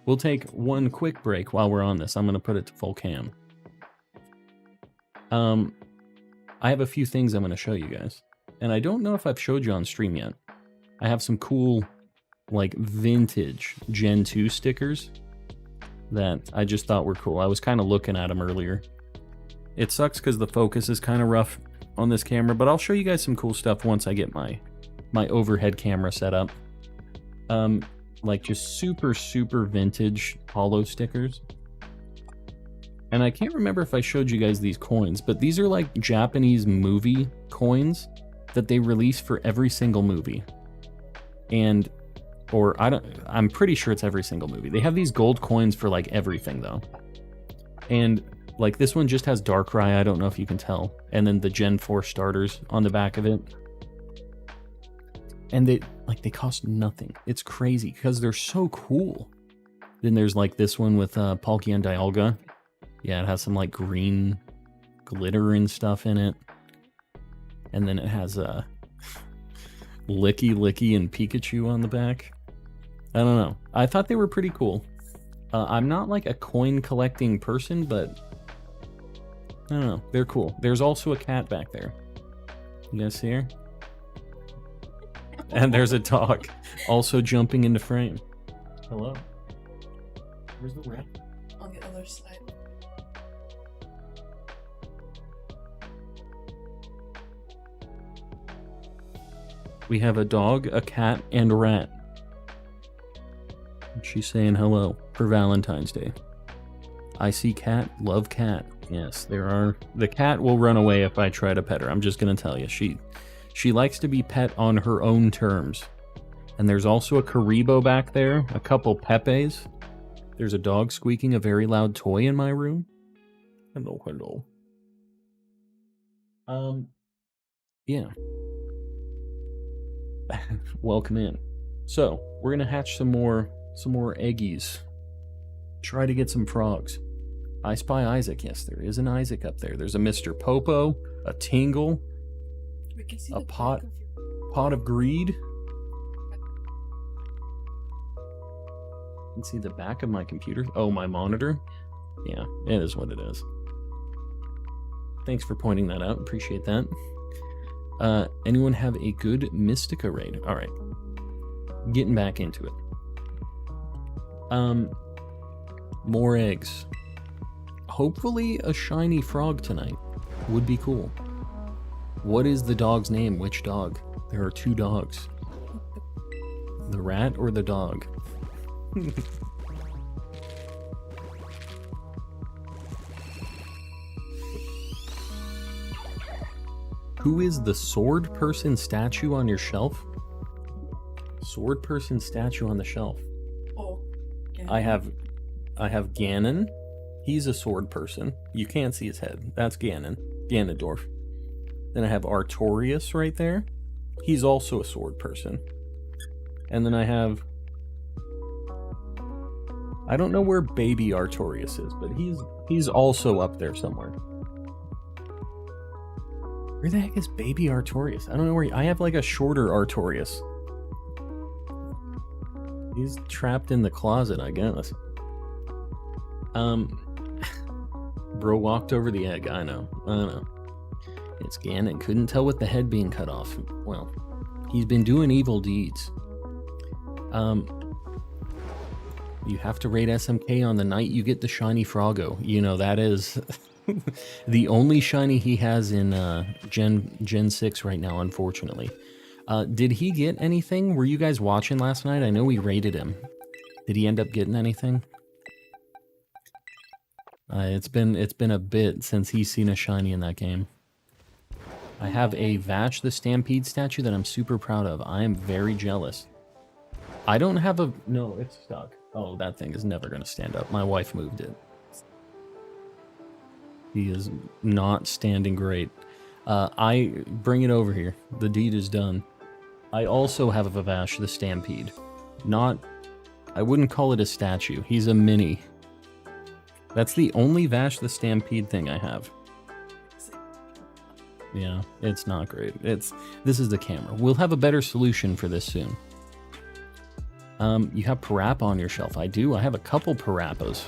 We'll take one quick break while we're on this. I'm going to put it to full cam. I have a few things I'm going to show you guys. And I don't know if I've showed you on stream yet. I have some cool, like, vintage Gen 2 stickers that I just thought were cool. I was kind of looking at them earlier. It sucks because the focus is kind of rough on this camera, but I'll show you guys some cool stuff once I get my overhead camera set up. Like just super, super vintage hollow stickers. And I can't remember if I showed you guys these coins, but these are like Japanese movie coins that they release for every single movie. And, I'm pretty sure it's every single movie. They have these gold coins for like everything though. And like this one just has Darkrai, I don't know if you can tell. And then the Gen 4 starters on the back of it. And they cost nothing. It's crazy because they're so cool. Then there's like this one with Palkia and Dialga. Yeah, it has some like green glitter and stuff in it. And then it has Licky and Pikachu on the back. I don't know. I thought they were pretty cool. I'm not like a coin collecting person, but I don't know. They're cool. There's also a cat back there. You guys see her? And there's a dog also jumping into frame. Hello. Where's the rat? On the other side. We have a dog, a cat, and a rat. She's saying hello for Valentine's Day. I see cat, love cat. Yes, there are. The cat will run away if I try to pet her. I'm just gonna tell you. She likes to be pet on her own terms. And there's also a Karibo back there, a couple Pepes. There's a dog squeaking a very loud toy in my room. Hello. Yeah. Welcome in. So, we're gonna hatch some more eggies. Try to get some frogs. I spy Isaac. Yes, there is an Isaac up there. There's a Mr. Popo, a Tingle, We can see a the pot back of your- pot of greed. You can see the back of my computer. Oh, my monitor. Yeah, it is what it is. Thanks for pointing that out. Appreciate that. Anyone have a good Mystica raid? All right, getting back into it. More eggs. Hopefully a shiny frog tonight would be cool. What is the dog's name? Which dog? There are two dogs. The rat or the dog? Who is the sword person statue on your shelf? Sword person statue on the shelf. Oh, yeah. I have Ganon. He's a sword person. You can't see his head. That's Ganon. Ganondorf. Then I have Artorias right there. He's also a sword person. And then I have... I don't know where baby Artorias is, but he's also up there somewhere. Where the heck is baby Artorias? I don't know where I have like a shorter Artorias. He's trapped in the closet, I guess. Bro walked over the egg. I know. It's Ganon. Couldn't tell with the head being cut off. Well, he's been doing evil deeds. You have to raid SMK on the night you get the shiny Froggo. You know, that is the only shiny he has in Gen 6 right now, unfortunately. Did he get anything? Were you guys watching last night? I know we raided him. Did he end up getting anything? It's been a bit since he's seen a shiny in that game. I have a Vash the Stampede statue that I'm super proud of. I am very jealous. I don't have a... No, it's stuck. Oh, that thing is never going to stand up. My wife moved it. He is not standing great. I bring it over here. The deed is done. I also have a Vash the Stampede. Not... I wouldn't call it a statue. He's a mini. That's the only Vash the Stampede thing I have. Yeah, it's not great. This is the camera. We'll have a better solution for this soon. You have Parappa on your shelf. I do. I have a couple Parappas.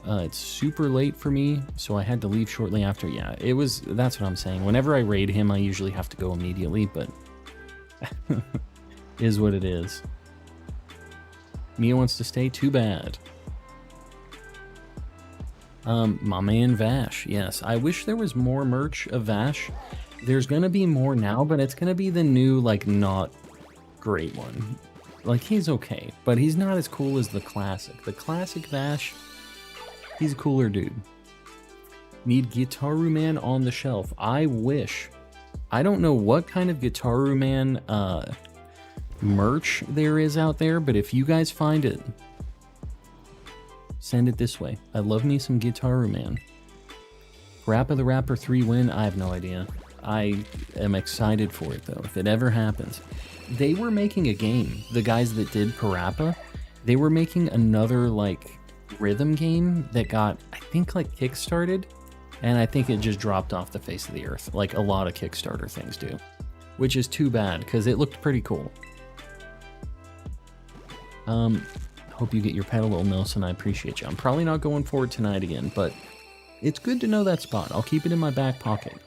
It's super late for me, so I had to leave shortly after. Yeah, that's what I'm saying. Whenever I raid him, I usually have to go immediately, but is what it is. Mia wants to stay. Too bad. My man Vash. Yes, I wish there was more merch of Vash. There's gonna be more now, but it's gonna be the new, like, not great one. Like, he's okay, but he's not as cool as the classic. The classic Vash, he's a cooler dude. Need Gitaru Man on the shelf. I wish. I don't know what kind of Gitaru Man merch there is out there, but if you guys find it, send it this way. I love me some Gitaru Man. Parappa the Rapper 3 win? I have no idea. I am excited for it, though, if it ever happens. They were making a game, the guys that did Parappa. They were making another, like, rhythm game that got, I think, like, kickstarted, and I think it just dropped off the face of the earth, like a lot of Kickstarter things do. Which is too bad, because it looked pretty cool. Hope you get your pet a little, Nelson. I appreciate you. I'm probably not going for it tonight again, but it's good to know that spot. I'll keep it in my back pocket.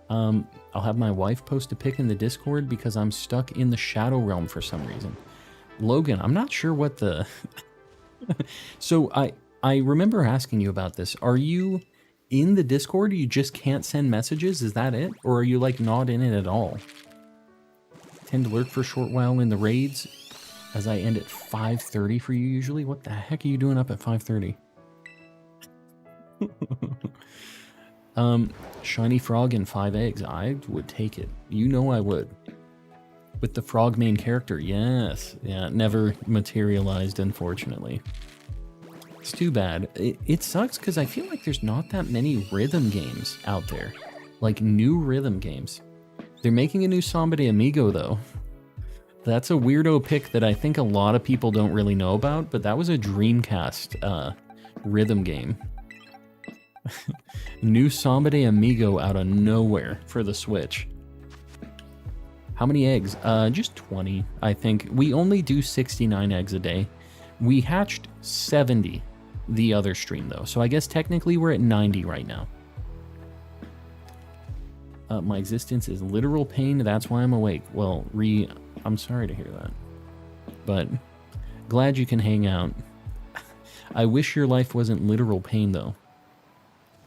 I'll have my wife post a pic in the Discord because I'm stuck in the Shadow Realm for some reason. Logan, I'm not sure what the... So I remember asking you about this. Are you in the Discord? You just can't send messages? Is that it? Or are you, like, not in it at all? Tend to lurk for a short while in the raids as I end at 5:30 for you usually. What the heck are you doing up at 5:30? Shiny frog and 5 eggs. I would take it. You know I would. With the frog main character, yes. Yeah, it never materialized, unfortunately. It's too bad. It sucks because I feel like there's not that many rhythm games out there. Like, new rhythm games. They're making a new Samba de Amigo, though. That's a weirdo pick that I think a lot of people don't really know about, but that was a Dreamcast rhythm game. New Samba de Amigo out of nowhere for the Switch. How many eggs? Just 20, I think. We only do 69 eggs a day. We hatched 70 the other stream, though, so I guess technically we're at 90 right now. My existence is literal pain, that's why I'm awake. Well, I'm sorry to hear that. But glad you can hang out. I wish your life wasn't literal pain, though.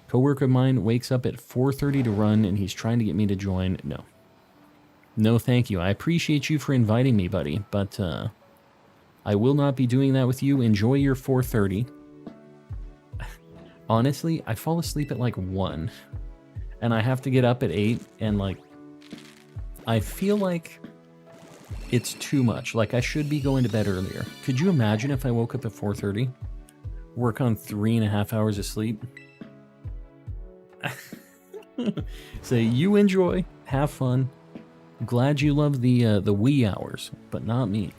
Coworker of mine wakes up at 4:30 to run, and he's trying to get me to join. No. No, thank you. I appreciate you for inviting me, buddy, but I will not be doing that with you. Enjoy your 4:30. Honestly, I fall asleep at like 1. And I have to get up at 8, and like, I feel like it's too much. Like, I should be going to bed earlier. Could you imagine if I woke up at 4:30? Work on 3.5 hours of sleep? Say, you enjoy, have fun. Glad you love the wee hours, but not me.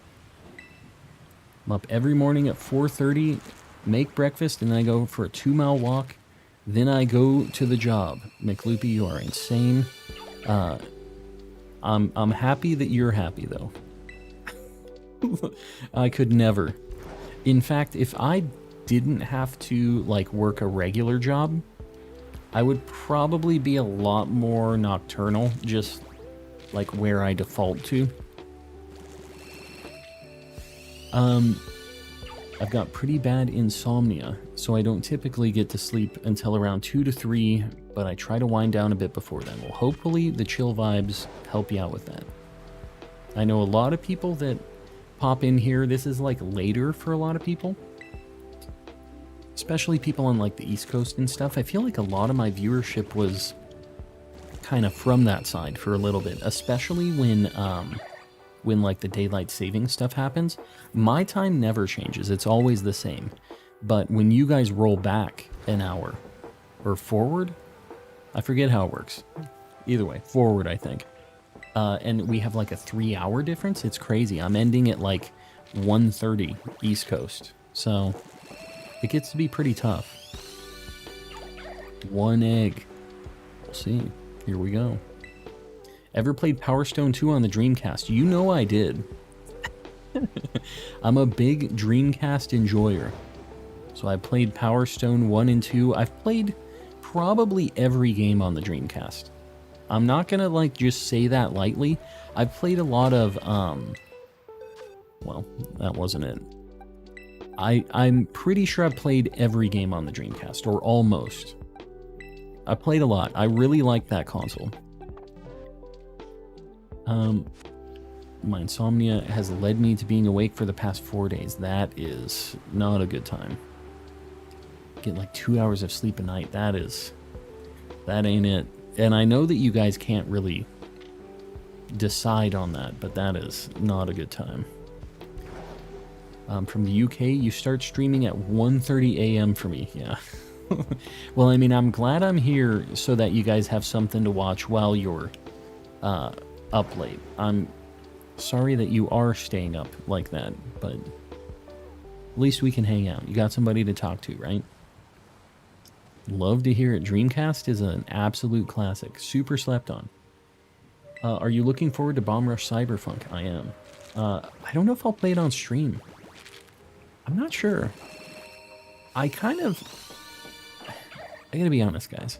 I'm up every morning at 4:30, make breakfast, and then I go for a 2-mile walk. Then I go to the job. McLoopy, you are insane. I'm happy that you're happy, though. I could never. In fact, if I didn't have to, like, work a regular job, I would probably be a lot more nocturnal, just, like, where I default to. I've got pretty bad insomnia, so I don't typically get to sleep until around 2 to 3, but I try to wind down a bit before then. Well, hopefully the chill vibes help you out with that. I know a lot of people that pop in here. This is like later for a lot of people, especially people on like the East Coast and stuff. I feel like a lot of my viewership was kind of from that side for a little bit, especially when like the daylight saving stuff happens. My time never changes. It's always the same. But when you guys roll back an hour or forward, I forget how it works. Either way, forward, I think. And we have like a 3-hour difference. It's crazy. I'm ending at like 1:30 East Coast. So it gets to be pretty tough. 1 egg. We'll see. Here we go. Ever played Power Stone 2 on the Dreamcast? You know I did. I'm a big Dreamcast enjoyer. So I played Power Stone 1 and 2. I've played probably every game on the Dreamcast. I'm not gonna like just say that lightly. I've played a lot of well, that wasn't it. I'm pretty sure I've played every game on the Dreamcast, or almost. I played a lot. I really like that console. My insomnia has led me to being awake for the past 4 days. That is not a good time. Get like 2 hours of sleep a night. That ain't it. And I know that you guys can't really decide on that, but that is not a good time. From the UK, you start streaming at 1:30 a.m. for me. Yeah. Well, I mean, I'm glad I'm here so that you guys have something to watch while you're up late. I'm sorry that you are staying up like that, but at least we can hang out. You got somebody to talk to, right? Love to hear it. Dreamcast is an absolute classic. Super slept on. Are you looking forward to Bomb Rush Cyberpunk? I am. I don't know if I'll play it on stream. I'm not sure. I gotta be honest, guys.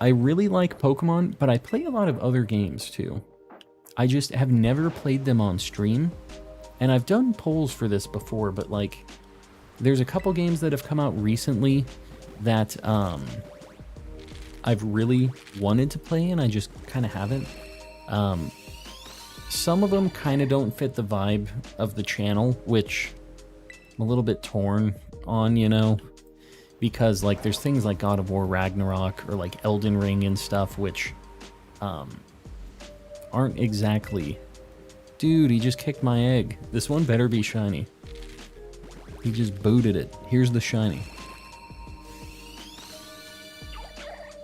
I really like Pokemon, but I play a lot of other games too. I just have never played them on stream. And I've done polls for this before, but like, there's a couple games that have come out recently that I've really wanted to play, and I just kind of haven't. Some of them kind of don't fit the vibe of the channel, which I'm a little bit torn on, you know, because like there's things like God of War Ragnarok or like Elden Ring and stuff, which aren't exactly... Dude, he just kicked my egg. This one better be shiny. He just booted it. Here's the shiny.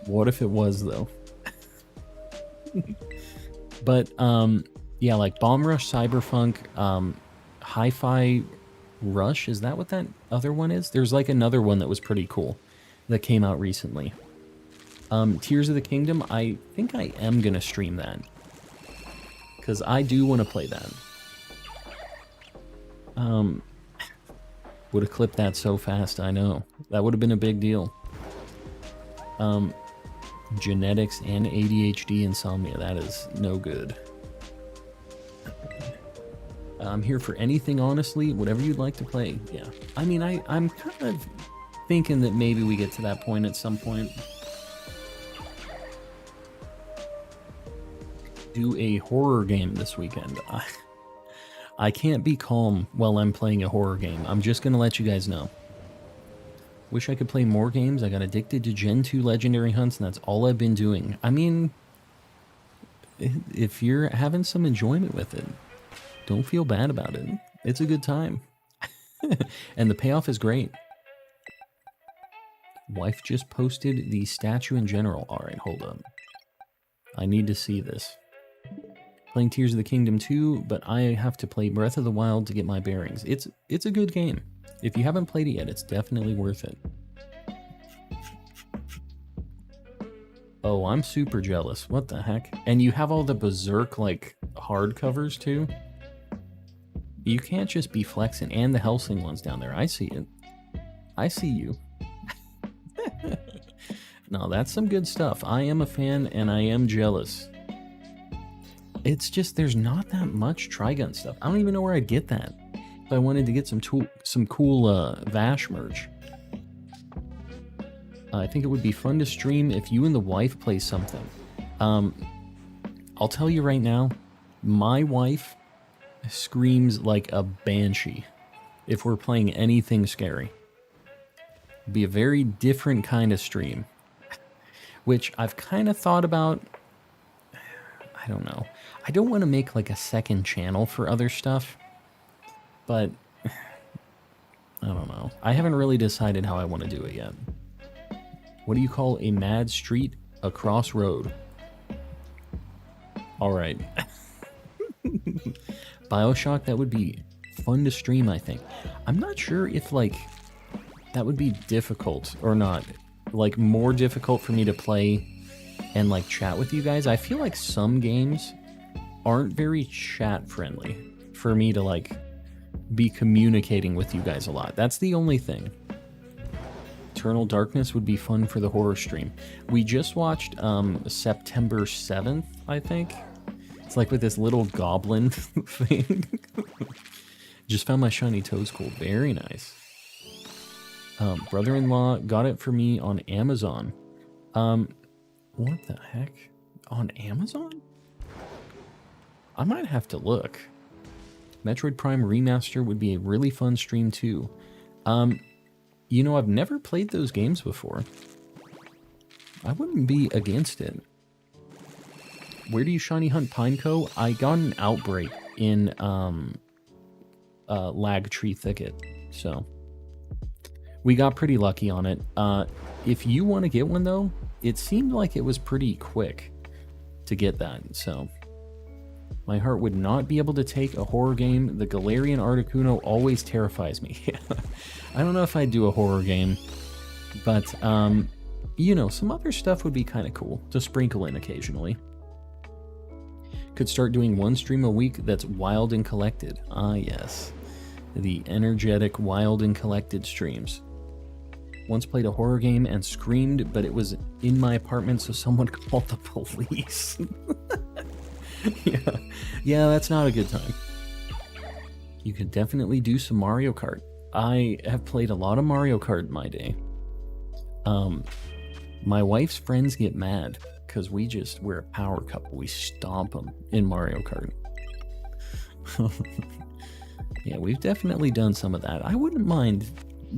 What if it was, though? But yeah, like Bomb Rush, Cyberpunk, Hi-Fi Rush, is that what that other one is? There's like another one that was pretty cool that came out recently. Tears of the Kingdom, I think I am gonna stream that, because I do want to play that. Would have clipped that so fast, I know. That would have been a big deal. Genetics and ADHD insomnia, that is no good. I'm here for anything, honestly, whatever you'd like to play. Yeah, I mean, I'm kind of thinking that maybe we get to that point at some point. Do a horror game this weekend. I can't be calm while I'm playing a horror game. I'm just gonna let you guys know. Wish I could play more games. I got addicted to Gen 2 Legendary Hunts, and that's all I've been doing. I mean, if you're having some enjoyment with it, don't feel bad about it. It's a good time. And the payoff is great. Wife just posted the statue in general. Alright, hold up. I need to see this. Playing Tears of the Kingdom 2, but I have to play Breath of the Wild to get my bearings. It's a good game. If you haven't played it yet, it's definitely worth it. Oh, I'm super jealous. What the heck? And you have all the Berserk, like, hardcovers, too? You can't just be flexing. And the Helsing ones down there. I see it. I see you. No, that's some good stuff. I am a fan, and I am jealous. It's just, there's not that much Trigun stuff. I don't even know where I'd get that. If I wanted to get some cool Vash merch. I think it would be fun to stream if you and the wife play something. I'll tell you right now, my wife screams like a banshee if we're playing anything scary. It'd be a very different kind of stream. Which I've kind of thought about. I don't know. I don't want to make like a second channel for other stuff, but I don't know. I haven't really decided how I want to do it yet. What do you call a mad street? A crossroad. All right. BioShock, that would be fun to stream, I think. I'm not sure if like that would be difficult or not. Like more difficult for me to play and like chat with you guys. I feel like some games aren't very chat friendly for me to like be communicating with you guys a lot. That's the only thing. Eternal Darkness would be fun for the horror stream. We just watched September 7th, I think. It's like with this little goblin thing. Just found my shiny Toadstool. Very nice. Brother-in-law got it for me on Amazon. What the heck? On Amazon? I might have to look. Metroid Prime Remaster would be a really fun stream too. You know, I've never played those games before. I wouldn't be against it. Where do you shiny hunt Pineco? I got an outbreak in Lag Tree Thicket, so we got pretty lucky on it. If you want to get one though, it seemed like it was pretty quick to get that, so my heart would not be able to take a horror game. The Galarian Articuno always terrifies me. I don't know if I'd do a horror game, but you know, some other stuff would be kind of cool to sprinkle in occasionally. Could start doing one stream a week that's wild and collected. Ah, yes. The energetic, wild and collected streams. Once played a horror game and screamed, but it was in my apartment, so someone called the police. Yeah, that's not a good time. You could definitely do some Mario Kart. I have played a lot of Mario Kart in my day. My wife's friends get mad because we're a power couple. We stomp them in Mario Kart. Yeah, we've definitely done some of that. I wouldn't mind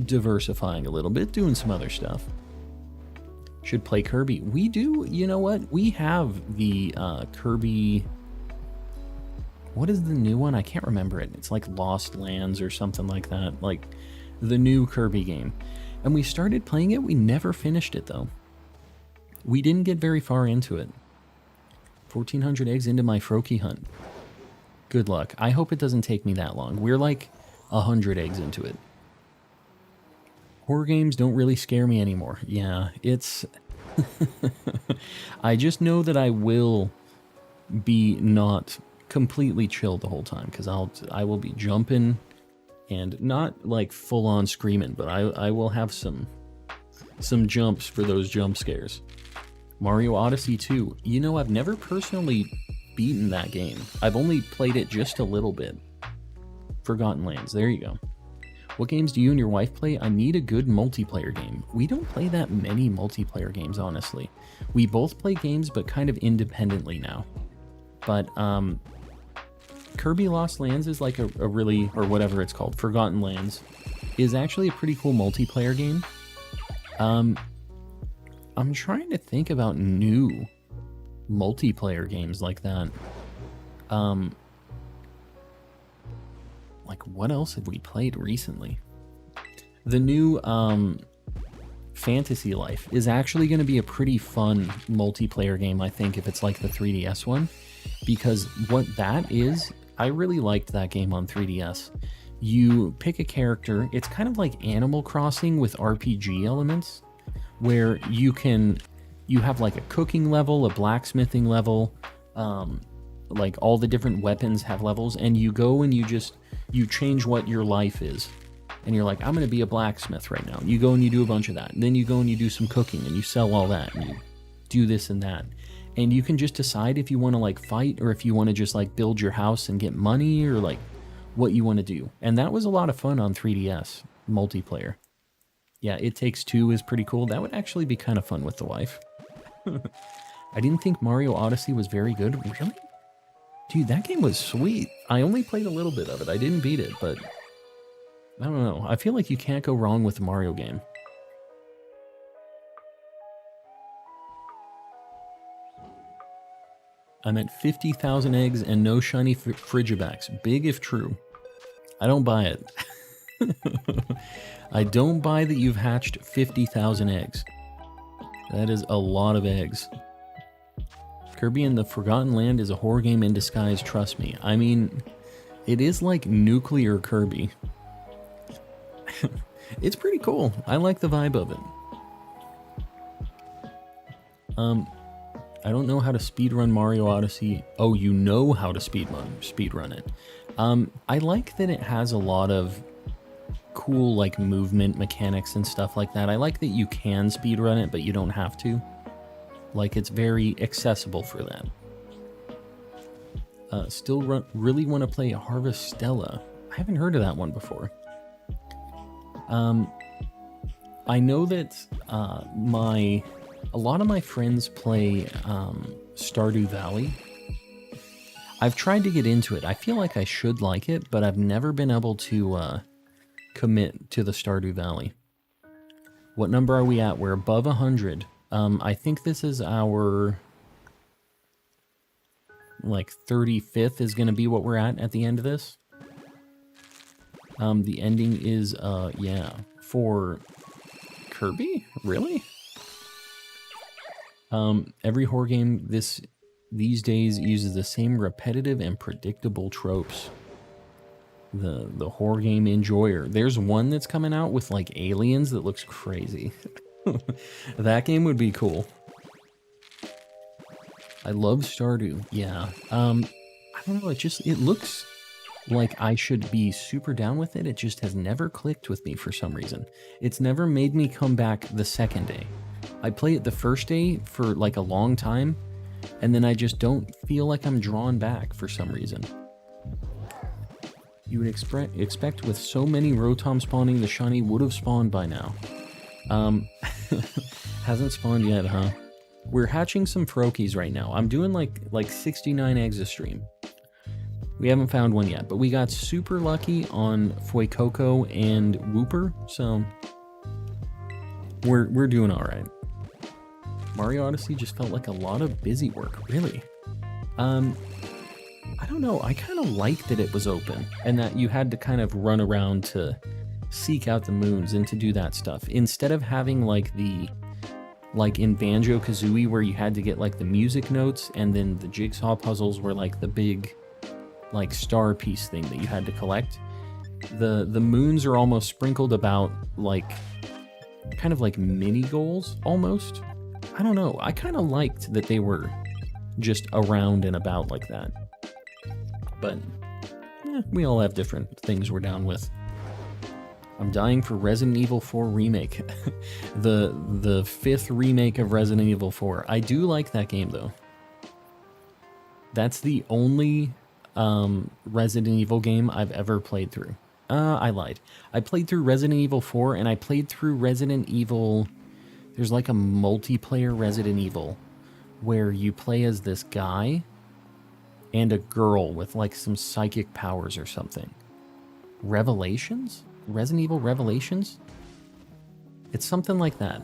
diversifying a little bit, doing some other stuff. Should play Kirby. We do, you know what? We have the Kirby... What is the new one? I can't remember it. It's like Lost Lands or something like that. Like the new Kirby game. And we started playing it. We never finished it though. We didn't get very far into it. 1,400 eggs into my Froakie hunt. Good luck. I hope it doesn't take me that long. We're like 100 eggs into it. Horror games don't really scare me anymore. Yeah, it's... I just know that I will be not completely chill the whole time, because I will be jumping and not like full on screaming, but I will have some jumps for those jump scares. Mario Odyssey 2. You know, I've never personally beaten that game. I've only played it just a little bit. Forgotten Lands. There you go. What games do you and your wife play? I need a good multiplayer game. We don't play that many multiplayer games, honestly. We both play games, but kind of independently now. But, Kirby Lost Lands is like a really, or whatever it's called, Forgotten Lands, is actually a pretty cool multiplayer game. I'm trying to think about new multiplayer games like that. Like, what else have we played recently? The new Fantasy Life is actually going to be a pretty fun multiplayer game, I think, if it's like the 3DS one. Because what that is, I really liked that game on 3DS. You pick a character, it's kind of like Animal Crossing with RPG elements, where you have like a cooking level, a blacksmithing level, like all the different weapons have levels, and you go and you change what your life is. And you're like, I'm going to be a blacksmith right now. You go and you do a bunch of that. And then you go and you do some cooking and you sell all that and you do this and that. And you can just decide if you want to like fight or if you want to just like build your house and get money or like what you want to do. And that was a lot of fun on 3DS multiplayer. Yeah, It Takes Two is pretty cool. That would actually be kind of fun with the wife. I didn't think Mario Odyssey was very good. Really? Dude, that game was sweet. I only played a little bit of it. I didn't beat it, but I don't know. I feel like you can't go wrong with a Mario game. I'm at 50,000 eggs and no shiny Frigibacks. Big if true. I don't buy it. I don't buy that you've hatched 50,000 eggs. That is a lot of eggs. Kirby and the Forgotten Land is a horror game in disguise, trust me. I mean, it is like nuclear Kirby. It's pretty cool. I like the vibe of it. I don't know how to speedrun Mario Odyssey. Oh, you know how to speedrun it. I like that it has a lot of cool like movement mechanics and stuff like that. I like that you can speedrun it, but you don't have to. Like, it's very accessible for that. Really want to play Harvestella. I haven't heard of that one before. I know that a lot of my friends play Stardew Valley. I've tried to get into it. I feel like I should like it, but I've never been able to commit to the Stardew Valley. What number are we at? We're above 100. I think this is our like 35th is going to be what we're at the end of this. The ending is, yeah, for Kirby? Really? Every horror game these days uses the same repetitive and predictable tropes. The horror game enjoyer. There's one that's coming out with like aliens that looks crazy. That game would be cool. I love Stardew. Yeah. I don't know, it looks like I should be super down with it. It just has never clicked with me for some reason. It's never made me come back the second day. I play it the first day for like a long time, and then I just don't feel like I'm drawn back for some reason. You would expect with so many Rotom spawning, the shiny would have spawned by now. Hasn't spawned yet, huh? We're hatching some Froakies right now. I'm doing like 69 eggs a stream. We haven't found one yet, but we got super lucky on Fuecoco and Wooper, so we're doing all right. Mario Odyssey just felt like a lot of busy work, really. I don't know, I kind of liked that it was open and that you had to kind of run around to seek out the moons and to do that stuff instead of having like the like in Banjo-Kazooie where you had to get like the music notes, and then the jigsaw puzzles were like the big like star piece thing that you had to collect. The moons are almost sprinkled about like kind of like mini goals almost. I don't know. I kind of liked that they were just around and about like that. But we all have different things we're down with. I'm dying for Resident Evil 4 Remake. the fifth remake of Resident Evil 4. I do like that game though. That's the only Resident Evil game I've ever played through. I lied. I played through Resident Evil 4 and I played through Resident Evil... There's like a multiplayer Resident Evil where you play as this guy and a girl with like some psychic powers or something. Revelations? Resident Evil Revelations? It's something like that.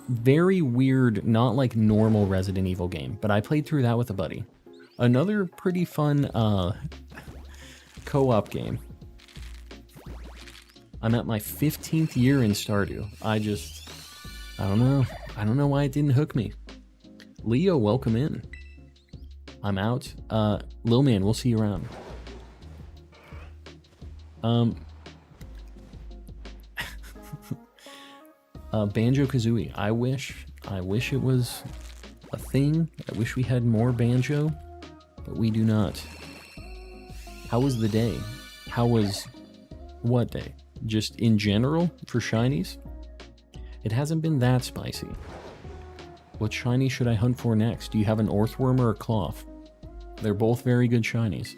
Very weird, not like normal Resident Evil game, but I played through that with a buddy. Another pretty fun co-op game. I'm at my 15th year in Stardew. I don't know. I don't know why it didn't hook me. Leo, welcome in. I'm out. Lil Man, we'll see you around. Banjo-Kazooie. I wish it was a thing. I wish we had more Banjo, but we do not. How was the day? How was what day? Just in general for shinies? It hasn't been that spicy. What shiny should I hunt for next? Do you have an Orthworm or a Cloth? They're both very good shinies.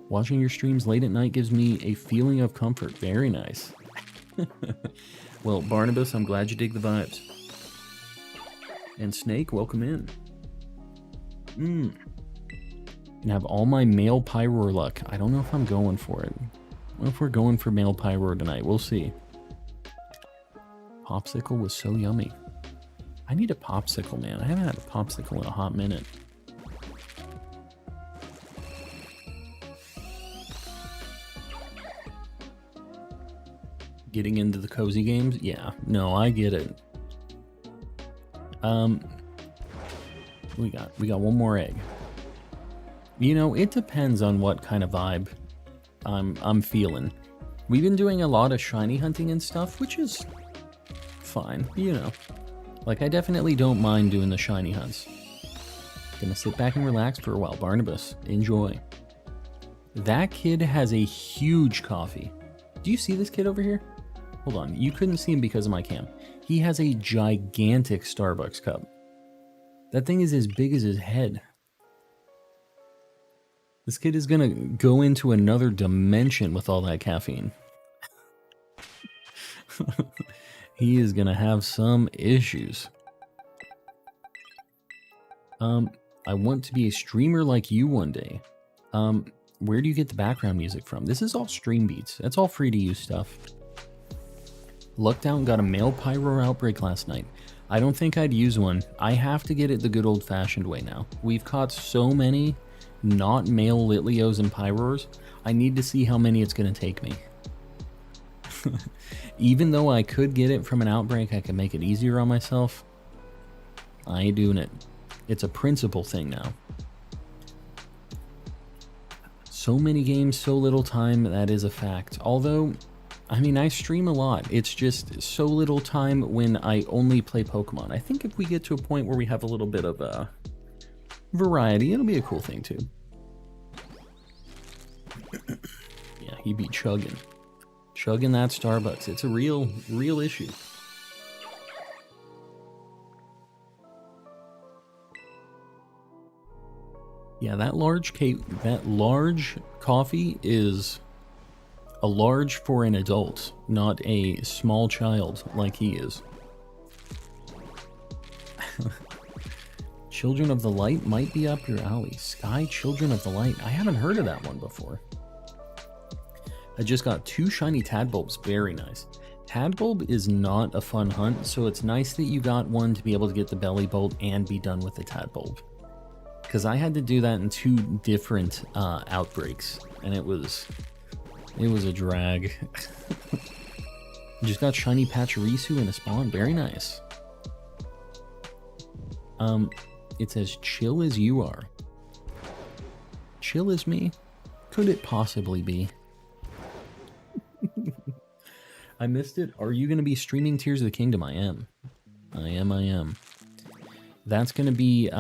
Watching your streams late at night gives me a feeling of comfort. Very nice. Well, Barnabas, I'm glad you dig the vibes. And Snake, welcome in. And have all my male Pyroar luck. I don't know if I'm going for it. I don't know if we're going for male Pyroar tonight. We'll see. Popsicle was so yummy. I need a popsicle, man. I haven't had a popsicle in a hot minute. Getting into the cozy games? Yeah. No, I get it. We got one more egg. You know, it depends on what kind of vibe I'm feeling. We've been doing a lot of shiny hunting and stuff, which is fine, you know. Like, I definitely don't mind doing the shiny hunts. Gonna sit back and relax for a while. Barnabas, enjoy. That kid has a huge coffee. Do you see this kid over here? Hold on, you couldn't see him because of my cam. He has a gigantic Starbucks cup. That thing is as big as his head. This kid is gonna go into another dimension with all that caffeine. He is gonna have some issues. I want to be a streamer like you one day. Where do you get the background music from? This is all stream beats. That's all free to use stuff. Lucked out and got a male Pyroar outbreak last night. I don't think I'd use one. I have to get it the good old-fashioned way now. We've caught so many not male Litleos and Pyroars. I need to see how many it's gonna take me. Even though I could get it from an outbreak, I can make it easier on myself. I ain't doing it. It's a principle thing now. So many games, so little time, that is a fact. Although, I mean, I stream a lot. It's just so little time when I only play Pokemon. I think if we get to a point where we have a little bit of variety, it'll be a cool thing too. Yeah, he be chugging. Chugging that Starbucks. It's a real issue. Yeah, that large coffee is a large for an adult, not a small child like he is. Children of the Light might be up your alley. Sky Children of the Light. I haven't heard of that one before. I just got 2 shiny Tadbulbs. Very nice. Tadbulb is not a fun hunt, so it's nice that you got one to be able to get the Belly Bolt and be done with the Tadbulb. Because I had to do that in 2 different outbreaks, and it was a drag. Just got shiny Pachirisu in a spawn. Very nice. It's as chill as you are. Chill as me? Could it possibly be? I missed it. Are you going to be streaming Tears of the Kingdom? I am. I am. That's going to be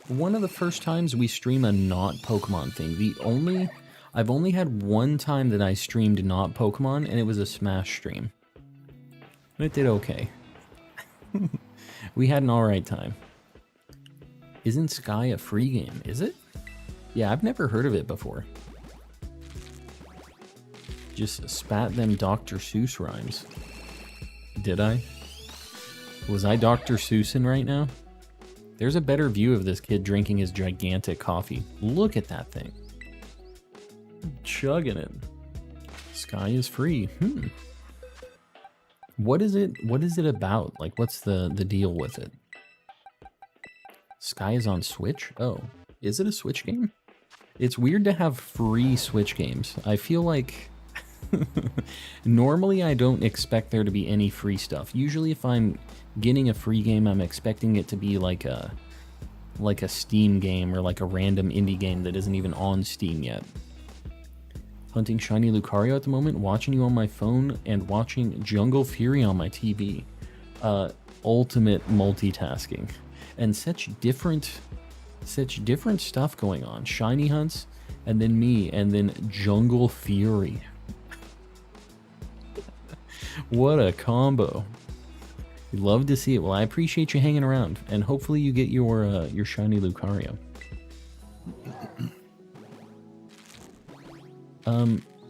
one of the first times we stream a not Pokemon thing. I've only had one time that I streamed not Pokemon, and it was a Smash stream. It did okay. We had an alright time. Isn't Sky a free game? Is it? Yeah, I've never heard of it before. Just spat them Dr. Seuss rhymes. Did I? Was I Dr. Seussing right now? There's a better view of this kid drinking his gigantic coffee. Look at that thing. Chugging it. Sky is free. What is it about? Like, what's the deal with it? Sky is on Switch? Oh, is it a Switch game? It's weird to have free Switch games. I feel like normally I don't expect there to be any free stuff. Usually if I'm getting a free game, I'm expecting it to be like a Steam game or like a random indie game that isn't even on Steam yet. Hunting Shiny Lucario at the moment, watching you on my phone, and watching Jungle Fury on my TV. Ultimate multitasking. And such different stuff going on. Shiny hunts, and then me, and then Jungle Fury. What a combo. Love to see it. Well, I appreciate you hanging around, and hopefully you get your Shiny Lucario.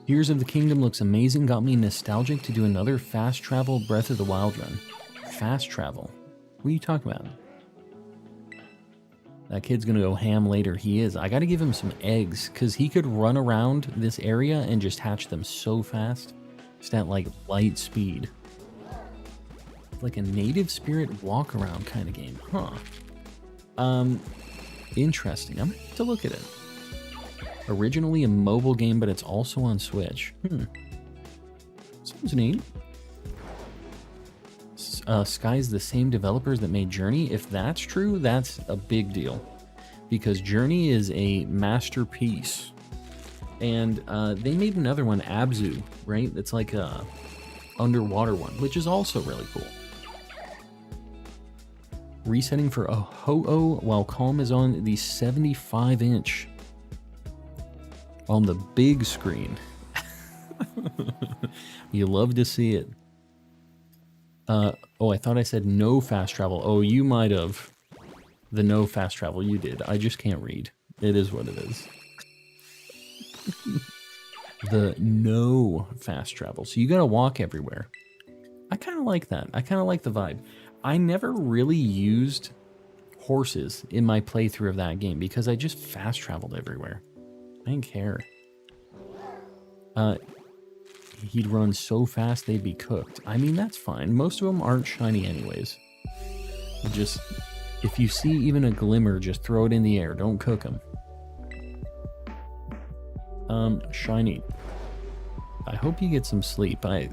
Tears of the Kingdom looks amazing. Got me nostalgic to do another fast travel Breath of the Wild run. Fast travel? What are you talking about? That kid's gonna go ham later. He is. I gotta give him some eggs, because he could run around this area and just hatch them so fast. Just at, like, light speed. Like a native spirit walk-around kind of game. Huh. Interesting. I'm gonna have to look at it. Originally a mobile game, but it's also on Switch. Sounds neat. Sky's the same developers that made Journey. If that's true, that's a big deal. Because Journey is a masterpiece. And they made another one, Abzu, right? It's like a underwater one, which is also really cool. Resetting for a Ho-Oh while Calm is on the 75-inch. On the big screen. You love to see it. Oh, I thought I said no fast travel. Oh, you might have. The no fast travel, you did. I just can't read. It is what it is. The no fast travel. So you gotta walk everywhere. I kind of like that. I kind of like the vibe. I never really used horses in my playthrough of that game because I just fast traveled everywhere. I didn't care. He'd run so fast they'd be cooked. I mean, that's fine. Most of them aren't shiny anyways. Just, if you see even a glimmer, just throw it in the air. Don't cook them. Shiny. I hope you get some sleep. I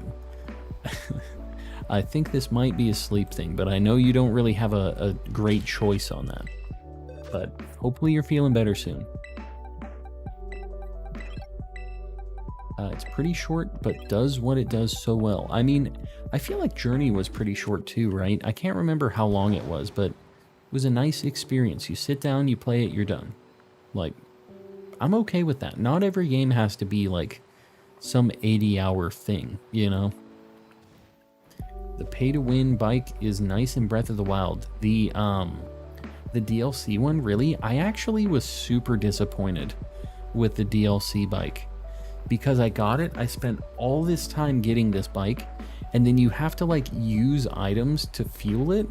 think this might be a sleep thing, but I know you don't really have a great choice on that. But hopefully you're feeling better soon. It's pretty short, but does what it does so well. I mean, I feel like Journey was pretty short too, right? I can't remember how long it was, but it was a nice experience. You sit down, you play it, you're done. Like, I'm okay with that. Not every game has to be like some 80-hour thing, you know? The pay-to-win bike is nice in Breath of the Wild. The DLC one, really? I actually was super disappointed with the DLC bike. Because I got it, I spent all this time getting this bike, and then you have to like use items to fuel it,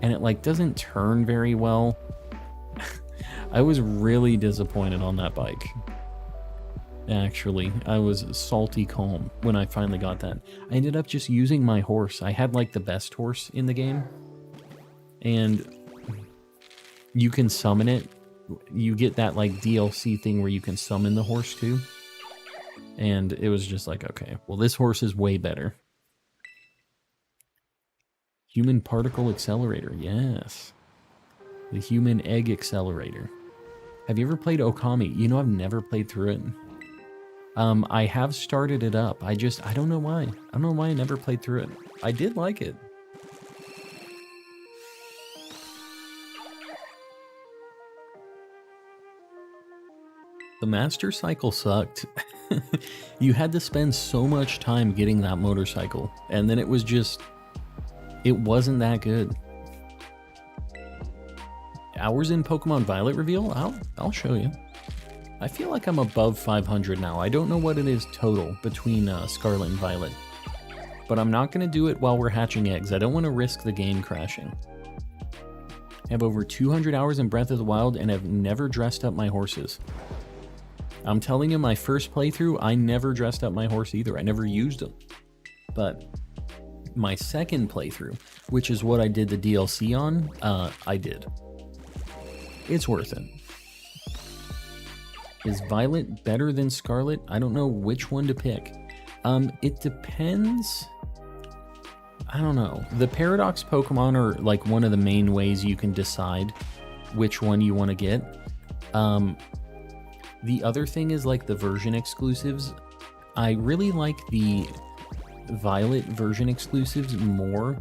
and it like doesn't turn very well. I was really disappointed on that bike. Actually, I was salty calm when I finally got that. I ended up just using my horse. I had like the best horse in the game, and you can summon it. You get that like DLC thing where you can summon the horse too. And it was just like, okay, well, this horse is way better. Human particle accelerator, yes. The human egg accelerator. Have you ever played Okami? You know, I've never played through it. I have started it up. I don't know why. I don't know why I never played through it. I did like it. The master cycle sucked. You had to spend so much time getting that motorcycle, and then it wasn't that good. Hours in Pokemon Violet reveal? I'll show you. I feel like I'm above 500 now. I don't know what it is total between Scarlet and Violet, but I'm not going to do it while we're hatching eggs. I don't want to risk the game crashing. I have over 200 hours in Breath of the Wild and have never dressed up my horses. I'm telling you, my first playthrough, I never dressed up my horse either. I never used them. But my second playthrough, which is what I did the DLC on, I did. It's worth it. Is Violet better than Scarlet? I don't know which one to pick. It depends. I don't know. The Paradox Pokemon are like one of the main ways you can decide which one you want to get. The other thing is like the version exclusives. I really like the Violet version exclusives more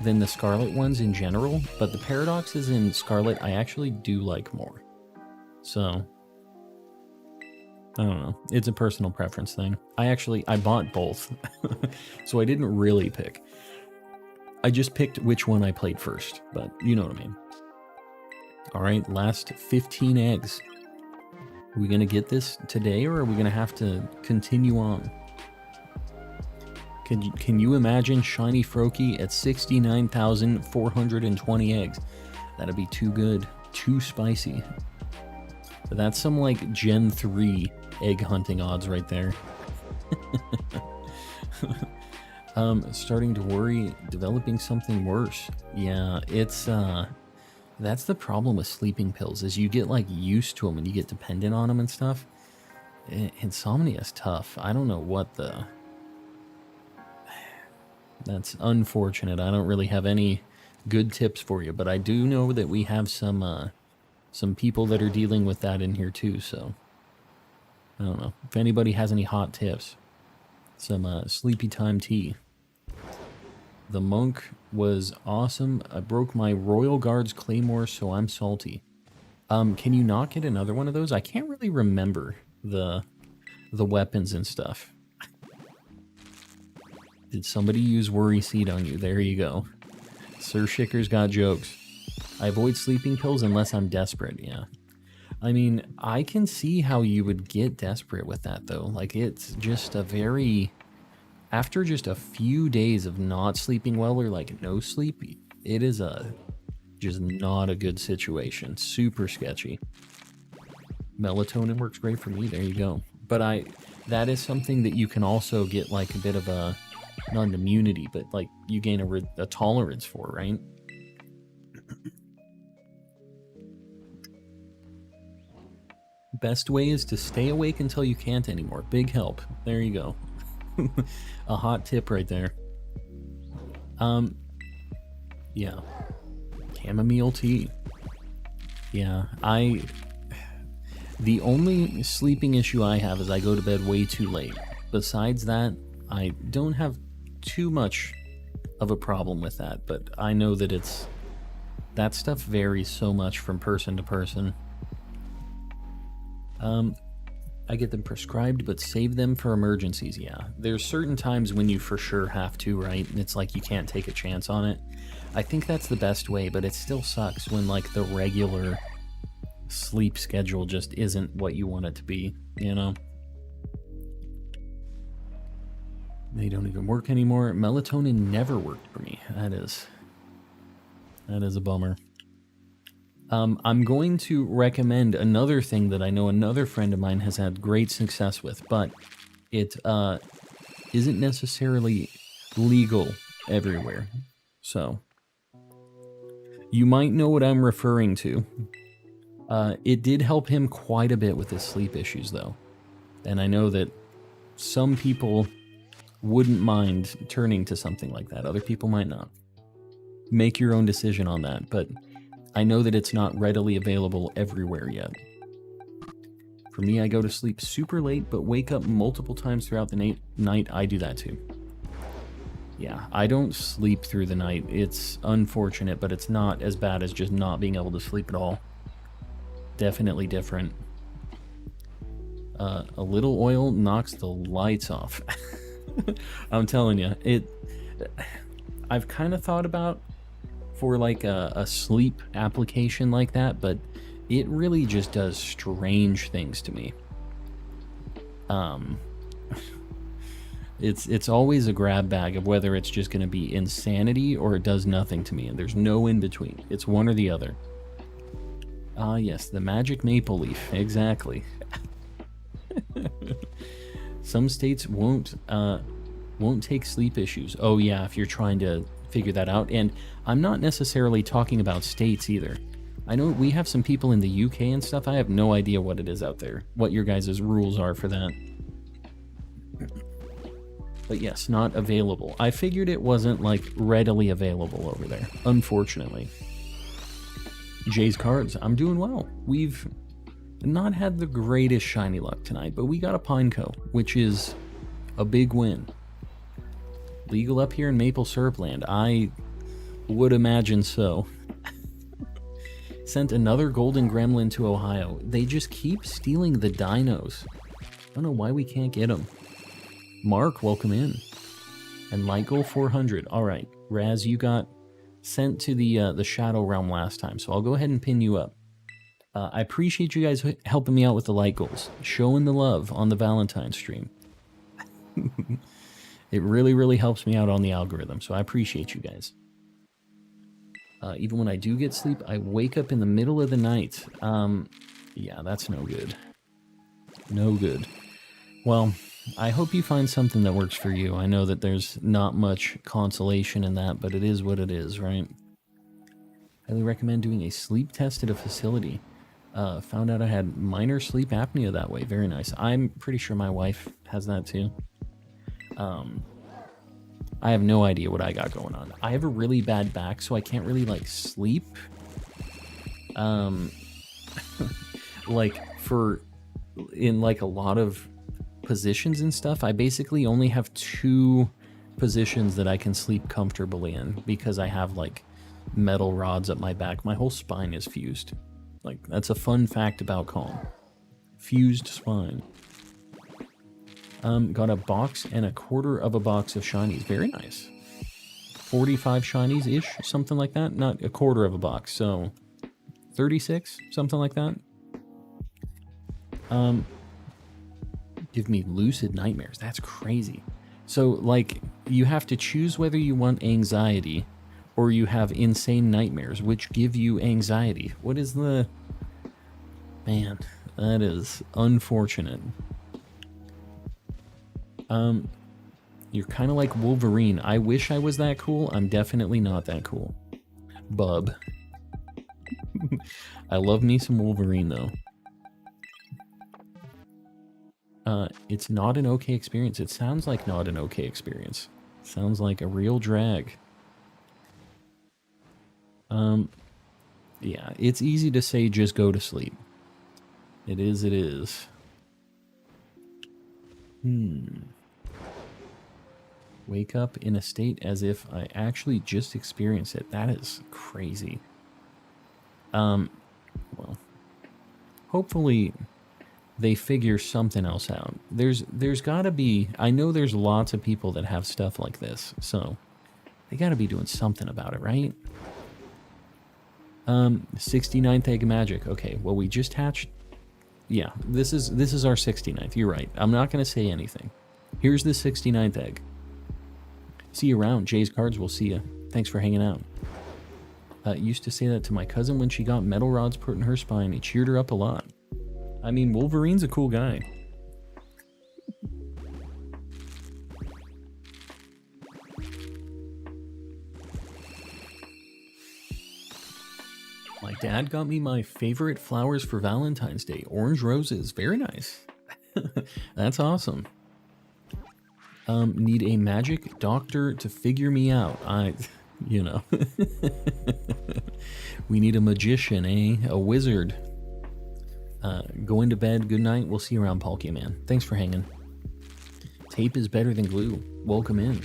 than the Scarlet ones in general, but the Paradoxes in Scarlet I actually do like more. So, I don't know. It's a personal preference thing. I bought both, so I didn't really pick. I just picked which one I played first, but you know what I mean. Alright, last 15 eggs. Are we going to get this today, or are we going to have to continue on? Can you imagine Shiny Froakie at 69,420 eggs? That'd be too good. Too spicy. But that's some like Gen 3 egg hunting odds right there. Starting to worry, developing something worse. Yeah, it's that's the problem with sleeping pills, is you get like used to them and you get dependent on them and stuff. Insomnia is tough. I don't know what the... That's unfortunate. I don't really have any good tips for you, but I do know that we have some people that are dealing with that in here too, so I don't know. If anybody has any hot tips, some sleepy time tea. The monk was awesome. I broke my Royal Guard's Claymore, so I'm salty. Can you not get another one of those? I can't really remember the weapons and stuff. Did somebody use Worry Seed on you? There you go. Sir Shicker's got jokes. I avoid sleeping pills unless I'm desperate, yeah. I mean, I can see how you would get desperate with that, though. Like, it's just a very... After just a few days of not sleeping well or, like, no sleep, it is just not a good situation. Super sketchy. Melatonin works great for me. There you go. But that is something that you can also get, like, a bit of a... Not an immunity, but, like, you gain a tolerance for, right? Best way is to stay awake until you can't anymore. Big help. There you go. A hot tip right there. Yeah. Chamomile tea. Yeah, the only sleeping issue I have is I go to bed way too late. Besides that, I don't have too much of a problem with that, but I know that that stuff varies so much from person to person. I get them prescribed, but save them for emergencies, yeah. There's certain times when you for sure have to, right? And it's like you can't take a chance on it. I think that's the best way, but it still sucks when, like, the regular sleep schedule just isn't what you want it to be, you know? They don't even work anymore. Melatonin never worked for me. That is a bummer. I'm going to recommend another thing that I know another friend of mine has had great success with, but it isn't necessarily legal everywhere. So, you might know what I'm referring to. It did help him quite a bit with his sleep issues, though. And I know that some people wouldn't mind turning to something like that. Other people might not. make your own decision on that, but I know that it's not readily available everywhere yet. For me, I go to sleep super late, but wake up multiple times throughout the night. I do that too. Yeah, I don't sleep through the night. It's unfortunate, but it's not as bad as just not being able to sleep at all. Definitely different. A little oil knocks the lights off. I'm telling you, I've kind of thought about for like a sleep application like that, but it really just does strange things to me. It's always a grab bag of whether it's just going to be insanity or it does nothing to me, and there's no in between. It's one or the other. Ah, yes, the magic maple leaf, exactly. Some states won't take sleep issues. Oh yeah, if you're trying to figure that out. And I'm not necessarily talking about states either. I know we have some people in the UK and stuff. I have no idea what it is out there, what your guys' rules are for that. But yes, not available. I figured it wasn't like readily available over there, unfortunately. Jay's cards, I'm doing well. We've not had the greatest shiny luck tonight, but we got a Pineco, which is a big win. Legal up here in Maple Syrup Land? I would imagine so. Sent another golden gremlin to Ohio. They just keep stealing the dinos. I don't know why we can't get them. Mark, welcome in. And Light Goal 400. All right, Raz, you got sent to the Shadow Realm last time, so I'll go ahead and pin you up. I appreciate you guys helping me out with the light goals, showing the love on the Valentine's stream. It really, really helps me out on the algorithm, so I appreciate you guys. Even when I do get sleep, I wake up in the middle of the night. Yeah, that's no good. No good. Well, I hope you find something that works for you. I know that there's not much consolation in that, but it is what it is, right? Highly recommend doing a sleep test at a facility. Found out I had minor sleep apnea that way. Very nice. I'm pretty sure my wife has that too. I have no idea what I got going on. I have a really bad back, so I can't really like sleep. Like in like a lot of positions and stuff, I basically only have 2 positions that I can sleep comfortably in because I have like metal rods up my back. My whole spine is fused. Like, that's a fun fact about Calm. Fused spine. Got a box and a quarter of a box of shinies. Very nice. 45 shinies-ish, something like that. Not a quarter of a box, so 36, something like that. Give me lucid nightmares. That's crazy. So, like, you have to choose whether you want anxiety or you have insane nightmares, which give you anxiety. What is the... Man, that is unfortunate. You're kind of like Wolverine. I wish I was that cool. I'm definitely not that cool. Bub. I love me some Wolverine, though. It's not an okay experience. It sounds like not an okay experience. Sounds like a real drag. Yeah, it's easy to say just go to sleep. It is. Wake up in a state as if I actually just experienced it. That is crazy. Well, hopefully they figure something else out. There's gotta be, I know there's lots of people that have stuff like this, so they gotta be doing something about it, right? 69th egg of magic. Okay, well, we just hatched. Yeah, this is our 69th. You're right. I'm not gonna say anything. Here's the 69th egg. See you around. Jay's cards will see you. Thanks for hanging out. Used to say that to my cousin when she got metal rods put in her spine. It cheered her up a lot. I mean, Wolverine's a cool guy. My dad got me my favorite flowers for Valentine's Day. Orange roses. Very nice. That's awesome. Need a magic doctor to figure me out. you know. We need a magician, eh? A wizard. Going to bed. Good night. We'll see you around, Pokemon. Thanks for hanging. Tape is better than glue. Welcome in.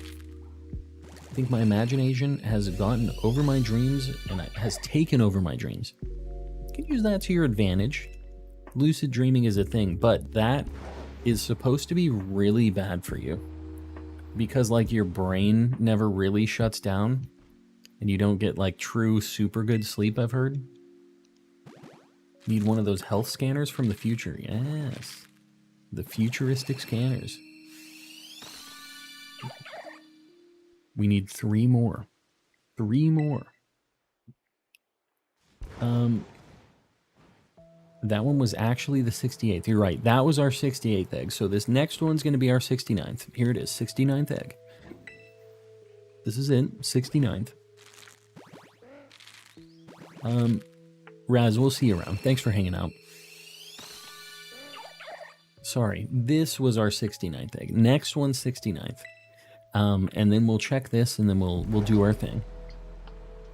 I think my imagination has gotten over my dreams and has taken over my dreams. You can use that to your advantage. Lucid dreaming is a thing, but that is supposed to be really bad for you. Because like your brain never really shuts down and you don't get like true super good sleep, I've heard. Need one of those health scanners from the future. Yes. The futuristic scanners. We need 3 more. 3 more. That one was actually the 68th. You're right. That was our 68th egg. So this next one's going to be our 69th. Here it is. 69th egg. This is it. 69th. Raz, we'll see you around. Thanks for hanging out. Sorry. This was our 69th egg. Next one's 69th. And then we'll check this and then we'll do our thing.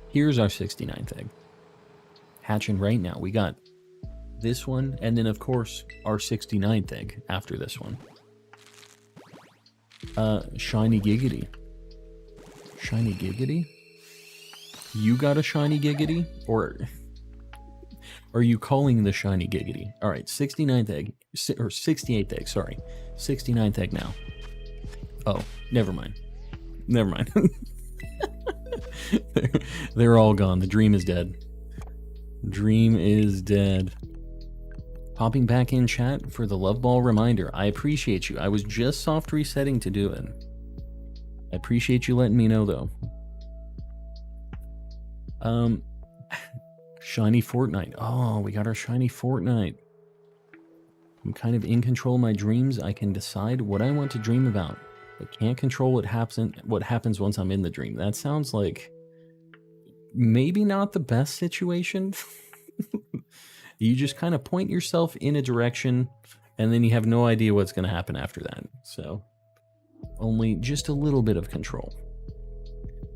Here's our 69th egg. Hatching right now. We got this one, and then of course our 69th egg after this one. Shiny Giggity. Shiny Giggity? You got a Shiny Giggity? Or are you calling the Shiny Giggity? Alright, 69th egg, or 68th egg, sorry. 69th egg now. Oh, never mind. Never mind. They're all gone. The dream is dead. Dream is dead. Popping back in chat for the love ball reminder. I appreciate you. I was just soft resetting to do it. I appreciate you letting me know though. Shiny Fortnite. Oh, we got our shiny Fortnite. I'm kind of in control of my dreams. I can decide what I want to dream about. I can't control what happens once I'm in the dream. That sounds like maybe not the best situation. You just kind of point yourself in a direction and then you have no idea what's going to happen after that. So only just a little bit of control.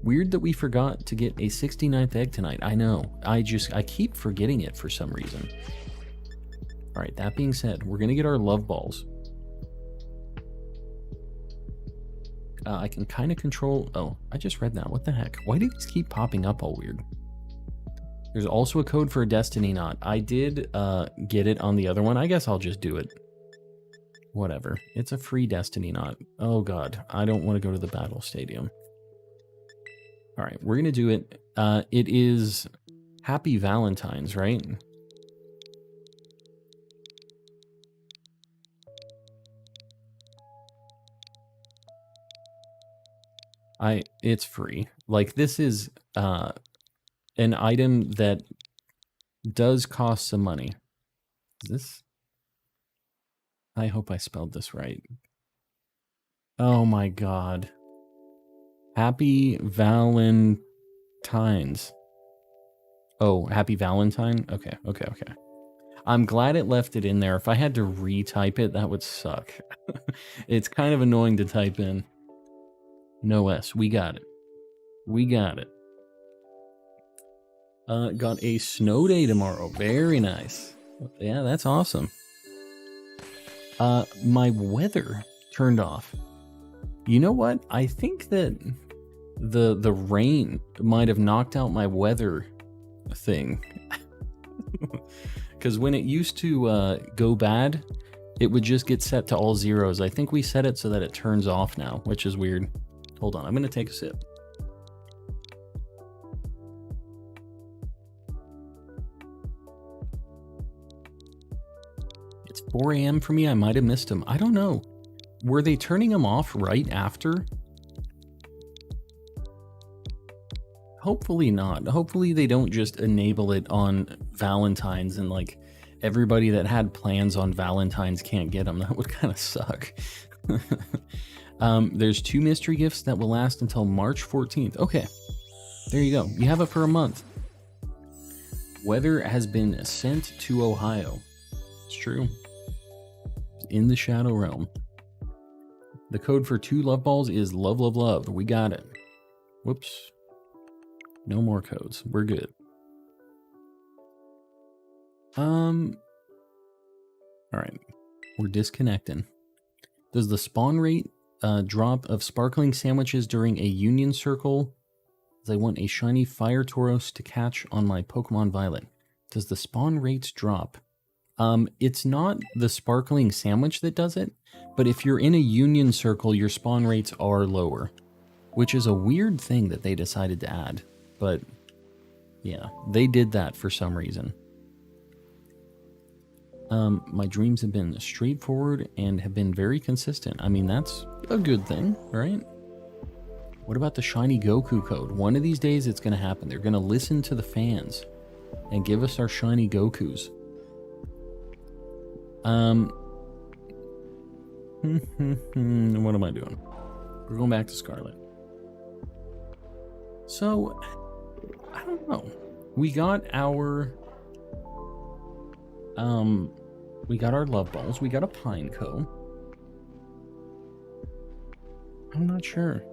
Weird that we forgot to get a 69th egg tonight. I know. I keep forgetting it for some reason. All right, that being said, we're going to get our love balls. I can kind of control... Oh, I just read that. What the heck? Why do these keep popping up all weird? There's also a code for a Destiny Knot. I did get it on the other one. I guess I'll just do it. Whatever. It's a free Destiny Knot. Oh god, I don't want to go to the battle stadium. Alright, we're going to do it. It is Happy Valentine's, right? It's free. Like, this is an item that does cost some money. Is this? I hope I spelled this right. Oh my god. Happy Valentine's. Oh, Happy Valentine? Okay. I'm glad it left it in there. If I had to retype it, that would suck. It's kind of annoying to type in. No S. We got it. We got it. Got a snow day tomorrow. Very nice. Yeah, that's awesome. My weather turned off. You know what? I think that the rain might have knocked out my weather thing. Because when it used to go bad, it would just get set to all zeros. I think we set it so that it turns off now, which is weird. Hold on, I'm going to take a sip. It's 4 a.m. for me. I might have missed them. I don't know. Were they turning them off right after? Hopefully not. Hopefully they don't just enable it on Valentine's and like everybody that had plans on Valentine's can't get them. That would kind of suck. There's 2 mystery gifts that will last until March 14th. Okay, there you go. You have it for a month. Weather has been sent to Ohio. It's true. In the Shadow Realm. The code for 2 love balls is love, love, love. We got it. Whoops. No more codes. We're good. All right. We're disconnecting. Does the spawn rate drop of sparkling sandwiches during a union circle? As I want a shiny fire Tauros to catch on my Pokemon Violet. Does the spawn rates drop? It's not the sparkling sandwich that does it, but if you're in a union circle, your spawn rates are lower, which is a weird thing that they decided to add. But yeah, they did that for some reason. My dreams have been straightforward and have been very consistent. I mean, that's a good thing, right? What about the shiny Goku code? One of these days it's going to happen. They're going to listen to the fans and give us our shiny Gokus. What am I doing? We're going back to Scarlet. So, I don't know. We got our love balls. We got a Pineco. I'm not sure.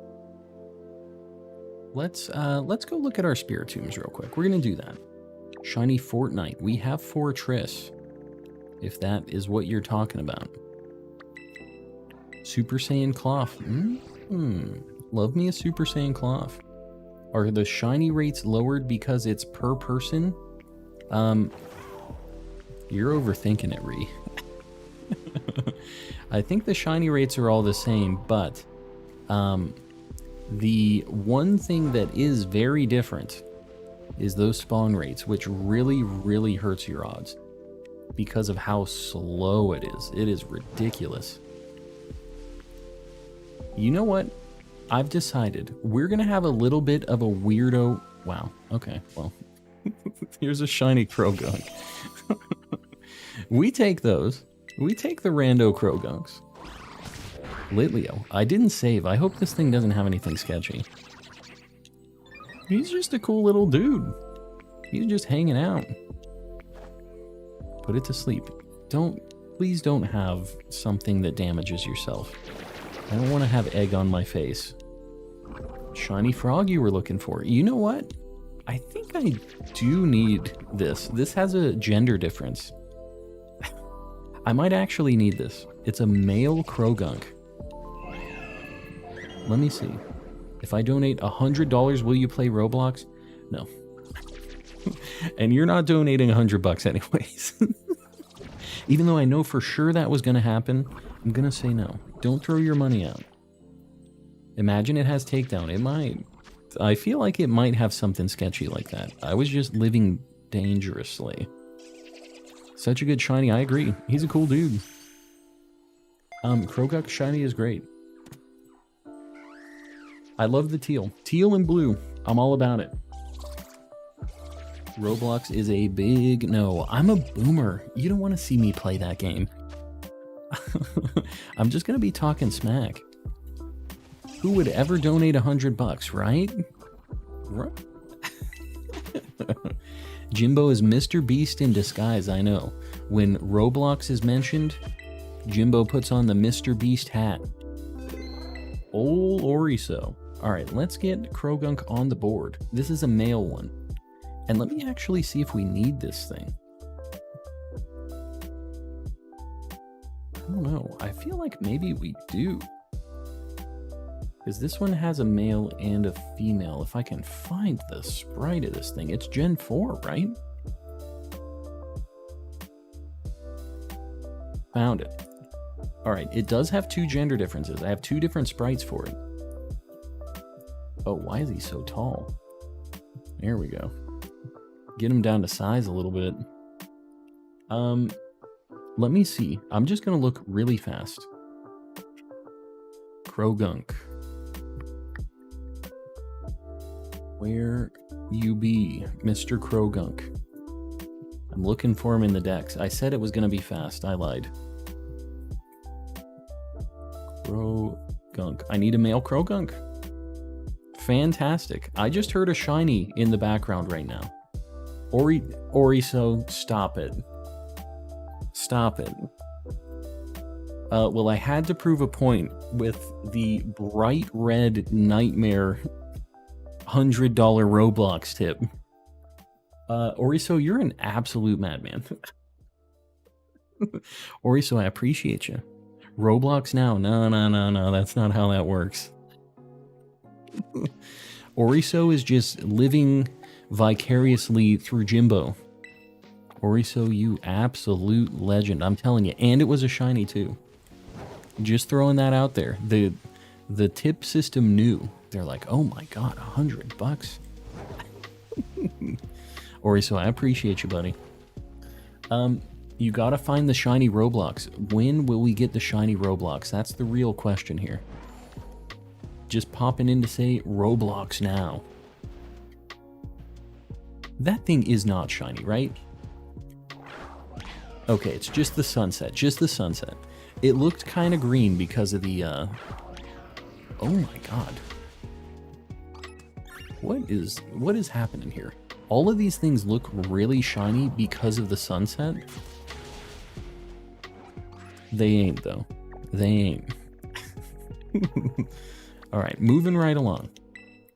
Let's go look at our Spiritombs real quick. We're gonna do that. Shiny Fortnite. We have Fortress, if that is what you're talking about. Super Saiyan Cloth. Love me a Super Saiyan Cloth. Are the shiny rates lowered because it's per person? You're overthinking it, Ree. I think the shiny rates are all the same, but the one thing that is very different is those spawn rates, which really, really hurts your odds because of how slow it is. It is ridiculous. You know what? I've decided we're going to have a little bit of a weirdo... Wow. Okay, well, here's a shiny Krogunk. We take those. We take the rando Krogunks. Litleo. I didn't save. I hope this thing doesn't have anything sketchy. He's just a cool little dude. He's just hanging out. Put it to sleep. Please don't have something that damages yourself. I don't want to have egg on my face. Shiny frog you were looking for. You know what? I think I do need this. This has a gender difference. I might actually need this. It's a male Krogunk. Let me see. If I donate $100, will you play Roblox? No. And you're not donating $100 anyways. Even though I know for sure that was going to happen, I'm going to say no. Don't throw your money out. Imagine it has takedown. It might. I feel like it might have something sketchy like that. I was just living dangerously. Such a good shiny. I agree. He's a cool dude. Krogunk shiny is great. I love the teal. Teal and blue. I'm all about it. Roblox is a big no. I'm a boomer. You don't want to see me play that game. I'm just going to be talking smack. Who would ever donate $100, right? Jimbo is Mr. Beast in disguise, I know. When Roblox is mentioned, Jimbo puts on the Mr. Beast hat. Ol' Oriso. Alright, let's get Krogunk on the board. This is a male one. And let me actually see if we need this thing. I don't know. I feel like maybe we do. Because this one has a male and a female. If I can find the sprite of this thing. It's Gen 4, right? Found it. Alright, it does have two gender differences. I have two different sprites for it. Oh, why is he so tall? There we go. Get him down to size a little bit. Let me see. I'm just going to look really fast. Krogunk. Where you be, Mr. Krogunk? I'm looking for him in the decks. I said it was going to be fast. I lied. Krogunk. I need a male Krogunk. Fantastic. I just heard a shiny in the background right now. Oriso, stop it. Stop it. Well, I had to prove a point with the bright red nightmare $100 Roblox tip. Oriso, you're an absolute madman. Oriso, I appreciate you. Roblox now? No, that's not how that works. Oriso is just living vicariously through Jimbo. Oriso, you absolute legend. I'm telling you. And it was a shiny too. Just throwing that out there. The tip system knew. They're like, oh my god, $100. Oriso, I appreciate you, buddy. You gotta find the shiny Roblox. When will we get the shiny Roblox? That's the real question here. Just popping in to say Roblox now. That thing is not shiny, right? Okay, it's just the sunset. Just the sunset. It looked kind of green because of the, oh my god. What is happening here? All of these things look really shiny because of the sunset. They ain't, though. They ain't. Alright, moving right along.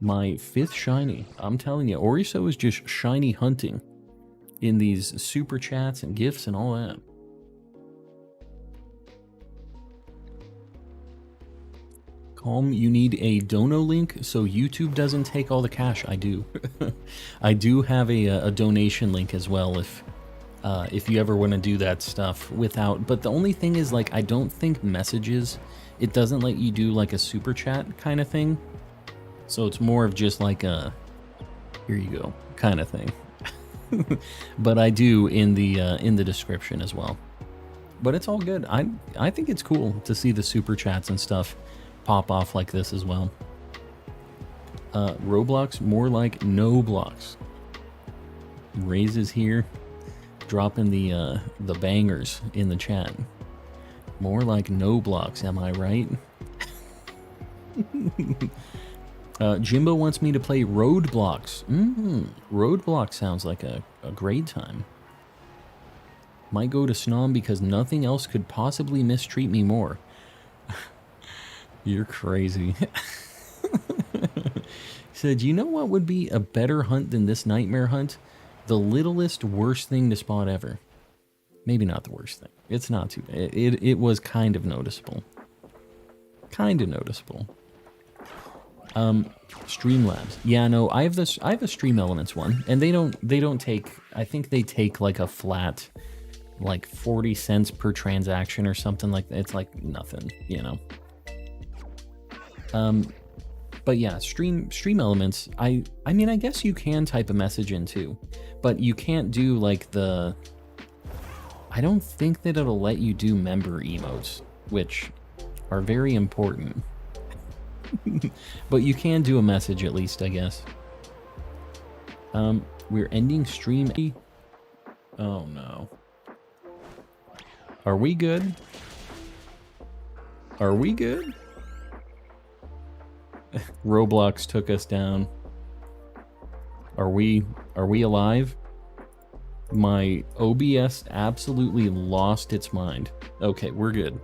My 5th shiny. I'm telling you, Oriso is just shiny hunting in these super chats and gifts and all that. Calm, you need a dono link so YouTube doesn't take all the cash. I do. I do have a donation link as well if you ever want to do that stuff without. But the only thing is, like, I don't think messages, it doesn't let you do like a super chat kind of thing. So it's more of just like a, here you go kind of thing. But I do in the description as well. But it's all good. I think it's cool to see the super chats and stuff pop off like this as well. Roblox, more like no blocks. Raises here, dropping the bangers in the chat. More like no blocks, am I right? Jimbo wants me to play Roadblocks. Roadblocks sounds like a great time. Might go to Snom because nothing else could possibly mistreat me more. You're crazy. He said, you know what would be a better hunt than this nightmare hunt? The littlest, worst thing to spot ever. Maybe not the worst thing. It's not too bad. It was kind of noticeable. Kind of noticeable. Streamlabs. Yeah, no, I have a Stream Elements one, and they don't take, I think they take like a flat, like 40 cents per transaction or something like that. It's like nothing, you know. But yeah, Stream Elements, I mean, I guess you can type a message in too, but you can't do like the, I don't think that it'll let you do member emotes, which are very important. But you can do a message at least, I guess. We're ending stream. Oh no. Are we good? Are we good? Roblox took us down. Are we alive? My OBS absolutely lost its mind. Okay, we're good.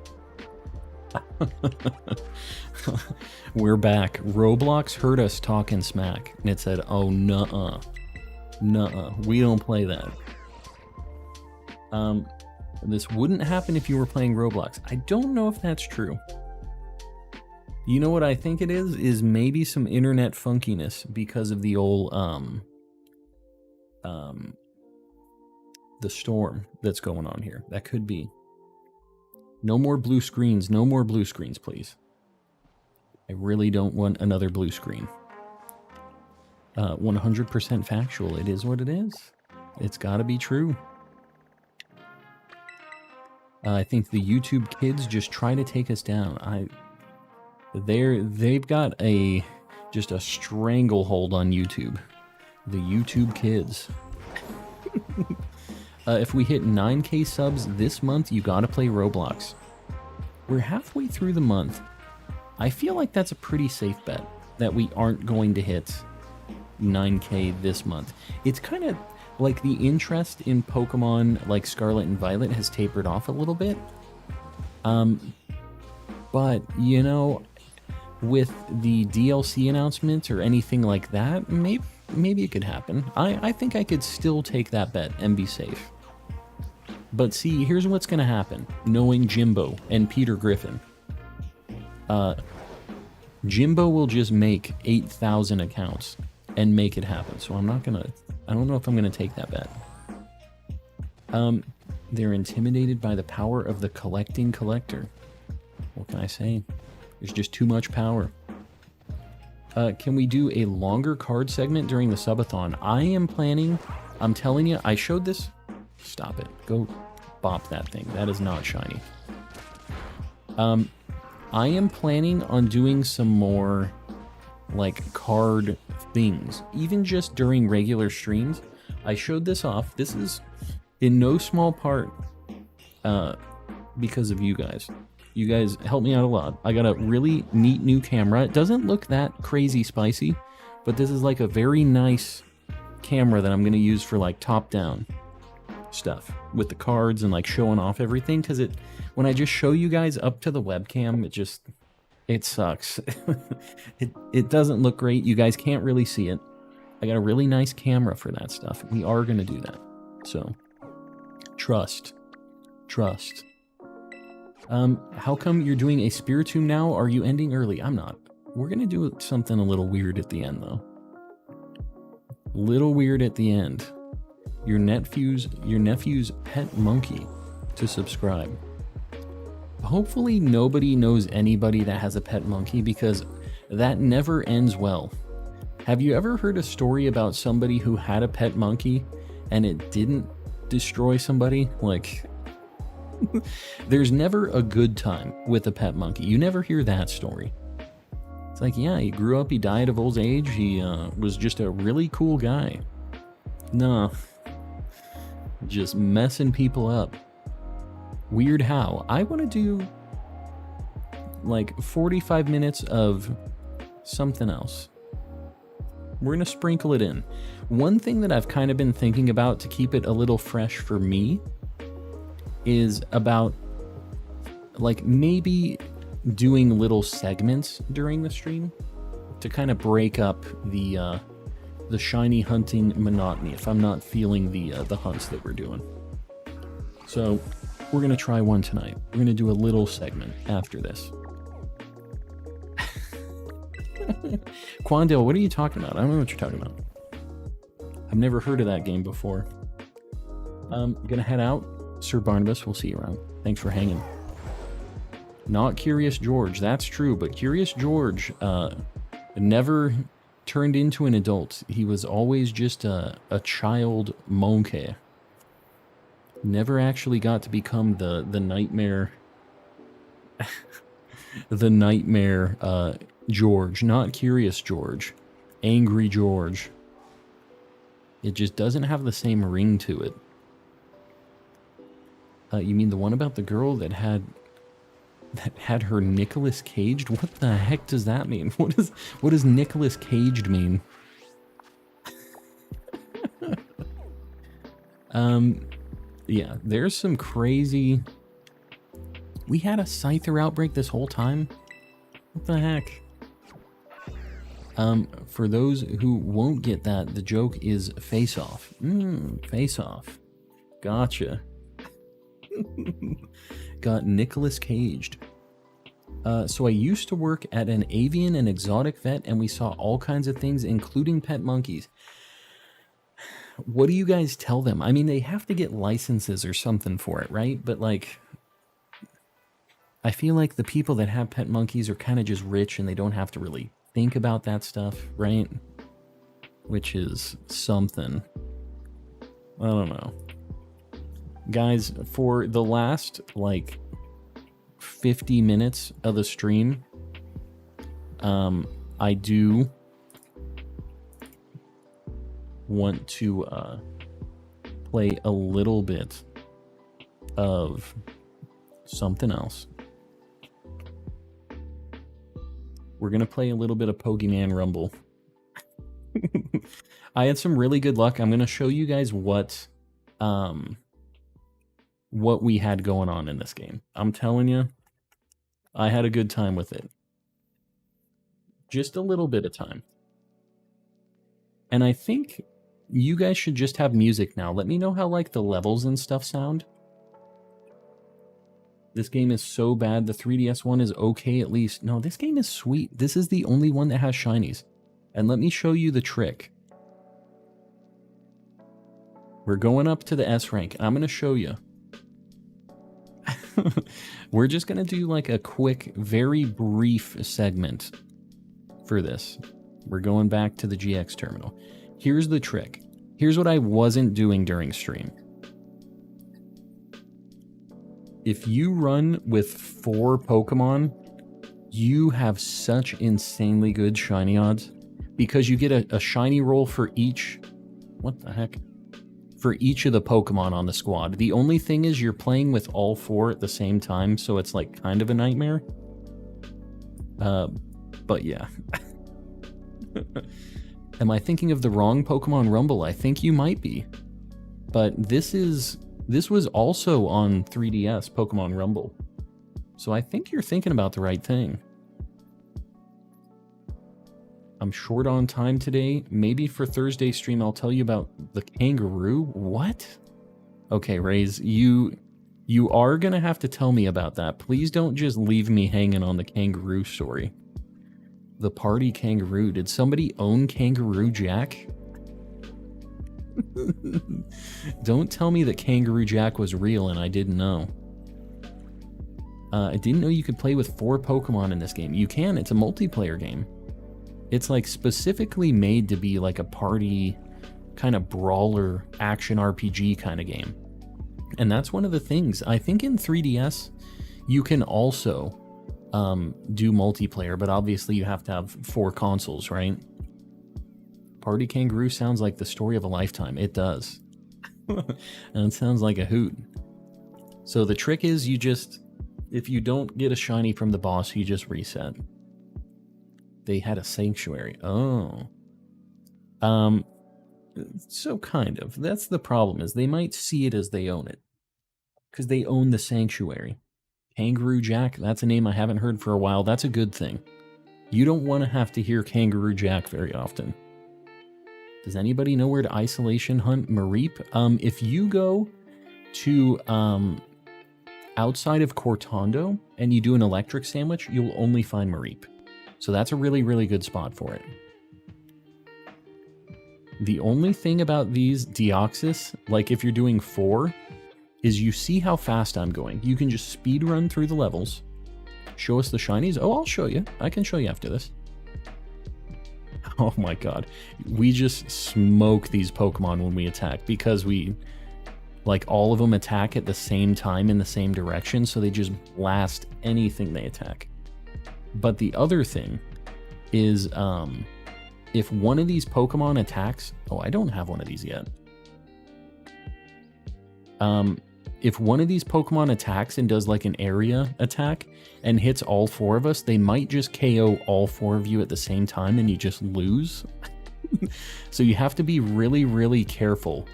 We're back. Roblox heard us talking smack, and it said, oh, nuh-uh. Nuh-uh. We don't play that. This wouldn't happen if you were playing Roblox. I don't know if that's true. You know what I think it is? Is maybe some internet funkiness because of the old, the storm that's going on here. That could be. No more blue screens. No more blue screens, please. I really don't want another blue screen. 100% factual. It is what it is. It's got to be true. I think the YouTube kids just try to take us down. They've got just a stranglehold on YouTube. The YouTube kids. If we hit 9K subs this month, you gotta play Roblox. We're halfway through the month. I feel like that's a pretty safe bet that we aren't going to hit 9K this month. It's kind of like the interest in Pokemon like Scarlet and Violet has tapered off a little bit. But, you know, with the DLC announcement or anything like that, maybe it could happen. I think I could still take that bet and be safe. But see, here's what's going to happen, knowing Jimbo and Peter Griffin. Jimbo will just make 8,000 accounts and make it happen. So I'm not going to... I don't know if I'm going to take that bet. They're intimidated by the power of the collecting collector. What can I say? There's just too much power. Can we do a longer card segment during the subathon? I am planning... I'm telling you, I showed this... Stop it. Go bop that thing. That is not shiny. I am planning on doing some more, like, card things. Even just during regular streams. I showed this off. This is, in no small part, because of you guys. You guys help me out a lot. I got a really neat new camera. It doesn't look that crazy spicy, but this is like a very nice camera that I'm going to use for, like, top-down stuff with the cards and like showing off everything, because when I just show you guys up to the webcam, it sucks. it doesn't look great. You guys can't really see it. I got a really nice camera for that stuff. We are going to do that. So trust. How come you're doing a Spiritomb now? Are you ending early? I'm not. We're going to do something a little weird at the end, though. Little weird at the end. Your nephew's pet monkey to subscribe. Hopefully nobody knows anybody that has a pet monkey, because that never ends well. Have you ever heard a story about somebody who had a pet monkey and it didn't destroy somebody? Like, there's never a good time with a pet monkey. You never hear that story. It's like, yeah, he grew up, he died of old age, he was just a really cool guy. Nah. Just messing people up. Weird how. I want to do like 45 minutes of something else. We're going to sprinkle it in. One thing that I've kind of been thinking about to keep it a little fresh for me is about like maybe doing little segments during the stream to kind of break up the shiny hunting monotony if I'm not feeling the hunts that we're doing. So we're going to try one tonight. We're going to do a little segment after this. Quandale, what are you talking about? I don't know what you're talking about. I've never heard of that game before. I'm going to head out. Sir Barnabas, we'll see you around. Thanks for hanging. Not Curious George, that's true, but Curious George never turned into an adult. He was always just a child monkey. Never actually got to become the nightmare the nightmare George, not Curious George. Angry George. It just doesn't have the same ring to it. You mean the one about the girl that had her Nicolas Caged? What the heck does that mean? What does Nicolas Caged mean? Yeah, there's some crazy... We had a Scyther outbreak this whole time? What the heck? For those who won't get that, the joke is face off. Face off. Gotcha. Got Nicolas Caged. So I used to work at an avian and exotic vet, and we saw all kinds of things, including pet monkeys. What do you guys tell them? I mean, they have to get licenses or something for it, right? But, like, I feel like the people that have pet monkeys are kind of just rich and they don't have to really think about that stuff, right? Which is something. I don't know. Guys, for the last, like, 50 minutes of the stream, I do want to play a little bit of something else. We're gonna play a little bit of Pokemon Rumble. I had some really good luck. I'm gonna show you guys what we had going on in this game. I'm telling you, I had a good time with it. Just a little bit of time. And I think you guys should just have music now. Let me know how like the levels and stuff sound. This game is so bad. The 3DS one is okay at least. No, this game is sweet. This is the only one that has shinies. And let me show you the trick. We're going up to the S rank. I'm going to show you. We're just going to do like a quick, very brief segment for this. We're going back to the GX terminal. Here's the trick. Here's what I wasn't doing during stream. If you run with 4 Pokemon, you have such insanely good shiny odds because you get a shiny roll for each. What the heck? For each of the Pokemon on the squad. The only thing is you're playing with all 4 at the same time, so it's like kind of a nightmare. But yeah. Am I thinking of the wrong Pokemon Rumble? I think you might be. But this was also on 3DS, Pokemon Rumble. So I think you're thinking about the right thing. I'm short on time today. Maybe for Thursday stream I'll tell you about the kangaroo. What? Okay, Raze, you are gonna have to tell me about that. Please don't just leave me hanging on the kangaroo story. The party kangaroo. Did somebody own Kangaroo Jack? Don't tell me that Kangaroo Jack was real and I didn't know. I didn't know you could play with 4 Pokemon in this game. You can. It's a multiplayer game. It's like specifically made to be like a party kind of brawler action RPG kind of game. And that's one of the things. I think in 3DS you can also do multiplayer, but obviously you have to have 4 consoles, right? Party Kangaroo sounds like the story of a lifetime. It does. And it sounds like a hoot. So the trick is you just, if you don't get a shiny from the boss, you just reset. They had a sanctuary. Oh. So kind of. That's the problem, is they might see it as they own it. Because they own the sanctuary. Kangaroo Jack, that's a name I haven't heard for a while. That's a good thing. You don't want to have to hear Kangaroo Jack very often. Does anybody know where to isolation hunt Mareep? If you go to outside of Cortondo and you do an electric sandwich, you'll only find Mareep. So that's a really, really good spot for it. The only thing about these Deoxys, like if you're doing 4, is you see how fast I'm going. You can just speed run through the levels. Show us the shinies. Oh, I'll show you. I can show you after this. Oh my god. We just smoke these Pokemon when we attack because we, like, all of them attack at the same time in the same direction, so they just blast anything they attack. But the other thing is, if one of these Pokemon attacks... Oh, I don't have one of these yet. If one of these Pokemon attacks and does like an area attack and hits all 4 of us, they might just KO all 4 of you at the same time and you just lose. So you have to be really, really careful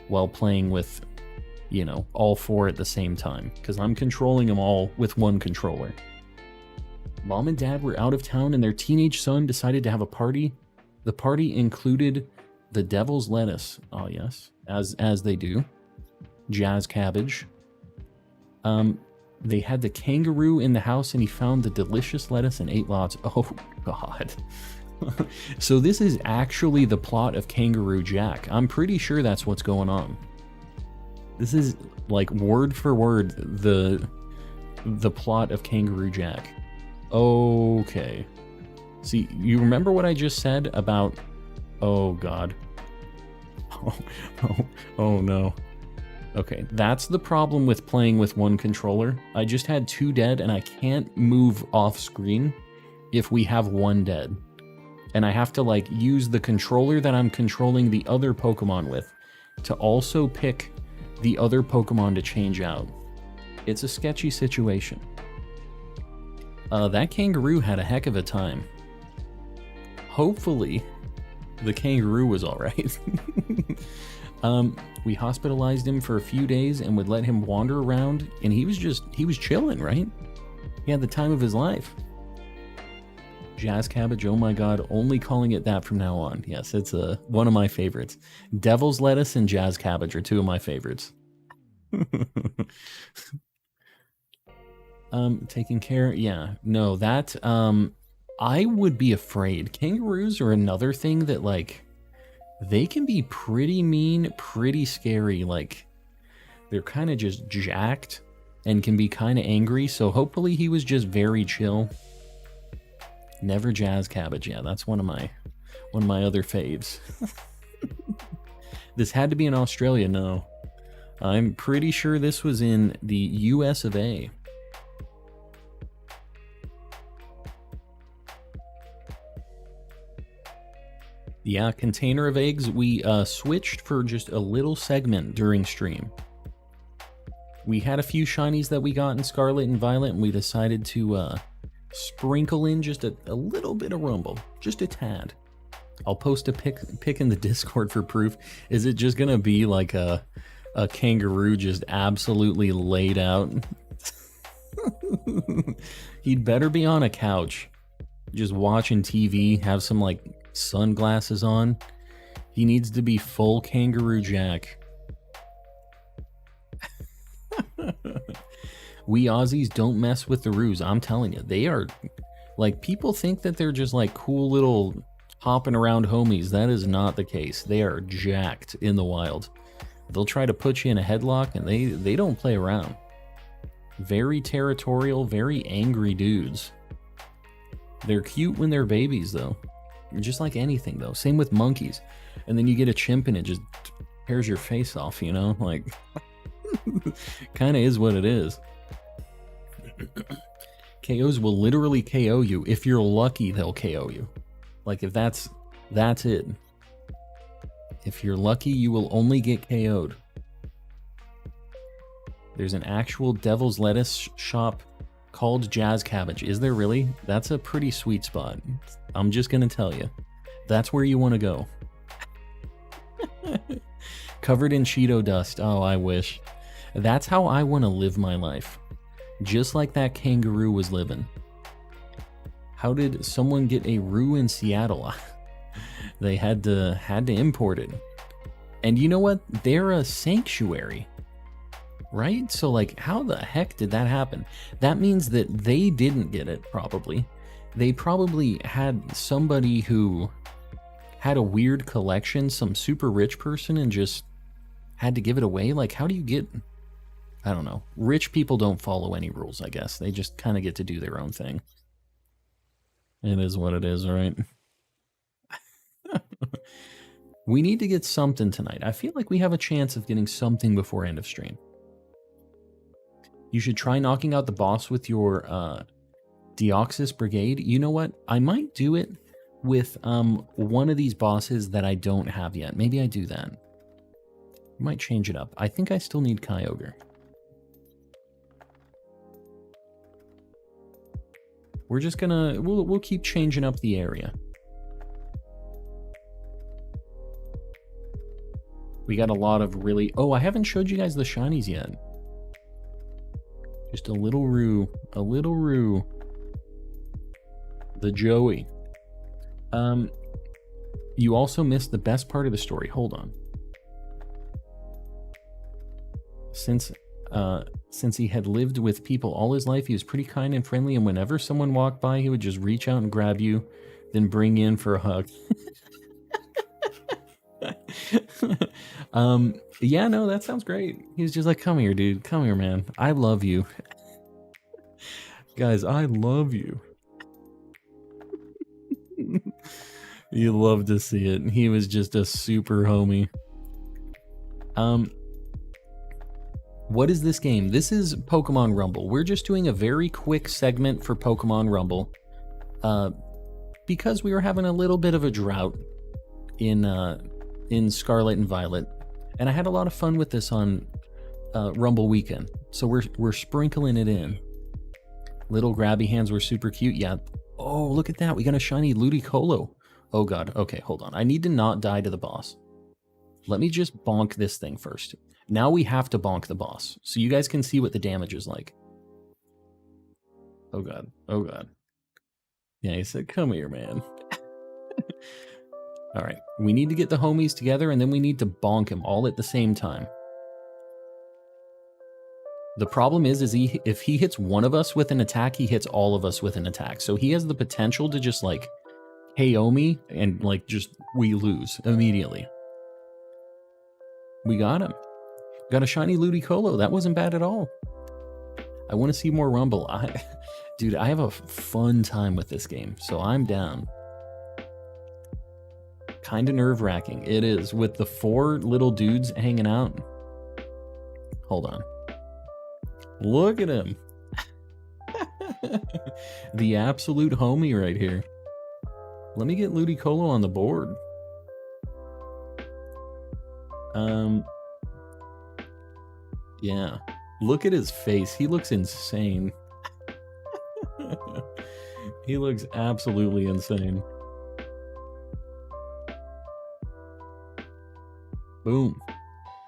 while playing with, you know, all 4 at the same time. Because I'm controlling them all with one controller. Mom and Dad were out of town and their teenage son decided to have a party. The party included the Devil's Lettuce. Oh yes, as they do. Jazz Cabbage. They had the kangaroo in the house and he found the delicious lettuce and ate lots. Oh god. So this is actually the plot of Kangaroo Jack. I'm pretty sure that's what's going on. This is like word for word the plot of Kangaroo Jack. Okay. See, you remember what I just said about... Oh god. Oh no. Okay, that's the problem with playing with one controller. I just had 2 dead and I can't move off screen if we have 1 dead. And I have to like use the controller that I'm controlling the other Pokemon with to also pick the other Pokemon to change out. It's a sketchy situation. That kangaroo had a heck of a time. Hopefully, the kangaroo was alright. We hospitalized him for a few days and would let him wander around, and he was chilling, right? He had the time of his life. Jazz Cabbage, oh my god, only calling it that from now on. Yes, it's one of my favorites. Devil's Lettuce and Jazz Cabbage are two of my favorites. Taking care, yeah. No, that, I would be afraid. Kangaroos are another thing that, like, they can be pretty mean, pretty scary. Like, they're kind of just jacked and can be kind of angry, so hopefully he was just very chill. Never Jazz Cabbage. Yeah, that's one of my other faves. This had to be in Australia. No, I'm pretty sure this was in the US of A. Yeah, container of eggs. We switched for just a little segment during stream. We had a few shinies that we got in Scarlet and Violet, and we decided to sprinkle in just a little bit of Rumble, just a tad. I'll post a pic in the Discord for proof. Is it just gonna be like a kangaroo just absolutely laid out? He'd better be on a couch, just watching TV, have some like sunglasses on. He needs to be full Kangaroo Jack. We Aussies don't mess with the roos. I'm telling you, they are like, people think that they're just like cool little hopping around homies. That is not the case. They are jacked in the wild. They'll try to put you in a headlock, and they don't play around. Very territorial, very angry dudes. They're cute when they're babies, though. Just like anything, though. Same with monkeys. And then you get a chimp and it just tears your face off, you know? Like, kind of is what it is. KOs will literally KO you. If you're lucky, they'll KO you. Like, if that's it. If you're lucky, you will only get KO'd. There's an actual Devil's Lettuce shop called Jazz Cabbage. Is there really? That's a pretty sweet spot. I'm just gonna tell you. That's where you want to go. Covered in Cheeto dust. Oh, I wish. That's how I want to live my life. Just like that kangaroo was living. How did someone get a roo in Seattle? They had to import it. And you know what? They're a sanctuary. Right? So like, how the heck did that happen? That means that they didn't get it, probably. They probably had somebody who had a weird collection, some super rich person, and just had to give it away. Like, how do you get... I don't know. Rich people don't follow any rules, I guess. They just kind of get to do their own thing. It is what it is, right? We need to get something tonight. I feel like we have a chance of getting something before end of stream. You should try knocking out the boss with your Deoxys Brigade. You know what? I might do it with one of these bosses that I don't have yet. Maybe I do that. I might change it up. I think I still need Kyogre. We're just gonna... We'll keep changing up the area. We got a lot of really... Oh, I haven't showed you guys the shinies yet. Just a little Roo. A little Roo. The Joey. You also missed the best part of the story. Hold on. Since he had lived with people all his life, he was pretty kind and friendly, and whenever someone walked by, he would just reach out and grab you, then bring you in for a hug. Yeah, no, that sounds great. He's just like, come here, dude. Come here, man. I love you. Guys, I love you. You love to see it. He was just a super homie. What is this game? This is Pokemon Rumble. We're just doing a very quick segment for Pokemon Rumble. Because we were having a little bit of a drought in Scarlet and Violet. And I had a lot of fun with this on Rumble weekend. So we're sprinkling it in. Little grabby hands were super cute. Yeah. Oh, look at that. We got a shiny Ludicolo. Oh god. Okay, hold on. I need to not die to the boss. Let me just bonk this thing first. Now we have to bonk the boss, so you guys can see what the damage is like. Oh god. Oh god. Yeah, he said, come here, man. All right, we need to get the homies together, and then we need to bonk him all at the same time. The problem is if he hits one of us with an attack, he hits all of us with an attack. So he has the potential to just, like, KO me, and, like, just we lose immediately. We got him. Got a shiny Ludicolo. That wasn't bad at all. I want to see more Rumble. Dude, I have a fun time with this game, so I'm down. Kind of nerve-wracking. It is, with the 4 little dudes hanging out. Hold on. Look at him. The absolute homie right here. Let me get Ludicolo on the board. Yeah. Look at his face. He looks insane. He looks absolutely insane. Boom.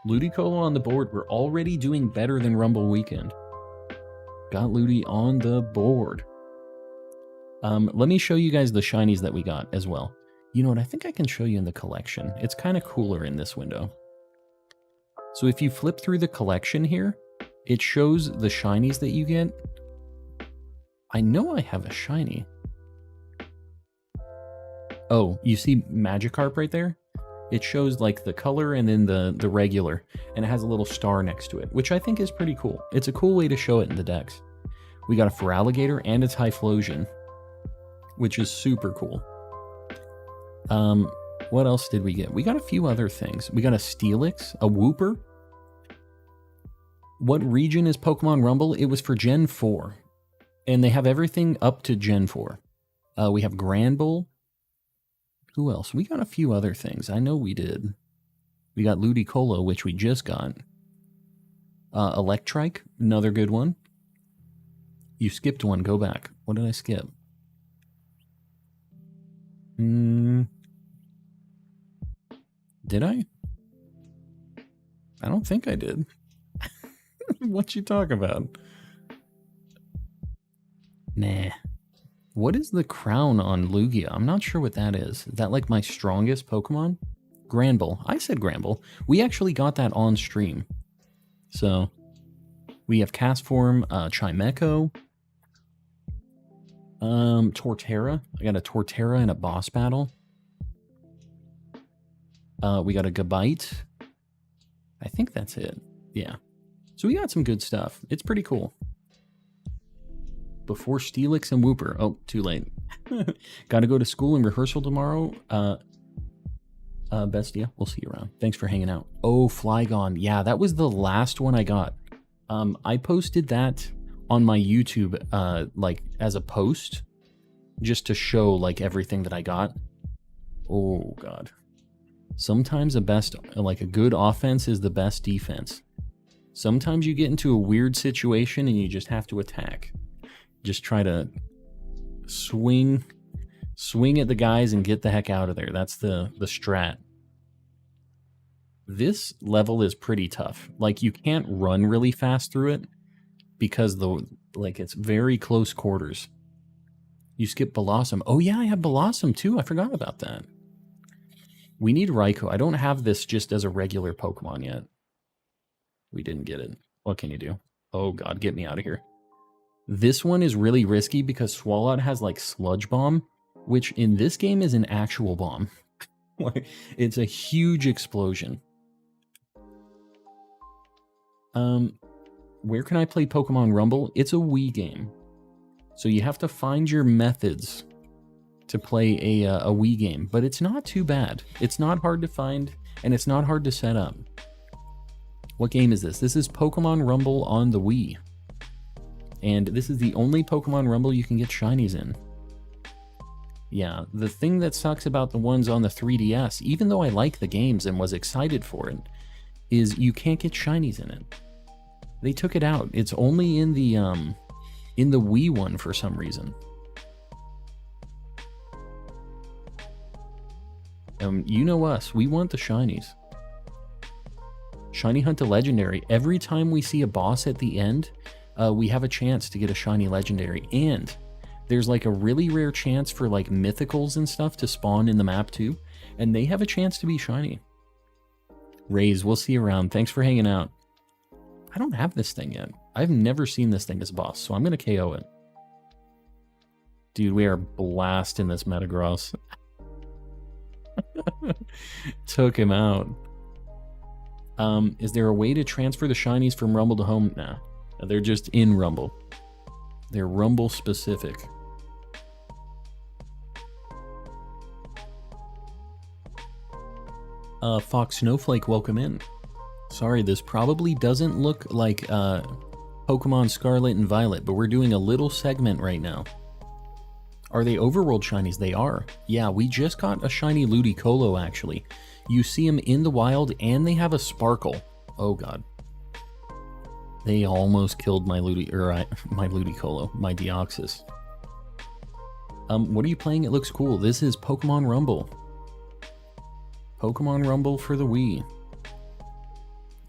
Ludicolo on the board. We're already doing better than Rumble Weekend. Got Ludi on the board. Let me show you guys the shinies that we got as well. You know what? I think I can show you in the collection. It's kind of cooler in this window. So if you flip through the collection here, it shows the shinies that you get. I know I have a shiny. Oh, you see Magikarp right there? It shows like the color and then the regular, and it has a little star next to it, which I think is pretty cool. It's a cool way to show it in the decks. We got a Feraligatr and a Typhlosion, which is super cool. What else did we get? We got a few other things. We got a Steelix, a Wooper. What region is Pokemon Rumble? It was for Gen 4. And they have everything up to Gen 4. We have Granbull. Who else? We got a few other things. I know we did. We got Ludicolo, which we just got. Electrike, another good one. You skipped one. Go back. What did I skip? Did I? I don't think I did. What you talking about? Nah. What is the crown on Lugia? I'm not sure what that is. Is that like my strongest Pokemon? Granbull. I said Granbull. We actually got that on stream. So, we have Castform, Chimecho, Torterra. I got a Torterra in a boss battle. We got a Gabite. I think that's it. Yeah. So we got some good stuff. It's pretty cool. Before Steelix and Wooper. Oh, too late. Gotta go to school and rehearsal tomorrow. Bestia, we'll see you around. Thanks for hanging out. Oh, Flygon. Yeah, that was the last one I got. I posted that on my YouTube, like, as a post, just to show, like, everything that I got. Oh, God. Sometimes a good offense is the best defense. Sometimes you get into a weird situation and you just have to attack. Just try to swing at the guys and get the heck out of there. That's the strat. This level is pretty tough. Like, you can't run really fast through it because it's very close quarters. You skip Blossom. Oh yeah, I have Blossom too. I forgot about that. We need Raikou. I don't have this just as a regular Pokemon yet. We didn't get it. What can you do? Oh god, get me out of here. This one is really risky because Swalot has like Sludge Bomb, which in this game is an actual bomb. It's a huge explosion. Where can I play Pokemon Rumble? It's a Wii game. So you have to find your methods to play a Wii game, but it's not too bad. It's not hard to find, and it's not hard to set up. What game is this? This is Pokemon Rumble on the Wii. And this is the only Pokemon Rumble you can get shinies in. Yeah, the thing that sucks about the ones on the 3DS, even though I like the games and was excited for it, is you can't get shinies in it. They took it out. It's only in the Wii one for some reason. You know us. We want the shinies. Shiny Hunt a Legendary. Every time we see a boss at the end, we have a chance to get a shiny legendary. And There's like a really rare chance for like mythicals and stuff to spawn in the map too, and they have a chance to be shiny. Raze, we'll see you around. Thanks for hanging out. I don't have this thing yet. I've never seen this thing as a boss, so I'm going to KO it. Dude, we are blasting this Metagross. Took him out. Is there a way to transfer the shinies from Rumble to home? Nah, they're just in Rumble. They're Rumble specific. Fox Snowflake, welcome in. Sorry, this probably doesn't look like Pokemon Scarlet and Violet, but we're doing a little segment right now. Are they overworld shinies? They are. Yeah, we just got a shiny Ludicolo, actually. You see them in the wild, and they have a sparkle. Oh, God. They almost killed my Ludicolo, my Deoxys. What are you playing? It looks cool. This is Pokemon Rumble. Pokemon Rumble for the Wii.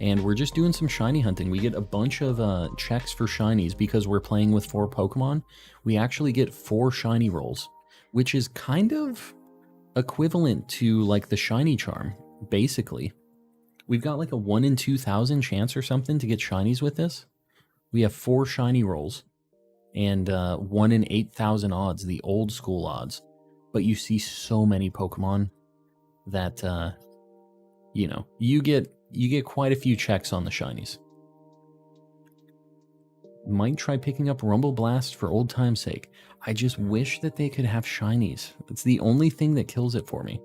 And we're just doing some shiny hunting. We get a bunch of checks for shinies because we're playing with 4 Pokemon. We actually get 4 shiny rolls, which is kind of equivalent to like the shiny charm, basically. We've got like a 1 in 2,000 chance or something to get shinies with this. We have 4 shiny rolls and 1 in 8,000 odds, the old school odds. But you see so many Pokemon that, you know, you get quite a few checks on the shinies. Might try picking up Rumble Blast for old time's sake. I just wish that they could have shinies. It's the only thing that kills it for me.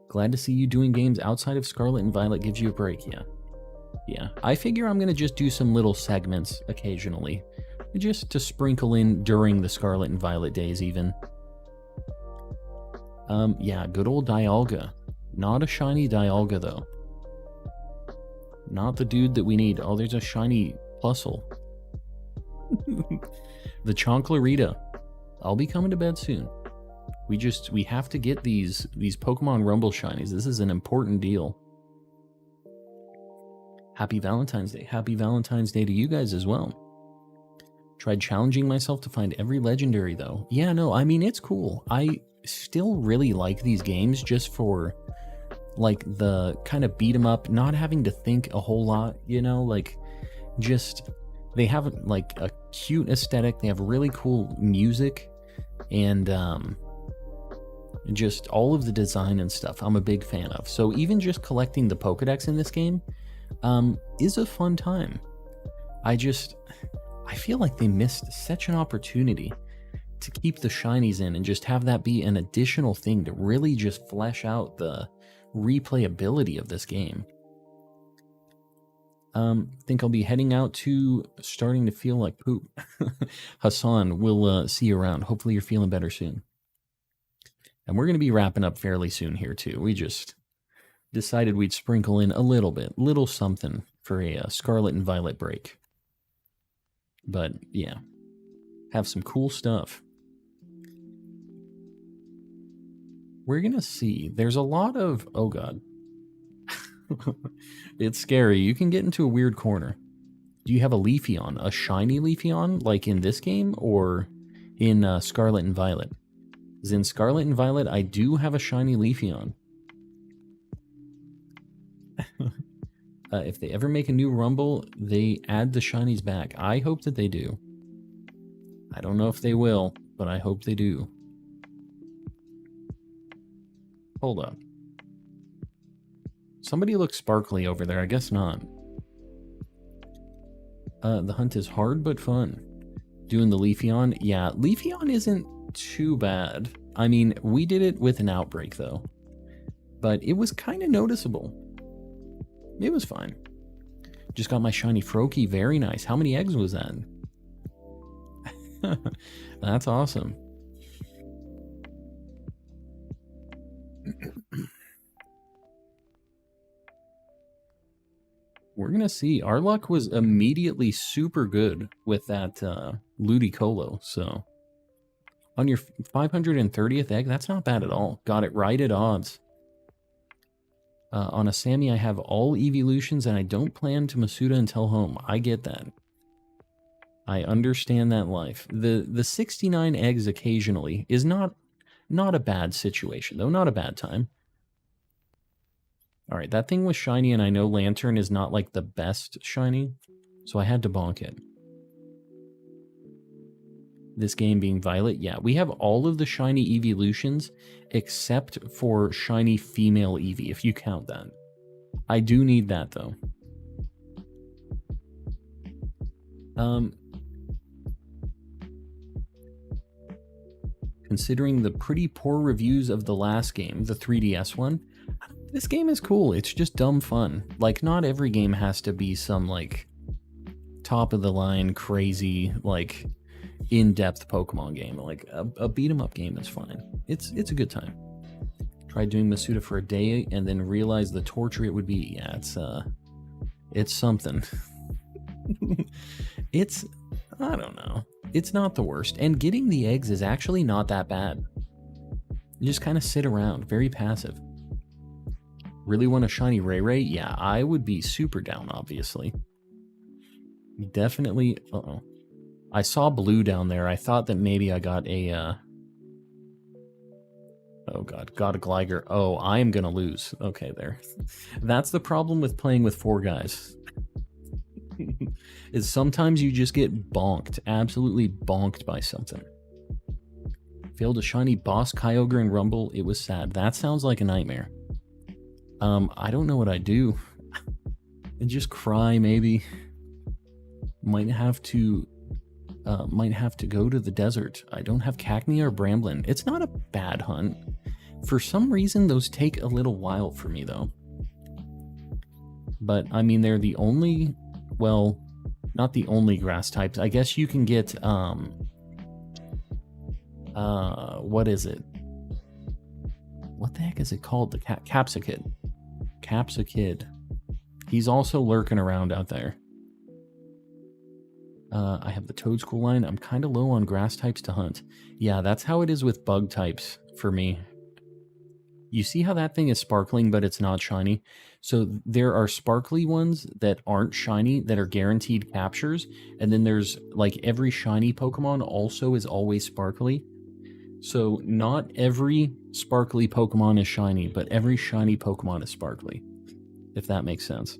Glad to see you doing games outside of Scarlet and Violet gives you a break, yeah. Yeah, I figure I'm going to just do some little segments occasionally. Just to sprinkle in during the Scarlet and Violet days even. Yeah, good old Dialga. Not a shiny Dialga though. Not the dude that we need. Oh, there's a shiny Plusle. The Chonklerita. I'll be coming to bed soon. We have to get these Pokemon Rumble shinies. This is an important deal. Happy Valentine's Day. Happy Valentine's Day to you guys as well. Tried challenging myself to find every legendary though. Yeah, no, I mean, it's cool. I still really like these games just for like the kind of beat 'em up, not having to think a whole lot, you know, like just they have like a cute aesthetic, they have really cool music, and just all of the design and stuff I'm a big fan of. So even just collecting the Pokedex in this game is a fun time. I feel like they missed such an opportunity to keep the shinies in and just have that be an additional thing to really just flesh out the replayability of this game. Think I'll be heading out to starting to feel like poop. Hassan, we'll see you around. Hopefully you're feeling better soon. And we're going to be wrapping up fairly soon here too. We just decided we'd sprinkle in a little something for a Scarlet and Violet break. But yeah, have some cool stuff. We're going to see. There's a lot of... Oh, God. It's scary. You can get into a weird corner. Do you have a Leafeon? A shiny Leafeon, like in this game, or in Scarlet and Violet? Because in Scarlet and Violet, I do have a shiny Leafeon. If they ever make a new Rumble, they add the shinies back. I hope that they do. I don't know if they will, but I hope they do. Hold up. Somebody looks sparkly over there. I guess not. The hunt is hard but fun. Doing the Leafeon. Yeah, Leafeon isn't too bad. I mean, we did it with an outbreak, though. But it was kind of noticeable. It was fine. Just got my shiny Froakie. Very nice. How many eggs was that? That's awesome. We're going to see. Our luck was immediately super good with that Ludicolo. So on your 530th egg, that's not bad at all. Got it right at odds. On a Sammy, I have all evolutions, and I don't plan to Masuda until home. I get that. I understand that life. The 69 eggs occasionally is not a bad situation, though. Not a bad time. All right, that thing was shiny, and I know Lantern is not like the best shiny, so I had to bonk it. This game being Violet, yeah, we have all of the shiny evolutions except for shiny female Eevee, if you count that. I do need that, though. Considering the pretty poor reviews of the last game, the 3DS one, this game is cool. It's just dumb fun. Like, not every game has to be some, like, top-of-the-line, crazy, like, in-depth Pokemon game. Like, a beat-em-up game is fine. It's a good time. Tried doing Masuda for a day and then realized the torture it would be. Yeah, it's something. I don't know. It's not the worst. And getting the eggs is actually not that bad. You just kind of sit around, very passive. Really want a shiny Ray Ray? Yeah, I would be super down, obviously. Definitely. Uh-oh. I saw blue down there. I thought that maybe I got a... Oh, God. Got a Gligar. Oh, I am going to lose. Okay, there. That's the problem with playing with 4 guys. Is sometimes you just get bonked. Absolutely bonked by something. Failed a shiny boss Kyogre and Rumble. It was sad. That sounds like a nightmare. I don't know what I do. And just cry, maybe. Might have to go to the desert. I don't have Cacnea or Bramblin. It's not a bad hunt. For some reason, those take a little while for me, though. But, I mean, they're the only... Well, not the only grass types. I guess you can get, what is it? What the heck is it called? The Capsicid. Capsicid. He's also lurking around out there. I have the Toedscool line. I'm kind of low on grass types to hunt. Yeah, that's how it is with bug types for me. You see how that thing is sparkling, but it's not shiny? So there are sparkly ones that aren't shiny that are guaranteed captures. And then there's, like, every shiny Pokemon also is always sparkly. So not every sparkly Pokemon is shiny, but every shiny Pokemon is sparkly. If that makes sense.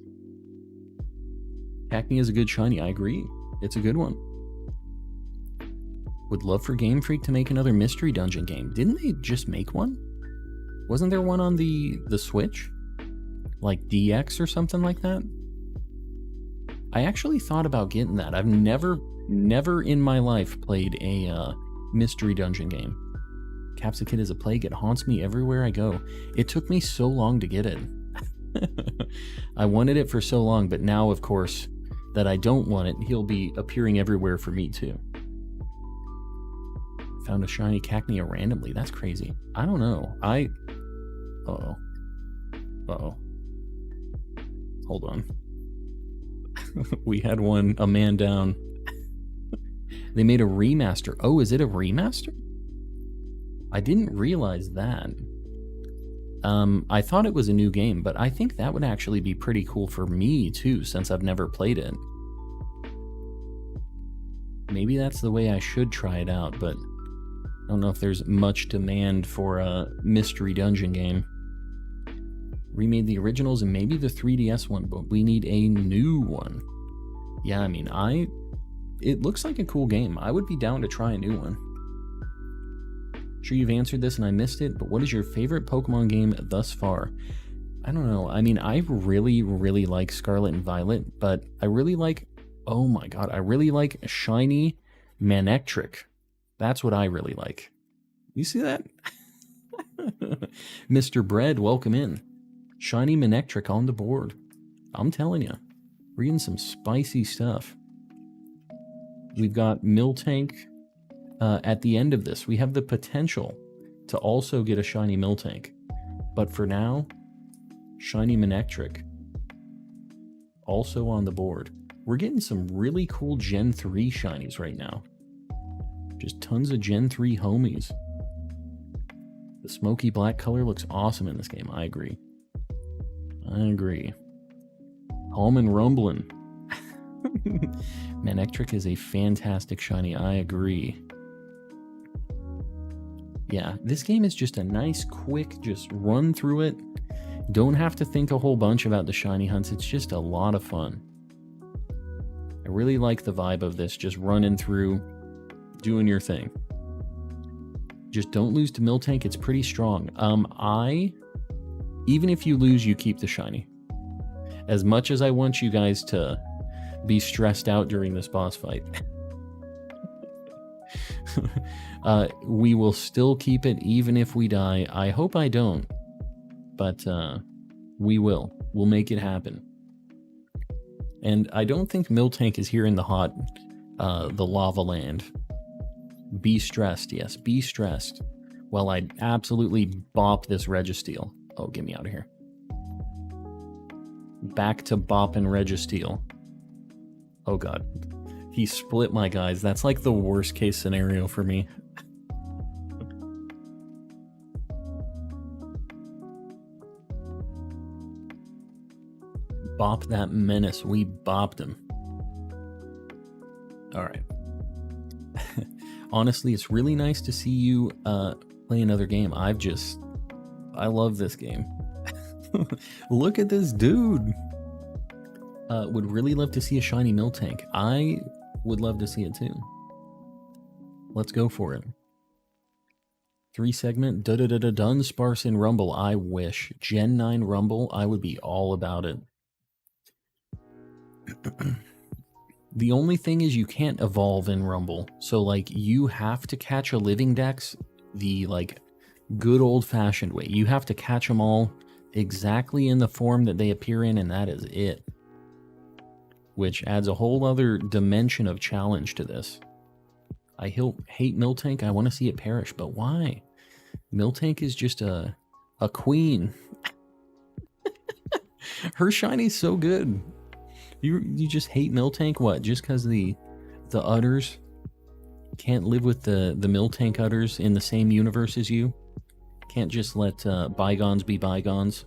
Cacnea is a good shiny, I agree. It's a good one. Would love for Game Freak to make another Mystery Dungeon game. Didn't they just make one? Wasn't there one on the Switch? Like DX or something like that? I actually thought about getting that. I've never in my life played a Mystery Dungeon game. Capsicid is a plague. It haunts me everywhere I go. It took me so long to get it. I wanted it for so long, but now, of course, that I don't want it, he'll be appearing everywhere for me, too. Found a shiny Cacnea randomly. That's crazy. I don't know. Uh-oh. Uh-oh. Hold on. We had a man down. They made a remaster. Oh, is it a remaster? I didn't realize that. I thought it was a new game, but I think that would actually be pretty cool for me, too, since I've never played it. Maybe that's the way I should try it out, but I don't know if there's much demand for a Mystery Dungeon game. Remade the originals and maybe the 3DS one, but we need a new one. Yeah, I mean, it looks like a cool game. I would be down to try a new one. Sure you've answered this and I missed it, but what is your favorite Pokemon game thus far? I don't know. I mean, I really, really like Scarlet and Violet, but I really like... Oh my god, I really like Shiny Manectric. That's what I really like. You see that? Mr. Bread, welcome in. Shiny Manectric on the board. I'm telling you, we're getting some spicy stuff. We've got Miltank at the end of this. We have the potential to also get a Shiny Miltank. But for now, Shiny Manectric also on the board. We're getting some really cool Gen 3 shinies right now. Just tons of Gen 3 homies. The smoky black color looks awesome in this game. I agree. I agree. Calm and rumbling. Manectric is a fantastic shiny, I agree. Yeah, this game is just a nice, quick, just run through it. Don't have to think a whole bunch about the shiny hunts. It's just a lot of fun. I really like the vibe of this, just running through, doing your thing. Just don't lose to Miltank, it's pretty strong. Even if you lose, you keep the shiny. As much as I want you guys to be stressed out during this boss fight. We will still keep it even if we die. I hope I don't, but we will. We'll make it happen. And I don't think Miltank is here in the lava land. Be stressed, yes, be stressed. Well, I absolutely bop this Registeel. Oh, get me out of here. Back to bopping Registeel. Oh god. He split my guys. That's like the worst case scenario for me. Bop that menace. We bopped him. Alright. Honestly, it's really nice to see you play another game. I love this game. Look at this dude. Would really love to see a shiny Miltank. I would love to see it too. Let's go for it. 3-segment, Dudunsparce in Rumble. I wish. Gen 9 Rumble, I would be all about it. The only thing is you can't evolve in Rumble. So, like, you have to catch a Living Dex the, like, good old-fashioned way. You have to catch them all exactly in the form that they appear in, and that is it. Which adds a whole other dimension of challenge to this. I hate Miltank. I want to see it perish, but why? Miltank is just a queen. Her shiny's so good. You just hate Miltank? What? Just because the udders can't live with the Miltank udders in the same universe as you? Can't just let bygones be bygones?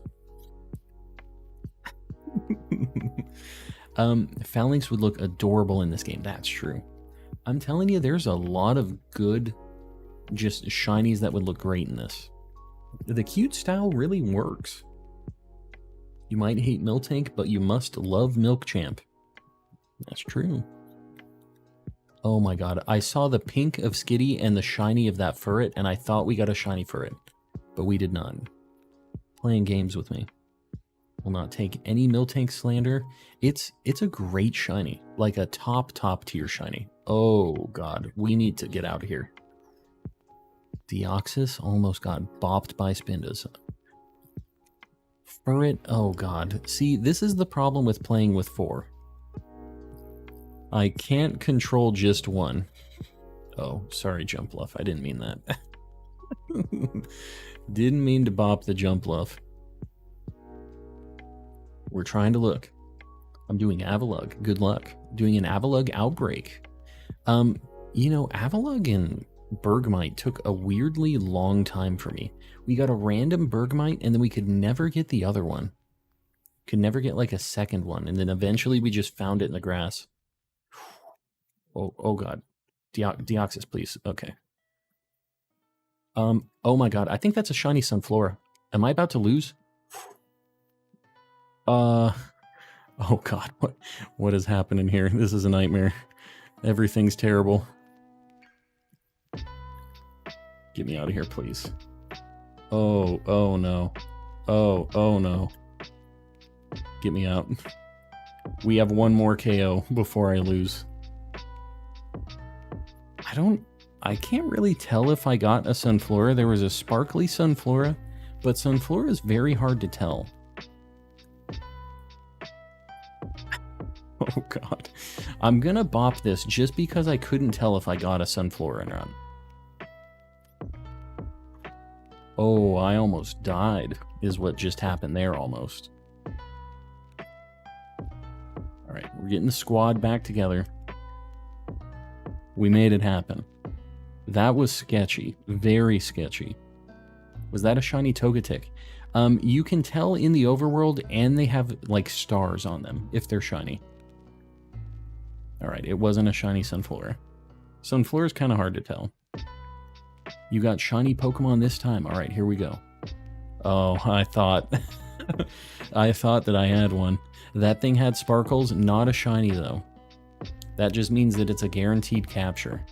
Phalanx would look adorable in this game. That's true. I'm telling you, there's a lot of good just shinies that would look great in this. The cute style really works. You might hate Miltank, but you must love Milkchamp. That's true. Oh my god, I saw the pink of Skitty and the shiny of that Furret, and I thought we got a shiny Furret, but we did not. Playing games with me. Will not take any Miltank slander. It's a great shiny, like a top tier shiny. Oh god, we need to get out of here. Deoxys almost got bopped by Spindas. Furret, oh god. See, this is the problem with playing with 4. I can't control just one. Oh, sorry, Jumpluff. I didn't mean that. Didn't mean to bop the Jumpluff. We're trying to look. I'm doing Avalug. Good luck. Doing an Avalug outbreak. You know, Avalug and Bergmite took a weirdly long time for me. We got a random Bergmite, and then we could never get the other one. Could never get, like, a second one, and then eventually we just found it in the grass. Oh god. Deoxys, please. Okay. Oh my god. I think that's a shiny Sunflora. Am I about to lose? Oh god. What is happening here? This is a nightmare. Everything's terrible. Get me out of here, please. Oh no. Oh no. Get me out. We have one more KO before I lose. I can't really tell if I got a Sunflora. There was a sparkly Sunflora, but Sunflora is very hard to tell. Oh god. I'm gonna bop this just because I couldn't tell if I got a Sunflora or not. Oh, I almost died, is what just happened there almost. Alright, we're getting the squad back together. We made it happen. That was sketchy. Very sketchy. Was that a shiny Togetic? You can tell in the overworld, and they have, like, stars on them, if they're shiny. All right, it wasn't a shiny Sunflora. Sunflora is kind of hard to tell. You got shiny Pokemon this time. All right, here we go. Oh, I thought... I thought that I had one. That thing had sparkles, not a shiny though. That just means that it's a guaranteed capture.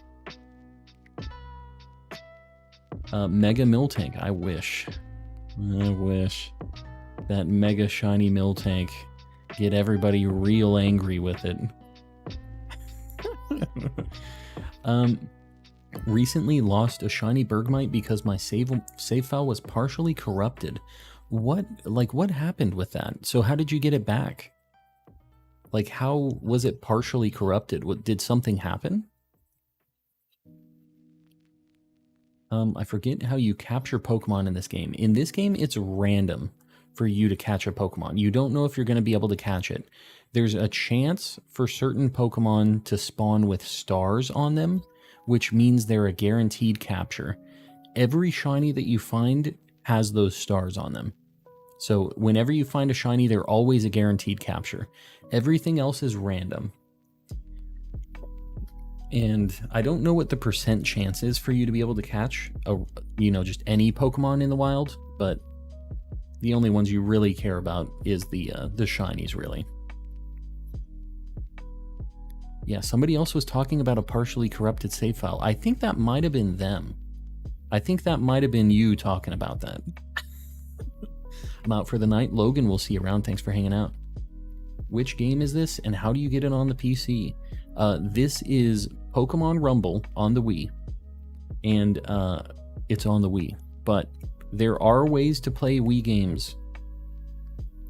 Mega Miltank, I wish. I wish. That mega shiny Miltank. Get everybody real angry with it. Recently lost a shiny Bergmite because my save file was partially corrupted. What happened with that? So how did you get it back? Like, how was it partially corrupted? Did something happen? I forget how you capture Pokemon in this game. In this game, it's random for you to catch a Pokemon. You don't know if you're going to be able to catch it. There's a chance for certain Pokemon to spawn with stars on them, which means they're a guaranteed capture. Every shiny that you find has those stars on them. So whenever you find a shiny, they're always a guaranteed capture. Everything else is random. And I don't know what the percent chance is for you to be able to catch just any Pokemon in the wild, but the only ones you really care about is the shinies, really. Yeah, somebody else was talking about a partially corrupted save file. I think that might have been them. I think that might have been you talking about that. I'm out for the night. Logan, we'll see you around. Thanks for hanging out. Which game is this, and how do you get it on the PC? This is Pokemon Rumble on the Wii, and it's on the Wii. But there are ways to play Wii games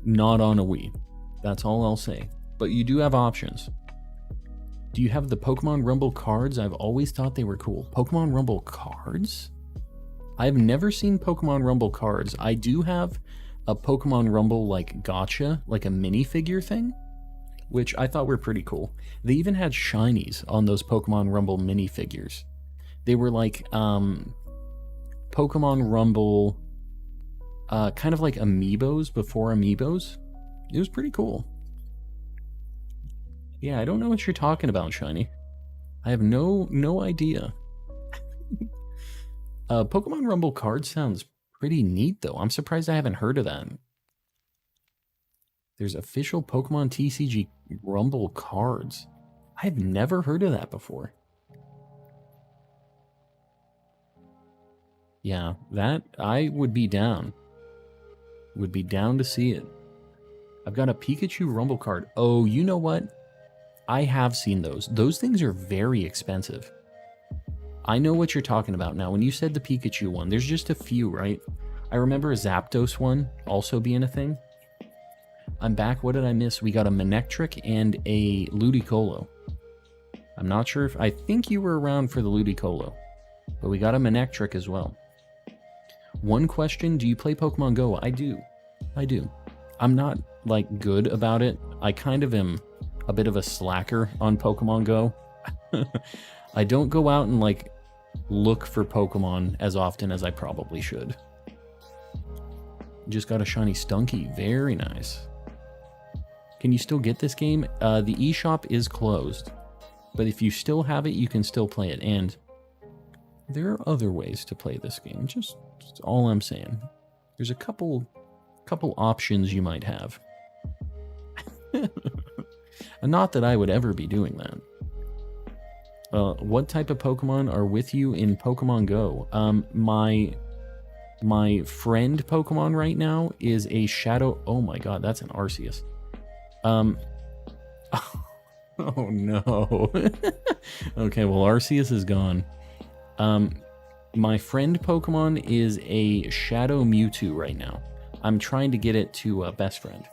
not on a Wii. That's all I'll say. But you do have options. Do you have the Pokemon Rumble cards? I've always thought they were cool. Pokemon Rumble cards? I've never seen Pokemon Rumble cards. I do have a Pokemon Rumble like gotcha, like a minifigure thing, which I thought were pretty cool. They even had shinies on those Pokemon Rumble minifigures. They were like Pokemon Rumble, kind of like amiibos before amiibos. It was pretty cool. Yeah, I don't know what you're talking about, Shiny. I have no idea. Pokemon Rumble card sounds pretty neat, though. I'm surprised I haven't heard of that. There's official Pokemon TCG Rumble cards. I've never heard of that before. Yeah, that I would be down. Would be down to see it. I've got a Pikachu Rumble card. Oh, you know what? I have seen those. Those things are very expensive. I know what you're talking about now. When you said the Pikachu one, there's just a few, right? I remember a Zapdos one also being a thing. I'm back. What did I miss? We got a Manectric and a Ludicolo. I'm not sure if... I think you were around for the Ludicolo. But we got a Manectric as well. One question, do you play Pokemon Go? I do. I do. I'm not, like, good about it. I kind of am a bit of a slacker on Pokemon Go. I don't go out and, like, look for Pokemon as often as I probably should. Just got a shiny Stunky. Very nice. Can you still get this game? The eShop is closed. But if you still have it, you can still play it. And there are other ways to play this game. Just all I'm saying. There's a couple options you might have. And not that I would ever be doing that. What type of Pokemon are with you in Pokemon Go? My friend Pokemon right now is a Shadow... Oh my god, that's an Arceus. Oh no. Okay, well, Arceus is gone. My friend Pokemon is a Shadow Mewtwo right now. I'm trying to get it to best friend.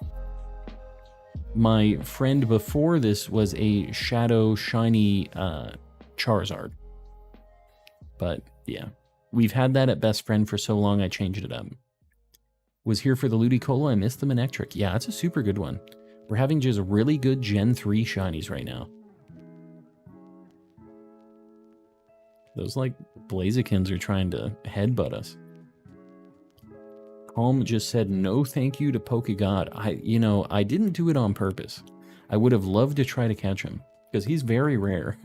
My friend before this was a Shadow Shiny Charizard. But yeah, we've had that at best friend for so long I changed it up. Was here for the Ludicolo. I missed the Manectric. Yeah, it's a super good one. We're having just really good Gen 3 shinies right now. Those, like, Blazikins are trying to headbutt us. Calm just said no thank you to Pokegod. I didn't do it on purpose. I would have loved to try to catch him. because he's very rare.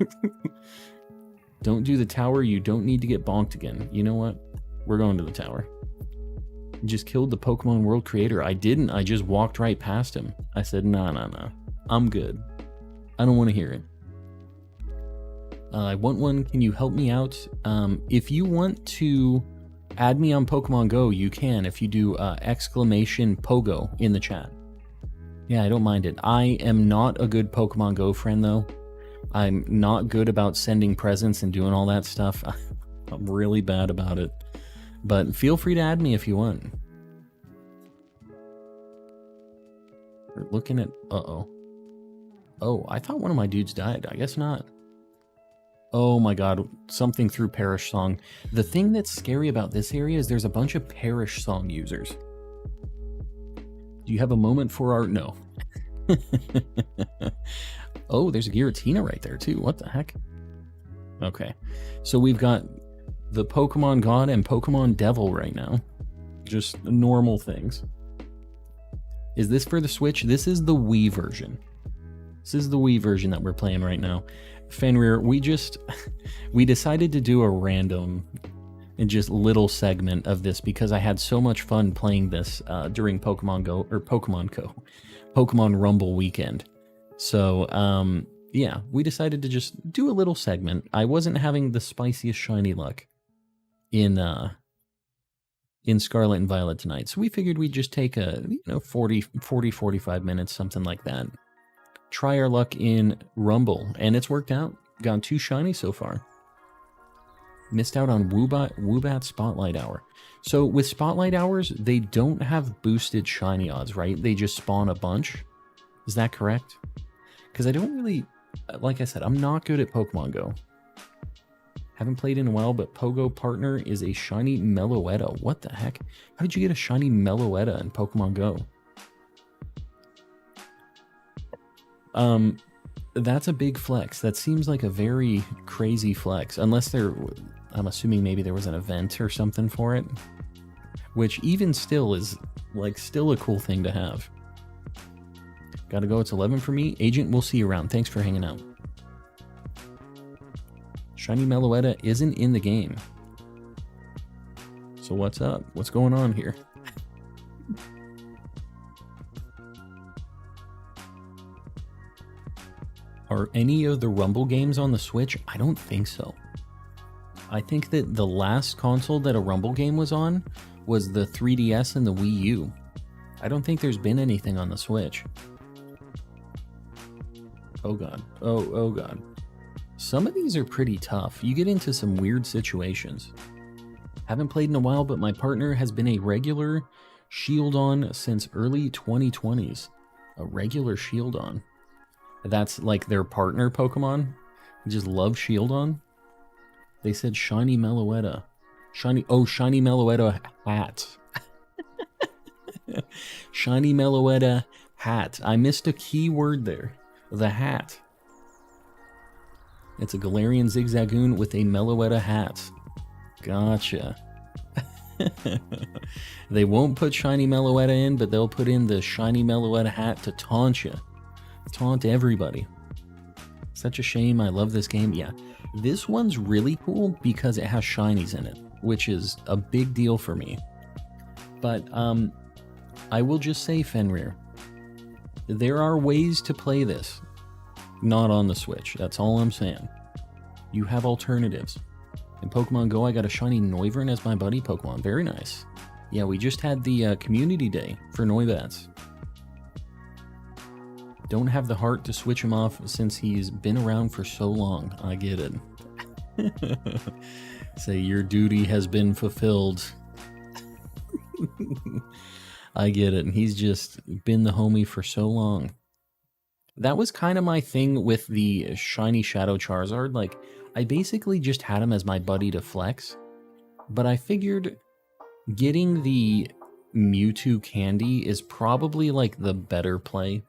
Don't do the tower. You don't need to get bonked again. You know what? We're going to the tower. You just killed the Pokemon world creator. I didn't. I just walked right past him. I said, no. I'm good. I don't want to hear it. I want one. Can you help me out? If you want to add me on Pokemon Go, you can if you do exclamation Pogo in the chat. Yeah, I don't mind it. I am not a good Pokemon Go friend, though. I'm not good about sending presents and doing all that stuff. I'm really bad about it. But feel free to add me if you want. We're looking at... Uh-oh. Oh, I thought one of my dudes died. I guess not. Oh my god, something through Parish Song. The thing that's scary about this area is there's a bunch of Parish Song users. Do you have a moment for art? No. Oh, there's a Giratina right there too. What the heck? Okay, so we've got the Pokemon God and Pokemon Devil right now. Just normal things. Is this for the Switch? This is the Wii version. This is the Wii version that we're playing right now. Fenrir, we decided to do a random and just little segment of this because I had so much fun playing this during Pokemon Rumble weekend. So, yeah, we decided to just do a little segment. I wasn't having the spiciest shiny luck in Scarlet and Violet tonight, so we figured we'd just take a 45 minutes, something like that. Try our luck in Rumble, and it's worked out. Gotten 2 shiny so far. Missed out on Woobat Spotlight Hour. So with Spotlight Hours, they don't have boosted shiny odds, right? They just spawn a bunch. Is that correct? Because I don't really, like I said, I'm not good at Pokemon Go. Haven't played in a while, but Pogo partner is a shiny Meloetta. What the heck? How did you get a shiny Meloetta in Pokemon Go? That's a big flex. That seems like a very crazy flex. Unless I'm assuming maybe there was an event or something for it. Which even still is, still a cool thing to have. Gotta go, it's 11 for me. Agent, we'll see you around. Thanks for hanging out. Shiny Meloetta isn't in the game. So what's up? What's going on here? Are any of the Rumble games on the Switch? I don't think so. I think that the last console that a Rumble game was on was the 3DS and the Wii U. I don't think there's been anything on the Switch. Oh god. Oh god. Some of these are pretty tough. You get into some weird situations. Haven't played in a while, but my partner has been a regular Shieldon since early 2020s. A regular Shieldon. That's like their partner Pokemon. I just love Shieldon. They said shiny Meloetta. Shiny Meloetta hat. Shiny Meloetta hat. I missed a key word there. The hat. It's a Galarian Zigzagoon with a Meloetta hat. Gotcha. They won't put shiny Meloetta in, but they'll put in the shiny Meloetta hat to taunt you. Taunt everybody. Such a shame. I love this game. Yeah, this one's really cool because it has shinies in it, which is a big deal for me. But I will just say, Fenrir, there are ways to play this, not on the Switch. That's all I'm saying. You have alternatives. In Pokemon Go, I got a shiny Noivern as my buddy Pokemon. Very nice. Yeah, we just had the community day for Noivats. Don't have the heart to switch him off since he's been around for so long. I get it. Say your duty has been fulfilled. I get it. And he's just been the homie for so long. That was kind of my thing with the shiny Shadow Charizard. Like, I basically just had him as my buddy to flex. But I figured getting the Mewtwo candy is probably like the better play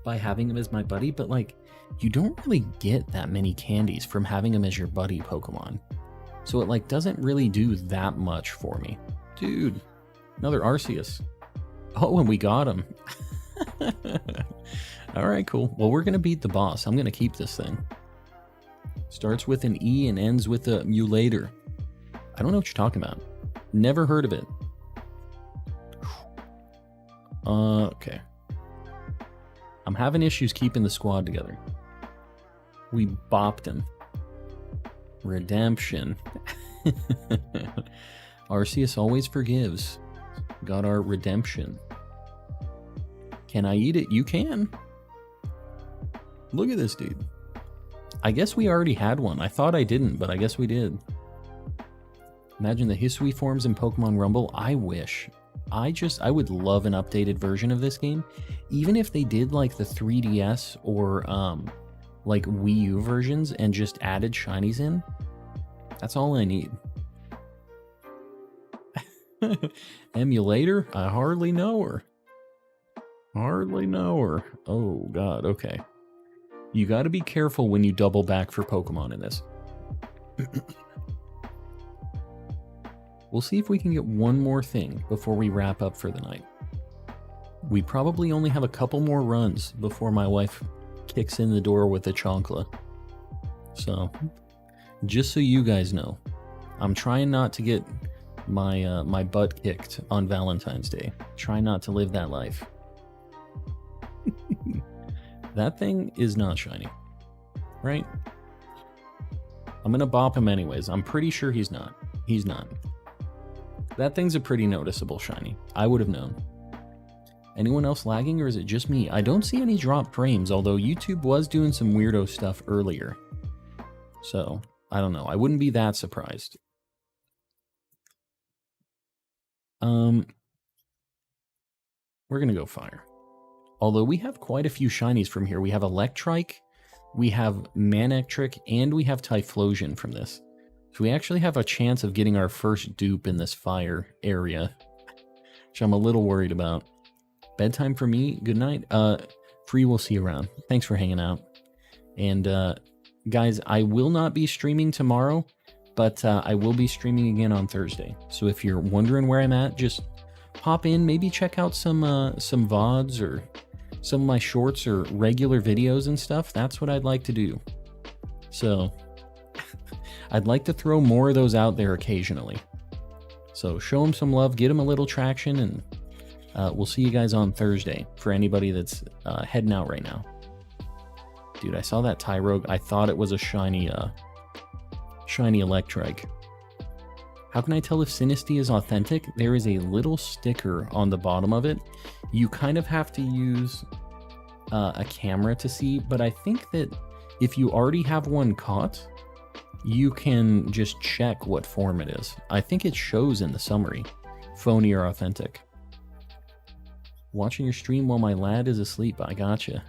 by having him as my buddy, but like, you don't really get that many candies from having him as your buddy Pokemon. So it like doesn't really do that much for me. Dude, another Arceus. Oh, and we got him. All right, cool. Well, we're going to beat the boss. I'm going to keep this thing. Starts with an E and ends with a mulator. I don't know what you're talking about. Never heard of it. Okay. I'm having issues keeping the squad together. We bopped him. Redemption. Arceus always forgives. Got our redemption. Can I eat it? You can. Look at this dude. I guess we already had one. I thought I didn't, but I guess we did. Imagine the Hisui forms in Pokemon Rumble. I wish. I would love an updated version of this game. Even if they did like the 3DS or like Wii U versions and just added shinies in. That's all I need. Emulator? I hardly know her. Hardly know her. Oh, God. Okay. You got to be careful when you double back for Pokemon in this. We'll see if we can get one more thing before we wrap up for the night. We probably only have a couple more runs before my wife kicks in the door with a chancla. So, just so you guys know, I'm trying not to get my my butt kicked on Valentine's Day. Try not to live that life. That thing is not shiny, right? I'm gonna bop him anyways. I'm pretty sure he's not. He's not. That thing's a pretty noticeable shiny. I would have known. Anyone else lagging, or is it just me? I don't see any dropped frames, although YouTube was doing some weirdo stuff earlier. So, I don't know. I wouldn't be that surprised. We're gonna go fire. Although we have quite a few shinies from here. We have Electrike, we have Manectric, and we have Typhlosion from this. So we actually have a chance of getting our first dupe in this fire area, which I'm a little worried about. Bedtime for me. Good night. Free, we'll see you around. Thanks for hanging out. And guys, I will not be streaming tomorrow, but I will be streaming again on Thursday. So if you're wondering where I'm at, just pop in, maybe check out some VODs or some of my shorts or regular videos and stuff. That's what I'd like to do. So I'd like to throw more of those out there occasionally. So show them some love, get them a little traction, and we'll see you guys on Thursday for anybody that's heading out right now. Dude, I saw that Tyrogue. I thought it was a shiny Electrike. How can I tell if Sinistea is authentic? There is a little sticker on the bottom of it. You kind of have to use a camera to see, but I think that if you already have one caught, you can just check what form it is. I think it shows in the summary, phony or authentic. Watching your stream while my lad is asleep. I gotcha.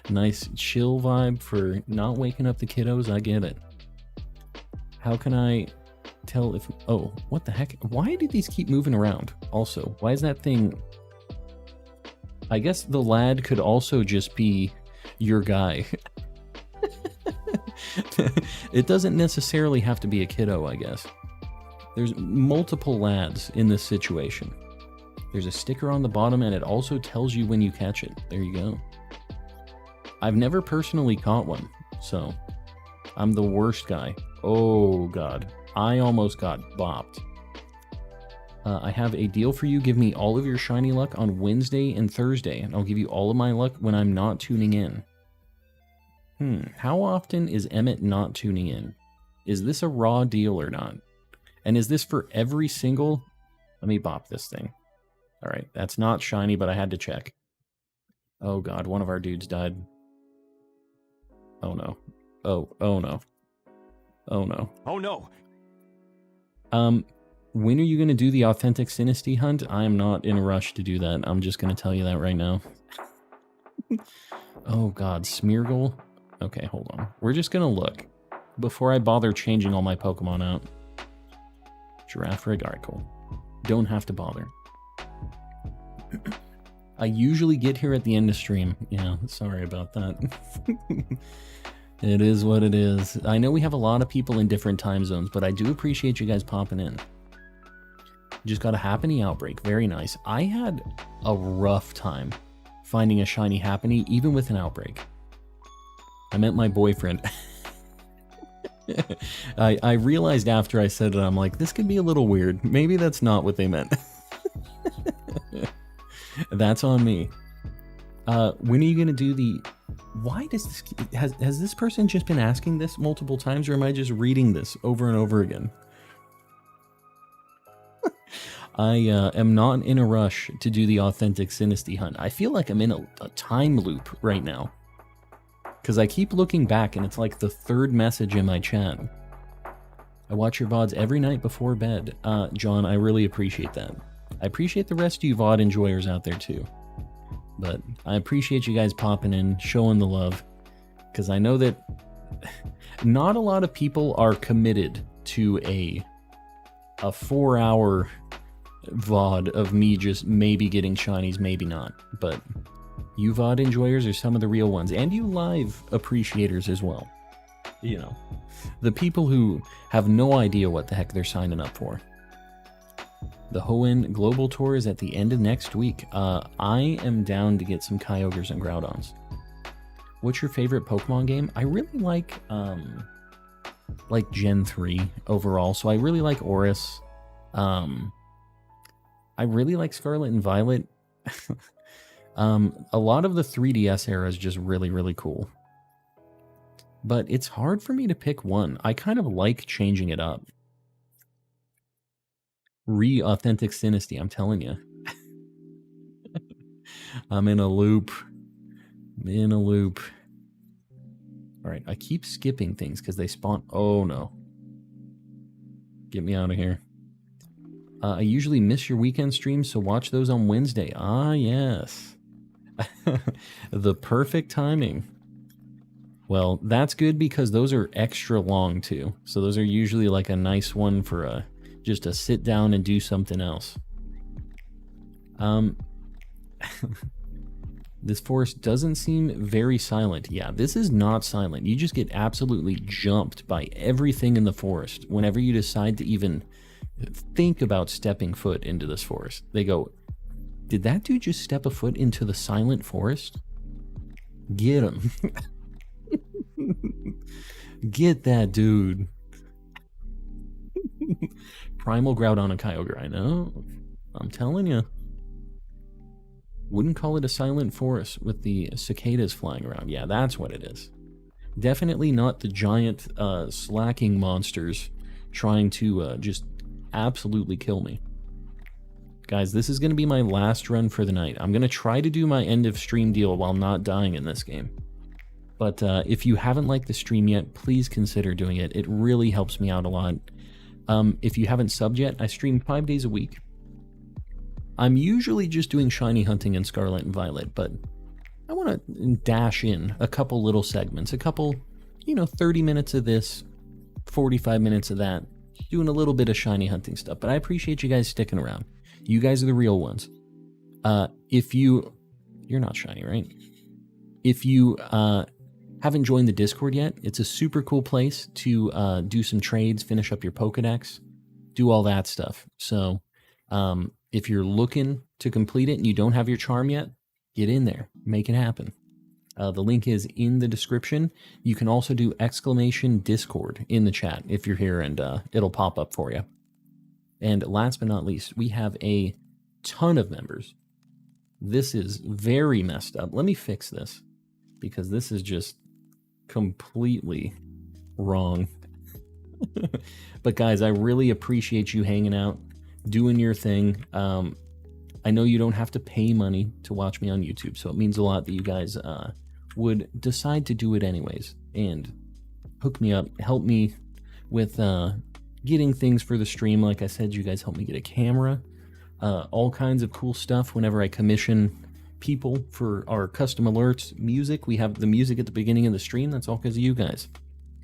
Nice chill vibe for not waking up the kiddos. I get it. How can I tell if... Oh, what the heck? Why do these keep moving around? Also, why is that thing... I guess the lad could also just be your guy. It doesn't necessarily have to be a kiddo, I guess. There's multiple lads in this situation. There's a sticker on the bottom, and it also tells you when you catch it. There you go. I've never personally caught one, so I'm the worst guy. Oh, God. I almost got bopped. I have a deal for you. Give me all of your shiny luck on Wednesday and Thursday, and I'll give you all of my luck when I'm not tuning in. How often is Emmett not tuning in? Is this a raw deal or not? And is this for every single... Let me bop this thing. All right, that's not shiny, but I had to check. Oh, God, one of our dudes died. Oh, no. Oh no. Oh, no. Oh, no. When are you going to do the authentic Sinistea hunt? I am not in a rush to do that. I'm just going to tell you that right now. Oh, God, Smeargle. Okay, hold on. We're just going to look before I bother changing all my Pokemon out. Giraffe Rig. All right, cool. Don't have to bother. I usually get here at the end of stream. Yeah, sorry about that. It is what it is. I know we have a lot of people in different time zones, but I do appreciate you guys popping in. Just got a Happiny outbreak. Very nice. I had a rough time finding a shiny happening, even with an outbreak. I meant my boyfriend. I realized after I said it, I'm like, this could be a little weird. Maybe that's not what they meant. That's on me. When are you gonna do the... Why does this... Has this person just been asking this multiple times, or am I just reading this over and over again? I am not in a rush to do the authentic Sinisty hunt. I feel like I'm in a time loop right now. Because I keep looking back, and it's like the third message in my chat. I watch your VODs every night before bed. John, I really appreciate that. I appreciate the rest of you VOD enjoyers out there too. But I appreciate you guys popping in, showing the love. Because I know that not a lot of people are committed to a 4-hour VOD of me just maybe getting shinies, maybe not. But you VOD enjoyers are some of the real ones. And you live appreciators as well. You know, the people who have no idea what the heck they're signing up for. The Hoenn Global Tour is at the end of next week. I am down to get some Kyogres and Groudons. What's your favorite Pokemon game? I really like Gen 3 overall. So I really like Oris. I really like Scarlet and Violet. A lot of the 3DS era is just really, really cool. But it's hard for me to pick one. I kind of like changing it up. Authentic Sinisty, I'm telling you. I'm in a loop. Alright, I keep skipping things because they spawn... Oh, no. Get me out of here. I usually miss your weekend streams, so watch those on Wednesday. Ah, yes. The perfect timing. Well, that's good because those are extra long, too. So those are usually like a nice one for just to sit down and do something else. This forest doesn't seem very silent. Yeah, this is not silent. You just get absolutely jumped by everything in the forest whenever you decide to even think about stepping foot into this forest. They go, did that dude just step a foot into the silent forest? Get him. Get that dude. Primal Groudon and Kyogre, I know. I'm telling you. Wouldn't call it a silent forest with the cicadas flying around. Yeah, that's what it is. Definitely not the giant slacking monsters trying to just absolutely kill me. Guys, this is going to be my last run for the night. I'm going to try to do my end of stream deal while not dying in this game. But if you haven't liked the stream yet, please consider doing it. It really helps me out a lot. If you haven't subbed yet, I stream 5 days a week. I'm usually just doing shiny hunting in Scarlet and Violet, but I want to dash in a couple little segments, a couple, 30 minutes of this, 45 minutes of that, doing a little bit of shiny hunting stuff. But I appreciate you guys sticking around. You guys are the real ones. You're not shiny, right? If you haven't joined the Discord yet, it's a super cool place to do some trades, finish up your Pokedex, do all that stuff. So if you're looking to complete it and you don't have your charm yet, get in there, make it happen. The link is in the description. You can also do !Discord in the chat if you're here, and it'll pop up for you. And last but not least, we have a ton of members. This is very messed up. Let me fix this, because this is just completely wrong. But guys, I really appreciate you hanging out, doing your thing. I know you don't have to pay money to watch me on YouTube, so it means a lot that you guys would decide to do it anyways and hook me up, help me with getting things for the stream. Like I said, you guys help me get a camera, all kinds of cool stuff whenever I commission people for our custom alerts, music. We have the music at the beginning of the stream. That's all because of you guys.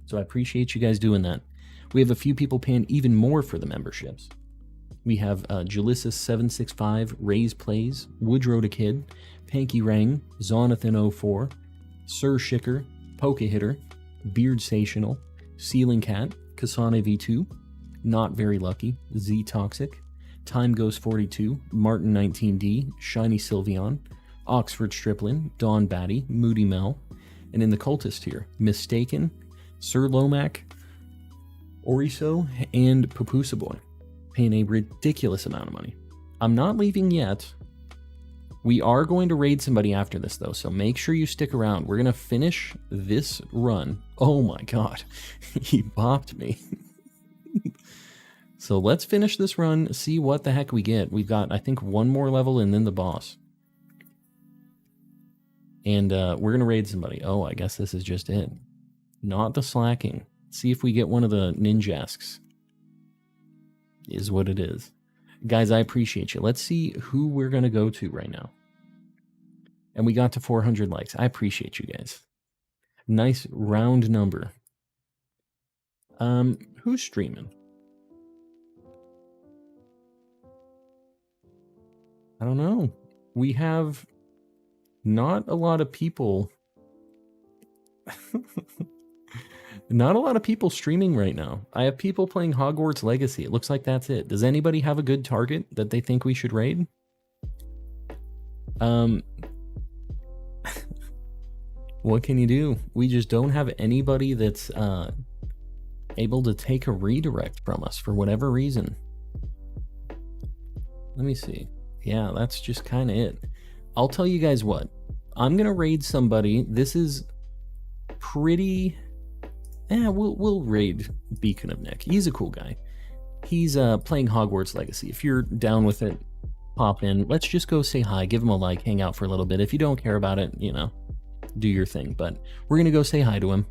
So I appreciate you guys doing that. We have a few people paying even more for the memberships. We have Jalissa765, Raise Plays, Woodrow the Kid, Panky Rang, Zonathan04, Sir Shicker, Poke Hitter, Beard Sational, Ceiling Cat, Kasane V2, Not Very Lucky, Z Toxic, Time Goes 42, Martin 19D, Shiny Sylveon, Oxford Stripling, Dawn Batty, Moody Mel, and in the cultist here, Mistaken, Sir Lomac, Oriso, and Papusa Boy, paying a ridiculous amount of money. I'm not leaving yet. We are going to raid somebody after this, though, so make sure you stick around. We're going to finish this run. Oh my god, he bopped me. So let's finish this run, see what the heck we get. We've got, I think, one more level and then the boss. And we're going to raid somebody. Oh, I guess this is just it. Not the slacking. See if we get one of the ninjasks. Is what it is. Guys, I appreciate you. Let's see who we're going to go to right now. And we got to 400 likes. I appreciate you guys. Nice round number. Who's streaming? I don't know. We have not a lot of people. Not a lot of people streaming right now. I have people playing Hogwarts Legacy. It looks like that's it. Does anybody have a good target that they think we should raid? What can you do? We just don't have anybody that's able to take a redirect from us for whatever reason. Let me see. Yeah, that's just kind of it. I'll tell you guys what. I'm going to raid somebody. This is pretty... we'll raid Beacon of Nick. He's a cool guy. He's playing Hogwarts Legacy. If you're down with it, pop in. Let's just go say hi, give him a like, hang out for a little bit. If you don't care about it, you know, do your thing. But we're going to go say hi to him.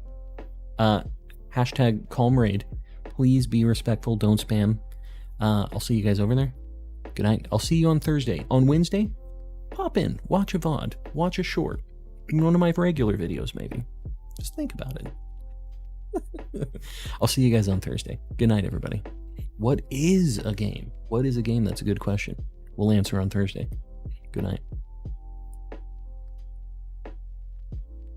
Hashtag calm raid. Please be respectful. Don't spam. I'll see you guys over there. Good night. I'll see you on Thursday. On Wednesday, pop in. Watch a VOD. Watch a short. One of my regular videos, maybe. Just think about it. I'll see you guys on Thursday. Good night, everybody. What is a game? What is a game? That's a good question. We'll answer on Thursday. Good night.